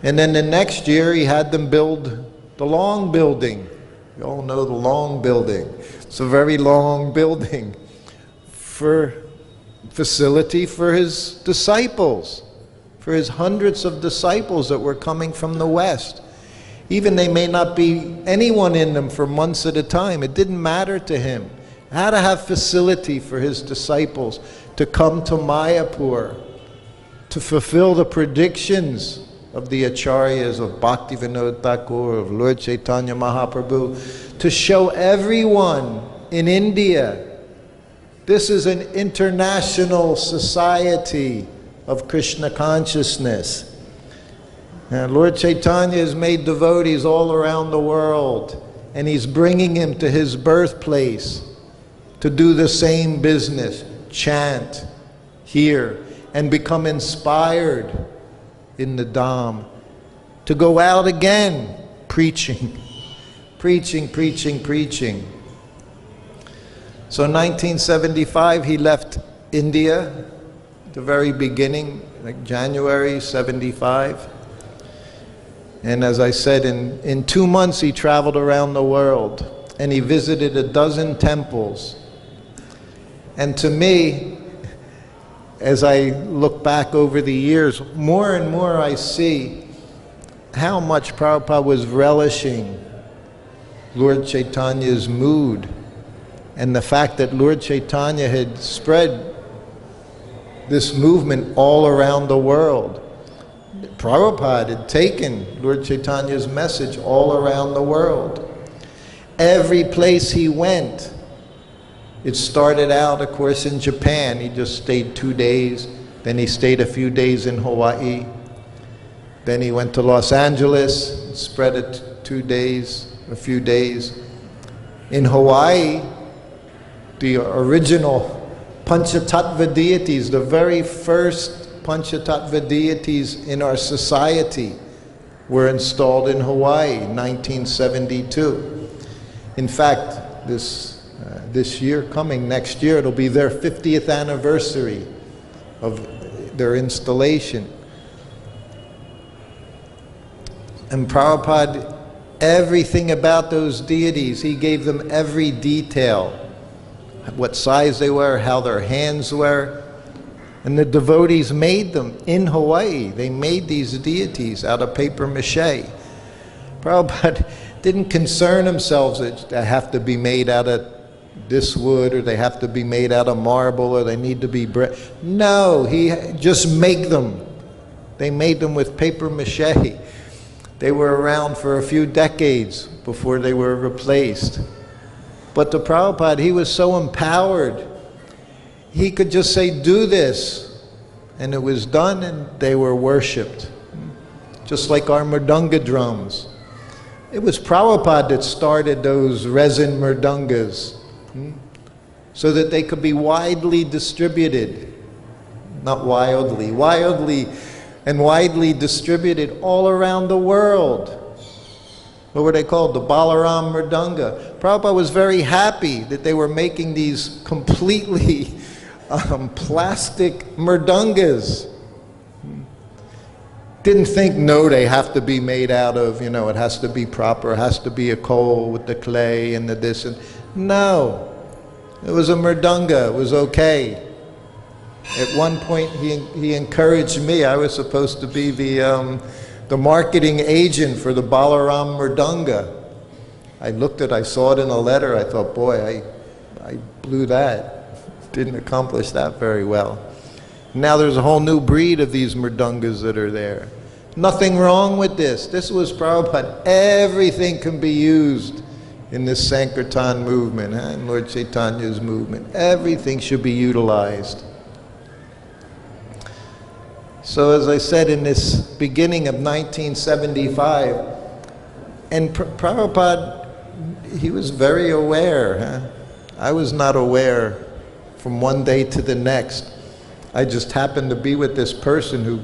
And then the next year he had them build the long building. You all know the long building. It's a very long building for facility for his disciples, for his hundreds of disciples that were coming from the West. Even they may not be anyone in them for months at a time. It didn't matter to him. He had to have facility for his disciples to come to Mayapur, to fulfill the predictions of the acharyas, of Bhaktivinoda Thakur, of Lord Chaitanya Mahaprabhu, to show everyone in India, this is an international society of Krishna consciousness. And Lord Chaitanya has made devotees all around the world, and he's bringing him to his birthplace to do the same business, chant, hear, and become inspired in the Dham, to go out again, preaching, preaching. So in 1975, he left India, the very beginning, like January 75. And as I said, in 2 months he traveled around the world, and he visited 12 temples. And to me, as I look back over the years, more and more I see how much Prabhupada was relishing Lord Chaitanya's mood, and the fact that Lord Chaitanya had spread this movement all around the world. Prabhupada had taken Lord Chaitanya's message all around the world. Every place he went, It started out, of course, in Japan. He just stayed 2 days. Then he stayed a few days in Hawaii. Then he went to Los Angeles, spread it 2 days, a few days. In Hawaii, the original Panchatattva deities, the very first Panchatattva deities in our society, were installed in Hawaii in 1972. In fact, this year, coming next year, it'll be their 50th anniversary of their installation. And Prabhupada, everything about those deities, he gave them every detail. What size they were, how their hands were. And the devotees made them in Hawaii. They made these deities out of paper mache. Prabhupada didn't concern themselves that they have to be made out of this wood, or they have to be made out of marble, or they need to be brick. No, he just make them. They made them with paper mache. They were around for a few decades before they were replaced. But the Prabhupada, he was so empowered. He could just say, do this. And it was done, and they were worshipped. Just like our mridanga drums. It was Prabhupada that started those resin mridangas, so that they could be widely distributed. Not wildly, wildly and widely distributed all around the world. What were they called? The Balaram Mridanga. Prabhupada was very happy that they were making these completely plastic mridangas. Didn't think, no, they have to be made out of, it has to be proper, it has to be a coal with the clay and the this and... No. It was a mridanga, it was okay. At one point he encouraged me. I was supposed to be the marketing agent for the Balaram Mridanga. I saw it in a letter, I thought, boy, I blew that. Didn't accomplish that very well. Now there's a whole new breed of these mridangas that are there. Nothing wrong with this. This was Prabhupada. Everything can be used in this Sankirtan movement, and Lord Chaitanya's movement. Everything should be utilized. So as I said, in this beginning of 1975, and Prabhupada, he was very aware. I was not aware from one day to the next. I just happened to be with this person who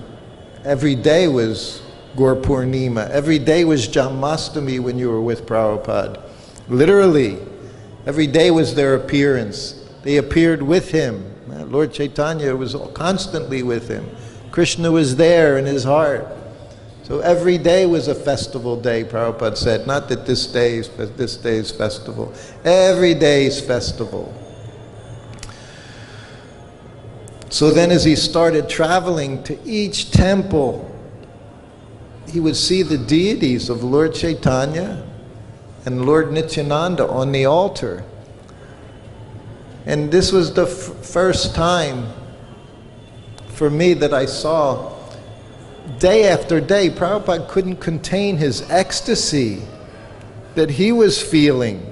every day was Gaur Purnima. Every day was Janmashtami when you were with Prabhupada. Literally, every day was their appearance. They appeared with him. Lord Chaitanya was constantly with him. Krishna was there in his heart. So every day was a festival day, Prabhupada said. Not that this day is festival. Every day is festival. So then as he started traveling to each temple, he would see the deities of Lord Chaitanya and Lord Nityananda on the altar. And this was the first time for me that I saw, day after day, Prabhupada couldn't contain his ecstasy that he was feeling.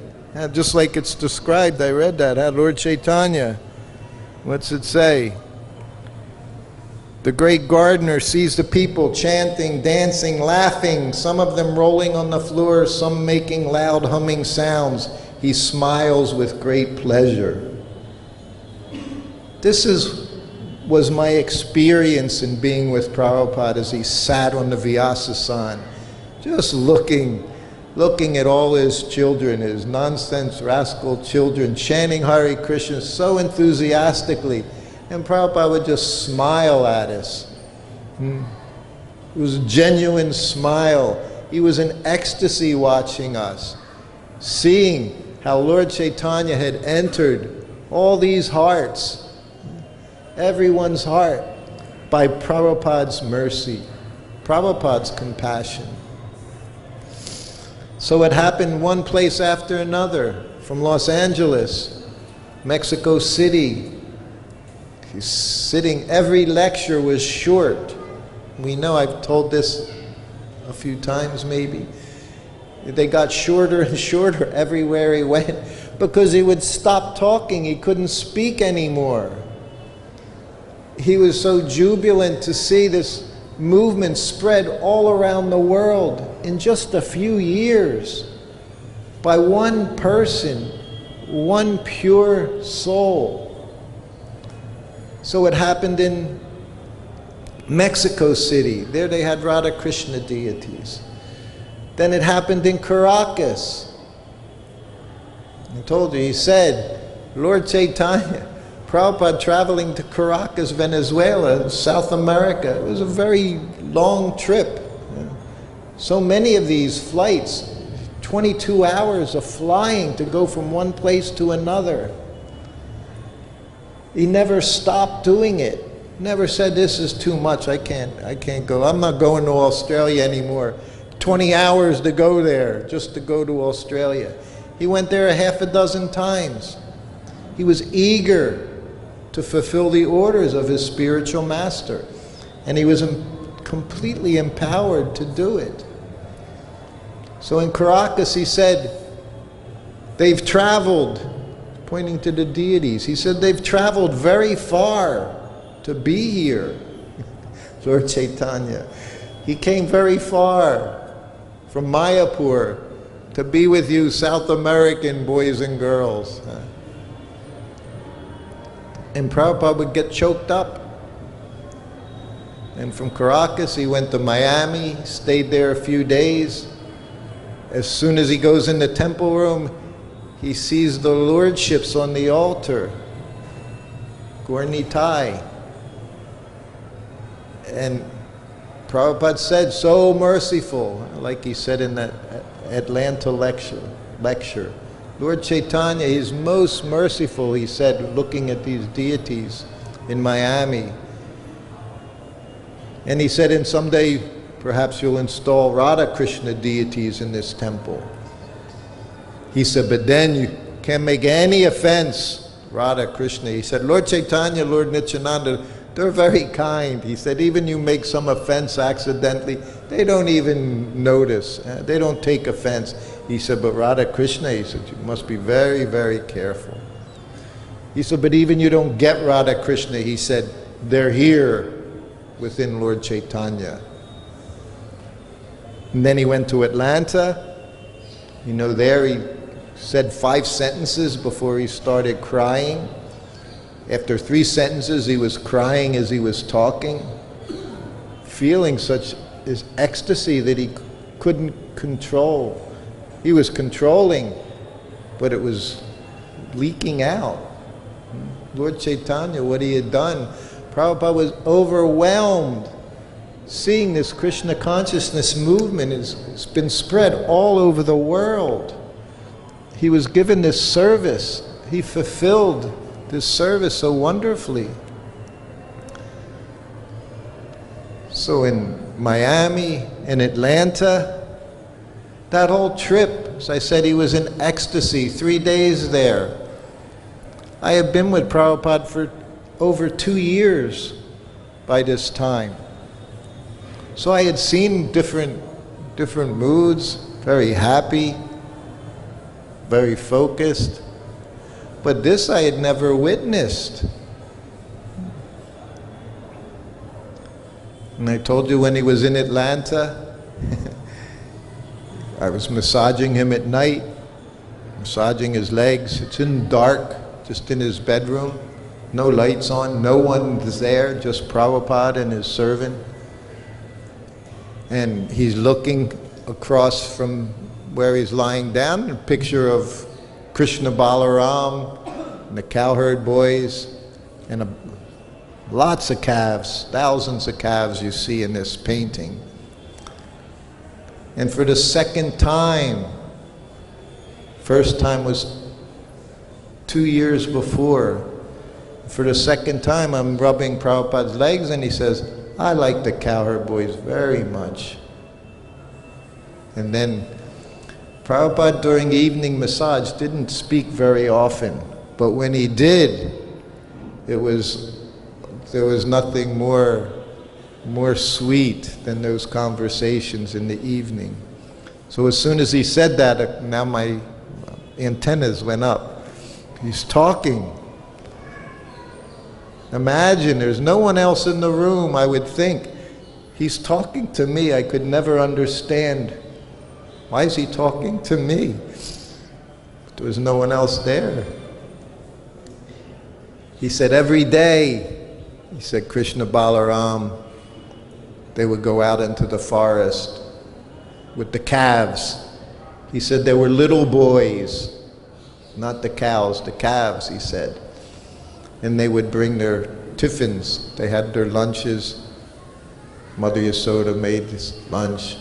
Just like it's described, I read that, Lord Chaitanya. What's it say? The great gardener sees the people chanting, dancing, laughing, some of them rolling on the floor, some making loud humming sounds. He smiles with great pleasure. This was my experience in being with Prabhupada as he sat on the Vyasasana, just looking at all his children, his nonsense rascal children, chanting Hare Krishna so enthusiastically. And Prabhupada would just smile at us. It was a genuine smile. He was in ecstasy watching us, seeing how Lord Chaitanya had entered all these hearts, everyone's heart, by Prabhupada's mercy, Prabhupada's compassion. So it happened one place after another, from Los Angeles, Mexico City. He's sitting, every lecture was short. We know, I've told this a few times maybe. They got shorter and shorter everywhere he went. because he would stop talking. He couldn't speak anymore. He was so jubilant to see this movement spread all around the world in just a few years by one person, one pure soul. So it happened in Mexico City. There they had Radha Krishna deities. Then it happened in Caracas. I told you, he said, Lord Chaitanya, Prabhupada traveling to Caracas, Venezuela, South America. It was a very long trip. So many of these flights, 22 hours of flying to go from one place to another. He never stopped doing it. Never said, this is too much, I can't go. I'm not going to Australia anymore. 20 hours to go there, just to go to Australia. He went there a half a dozen times. He was eager to fulfill the orders of his spiritual master. And he was completely empowered to do it. So in Caracas, he said, they've traveled, pointing to the deities, he said, they've traveled very far to be here. Lord Chaitanya, he came very far from Mayapur to be with you South American boys and girls. And Prabhupada would get choked up. And from Caracas, he went to Miami, stayed there a few days. As soon as he goes in the temple room, he sees the lordships on the altar, Gornitai. And Prabhupada said, so merciful, like he said in that Atlanta lecture. Lord Chaitanya, he's most merciful, he said, looking at these deities in Miami. And he said, and someday perhaps you'll install Radha Krishna deities in this temple. He said, but then you can't make any offense, Radha Krishna. He said, Lord Chaitanya, Lord Nityananda, they're very kind. He said, even you make some offense accidentally, they don't even notice. They don't take offense. He said, but Radha Krishna, he said, you must be very, very careful. He said, but even you don't get Radha Krishna, he said, they're here within Lord Chaitanya. And then he went to Atlanta. You know, there he said 5 sentences before he started crying. After 3 sentences, he was crying as he was talking, feeling such his ecstasy that he couldn't control. He was controlling, but it was leaking out. Lord Chaitanya, what he had done, Prabhupada was overwhelmed seeing this Krishna consciousness movement. It's been spread all over the world. He was given this service. He fulfilled this service so wonderfully. So in Miami, in Atlanta, that whole trip, as I said, he was in ecstasy, 3 days there. I had been with Prabhupada for over 2 years by this time. So I had seen different moods, very happy, very focused. But this I had never witnessed. And I told you when he was in Atlanta, I was massaging him at night, massaging his legs. It's in dark, just in his bedroom. No lights on, no one is there, just Prabhupada and his servant. And he's looking across from where he's lying down, a picture of Krishna Balaram and the cowherd boys and lots of calves, thousands of calves you see in this painting. And for the second time, first time was 2 years before, for the second time I'm rubbing Prabhupada's legs and he says, I like the cowherd boys very much. And then Prabhupada during evening massage didn't speak very often, but when he did, there was nothing more sweet than those conversations in the evening. So as soon as he said that, now my antennas went up. He's talking. Imagine, there's no one else in the room, I would think. He's talking to me. I could never understand. Why is he talking to me? There was no one else there. He said every day, he said Krishna Balaram, they would go out into the forest with the calves. He said there were little boys, not the cows, the calves, he said. And they would bring their tiffins. They had their lunches. Mother Yasoda made this lunch.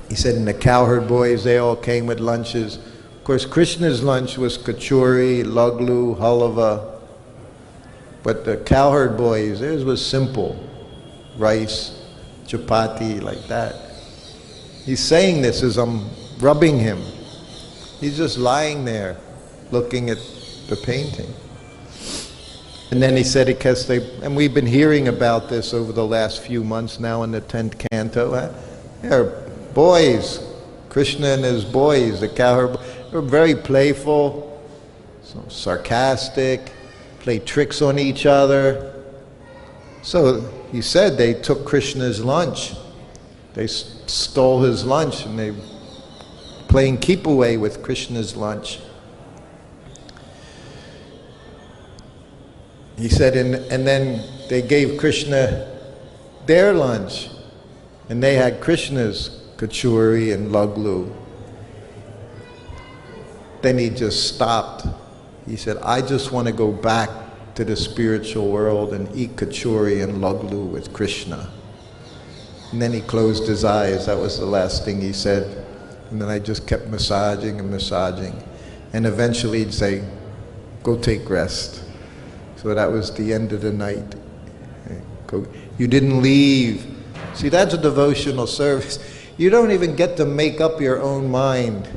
He said, and the cowherd boys, they all came with lunches. Of course, Krishna's lunch was kachori, laglu, halava. But the cowherd boys, theirs was simple. Rice, chapati, like that. He's saying this as I'm rubbing him. He's just lying there, looking at the painting. And then he said, and we've been hearing about this over the last few months now in the 10th canto. They're boys, Krishna and his boys, the cowherd, they're very playful, so sarcastic, play tricks on each other. So he said they took Krishna's lunch. They stole his lunch and they playing keep away with Krishna's lunch. He said, and then they gave Krishna their lunch, and they had Krishna's kachuri and laglu. Then he just stopped. He said, I just want to go back to the spiritual world and eat kachuri and laglu with Krishna. And then he closed his eyes. That was the last thing he said. And then I just kept massaging and massaging. And eventually he'd say, go take rest. So that was the end of the night. You didn't leave. See, that's a devotional service. You don't even get to make up your own mind.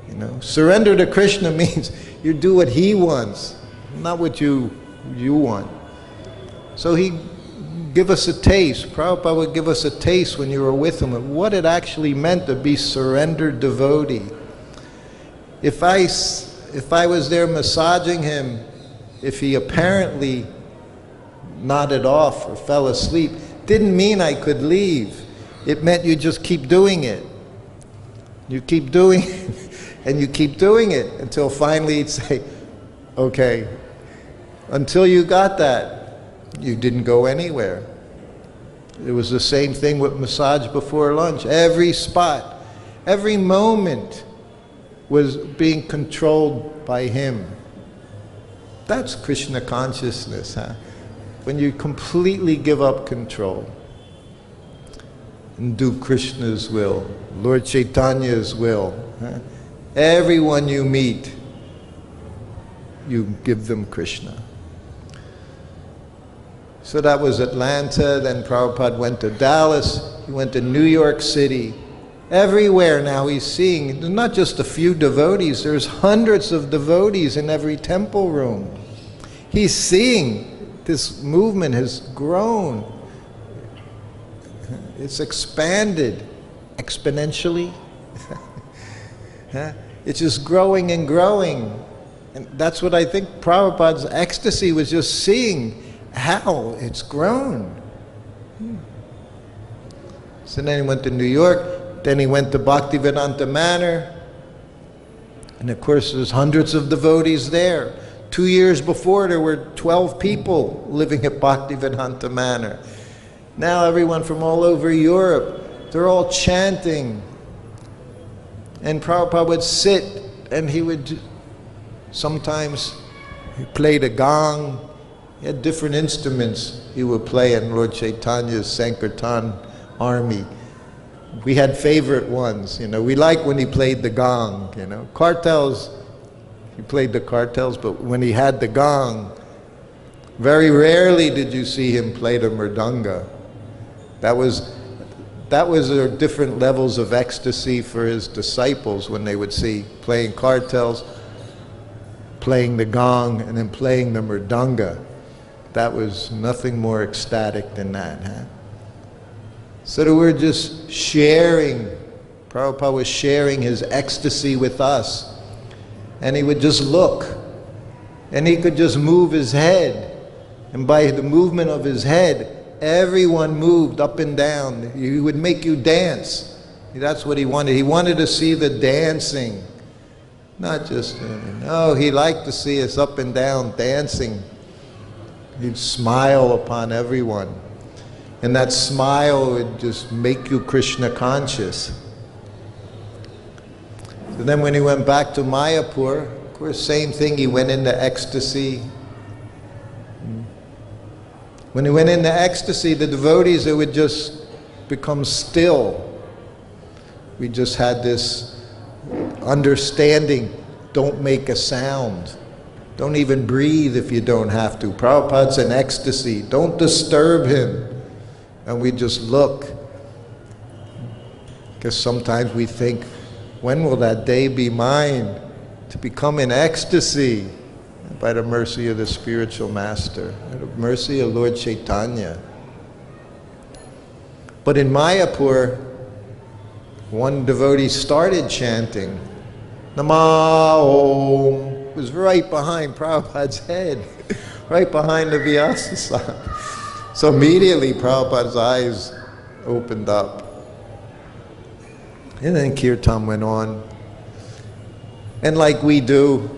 You know, surrender to Krishna means you do what he wants, not what you want. So he give us a taste. Prabhupada would give us a taste when you were with him of what it actually meant to be surrendered devotee. If I was there massaging him, if he apparently nodded off or fell asleep, didn't mean I could leave. It meant you just keep doing it. You keep doing it, and you keep doing it until finally he'd say, okay. Until you got that, you didn't go anywhere. It was the same thing with massage before lunch. Every spot, every moment was being controlled by him. That's Krishna consciousness, huh? When you completely give up control and do Krishna's will, Lord Chaitanya's will. Huh? Everyone you meet, you give them Krishna. So that was Atlanta, then Prabhupada went to Dallas, he went to New York City. Everywhere now he's seeing, there's not just a few devotees, there's hundreds of devotees in every temple room. He's seeing this movement has grown. It's expanded exponentially. It's just growing and growing. And that's what I think Prabhupada's ecstasy was, just seeing how it's grown. So then he went to New York, then he went to Bhaktivedanta Manor, and of course there's hundreds of devotees there. 2 years before there were 12 people living at Bhaktivedanta Manor. Now everyone from all over Europe, they're all chanting. And Prabhupada would sit and he would sometimes play the gong. He had different instruments he would play in Lord Chaitanya's Sankirtan army. We had favorite ones, you know. We liked when he played the gong, you know. Cartels, he played the cartels, but when he had the gong, very rarely did you see him play the mridanga. That was their different levels of ecstasy for his disciples when they would see playing cartels, playing the gong, and then playing the mridanga. That was nothing more ecstatic than that, huh? So that we're just sharing, Prabhupada was sharing his ecstasy with us. and he would just look. And he could just move his head. And by the movement of his head, everyone moved up and down. He would make you dance. That's what he wanted. He wanted to see the dancing. Not just, no, he liked to see us up and down dancing. He'd smile upon everyone. And that smile would just make you Krishna conscious. So then when he went back to Mayapur, of course, same thing, he went into ecstasy. When he went into ecstasy, the devotees, they would just become still. We just had this understanding, don't make a sound. Don't even breathe if you don't have to. Prabhupada's in ecstasy, don't disturb him. And we just look. Because sometimes we think, when will that day be mine to become in ecstasy? By the mercy of the spiritual master, by the mercy of Lord Chaitanya. But in Mayapur, one devotee started chanting, Nama Om. It was right behind Prabhupada's head, right behind the Vyasa. So immediately Prabhupada's eyes opened up. And then Kirtan went on. And like we do,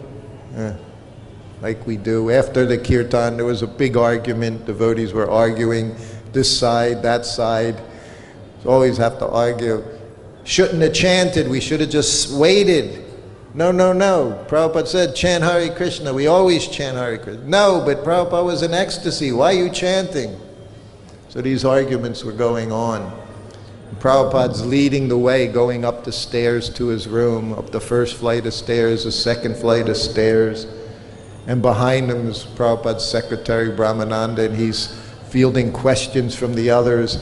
after the Kirtan, there was a big argument. Devotees were arguing, this side, that side. So always have to argue. Shouldn't have chanted, we should have just waited. No. Prabhupada said, chant Hare Krishna. We always chant Hare Krishna. No, but Prabhupada was in ecstasy. Why are you chanting? So these arguments were going on. And Prabhupada's leading the way, going up the stairs to his room, up the first flight of stairs, the second flight of stairs. And behind him is Prabhupada's secretary, Brahmananda, and he's fielding questions from the others.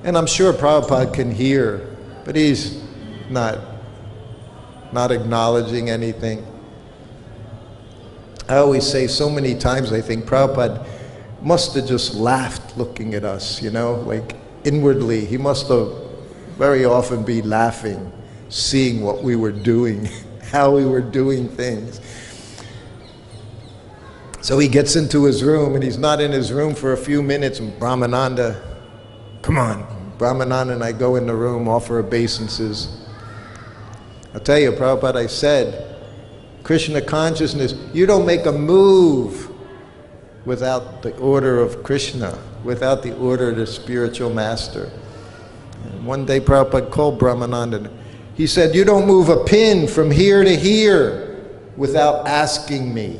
And I'm sure Prabhupada can hear, but he's not acknowledging anything. I always say so many times, I think Prabhupada must have just laughed looking at us, like inwardly. He must have very often be laughing, seeing what we were doing, how we were doing things. So he gets into his room, and he's not in his room for a few minutes, and Brahmananda, come on. Brahmananda and I go in the room, offer obeisances. I'll tell you, Prabhupada, I said, Krishna consciousness, you don't make a move without the order of Krishna, without the order of the spiritual master. And one day Prabhupada called Brahmananda. He said, you don't move a pin from here to here without asking me.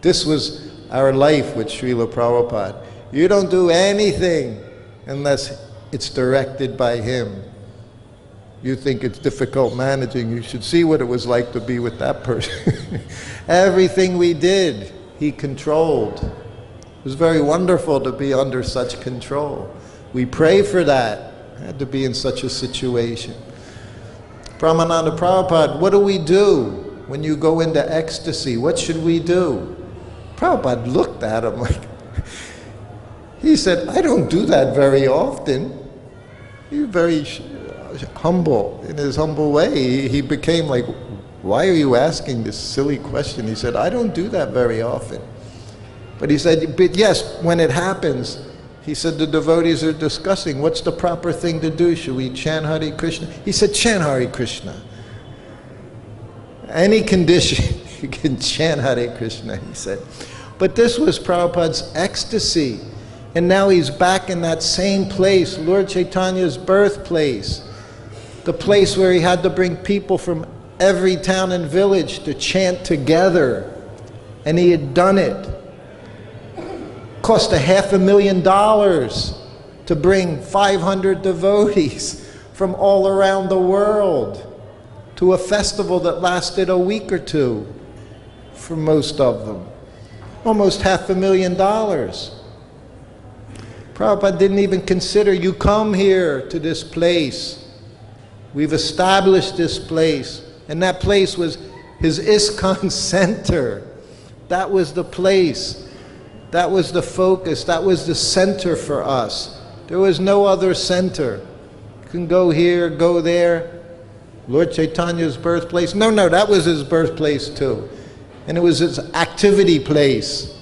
This was our life with Srila Prabhupada. You don't do anything unless it's directed by him. You think it's difficult managing, you should see what it was like to be with that person. Everything we did, he controlled. It was very wonderful to be under such control. We pray for that. I had to be in such a situation. Brahmananda Prabhupada, what do we do when you go into ecstasy? What should we do? Prabhupada looked at him like, he said, I don't do that very often. He's very humble, in his humble way. He became like, why are you asking this silly question? He said, I don't do that very often. But he said, but yes, when it happens, he said, the devotees are discussing, what's the proper thing to do? Should we chant Hare Krishna? He said, chant Hare Krishna. Any condition, you can chant Hare Krishna, he said. But this was Prabhupada's ecstasy. And now he's back in that same place, Lord Chaitanya's birthplace. The place where he had to bring people from every town and village to chant together. And he had done it. Cost $500,000 to bring 500 devotees from all around the world to a festival that lasted a week or two for most of them. Almost $500,000. Prabhupada didn't even consider, you come here to this place. We've established this place. And that place was his ISKCON center. That was the place. That was the focus. That was the center for us. There was no other center. You can go here, go there. Lord Chaitanya's birthplace? No, no, that was his birthplace too. And it was his activity place.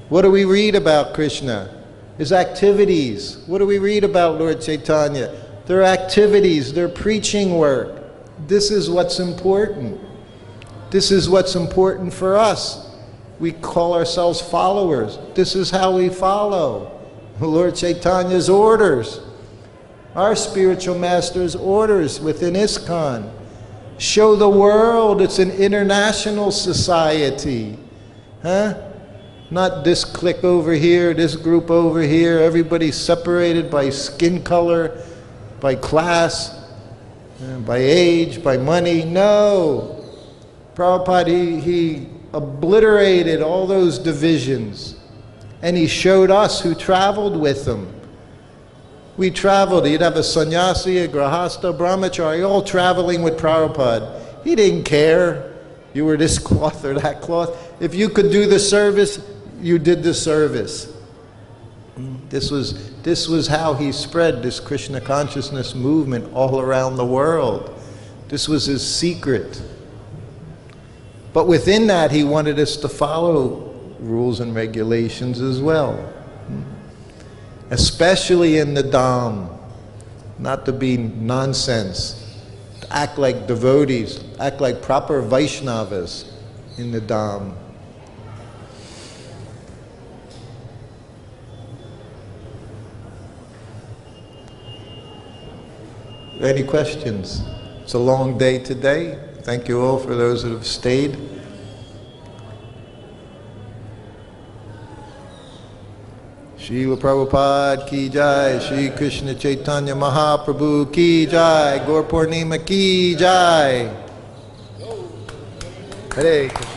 What do we read about Krishna? His activities. What do we read about Lord Chaitanya? Their activities, their preaching work. This is what's important. This is what's important for us. We call ourselves followers. This is how we follow Lord Chaitanya's orders. Our spiritual master's orders within ISKCON. Show the world it's an international society. Not this clique over here, this group over here, everybody's separated by skin color, by class, by age, by money. No. Prabhupada, he obliterated all those divisions. And he showed us who traveled with him. We traveled. You'd have a sannyasi, a grahasta, brahmachari, all traveling with Prabhupada. He didn't care. You were this cloth or that cloth. If you could do the service, you did the service. This was how he spread this Krishna consciousness movement all around the world. This was his secret. But within that, he wanted us to follow rules and regulations as well. Especially in the Dham. Not to be nonsense. To act like devotees, act like proper Vaishnavas in the Dham. Any questions? It's a long day today. Thank you all for those that have stayed. Srila Prabhupada ki jai, Shri Krishna Chaitanya Mahaprabhu ki jai, Gaur Purnima ki jai. Hare Krishna.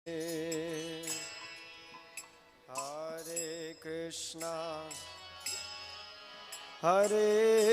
Hare Krishna, Hare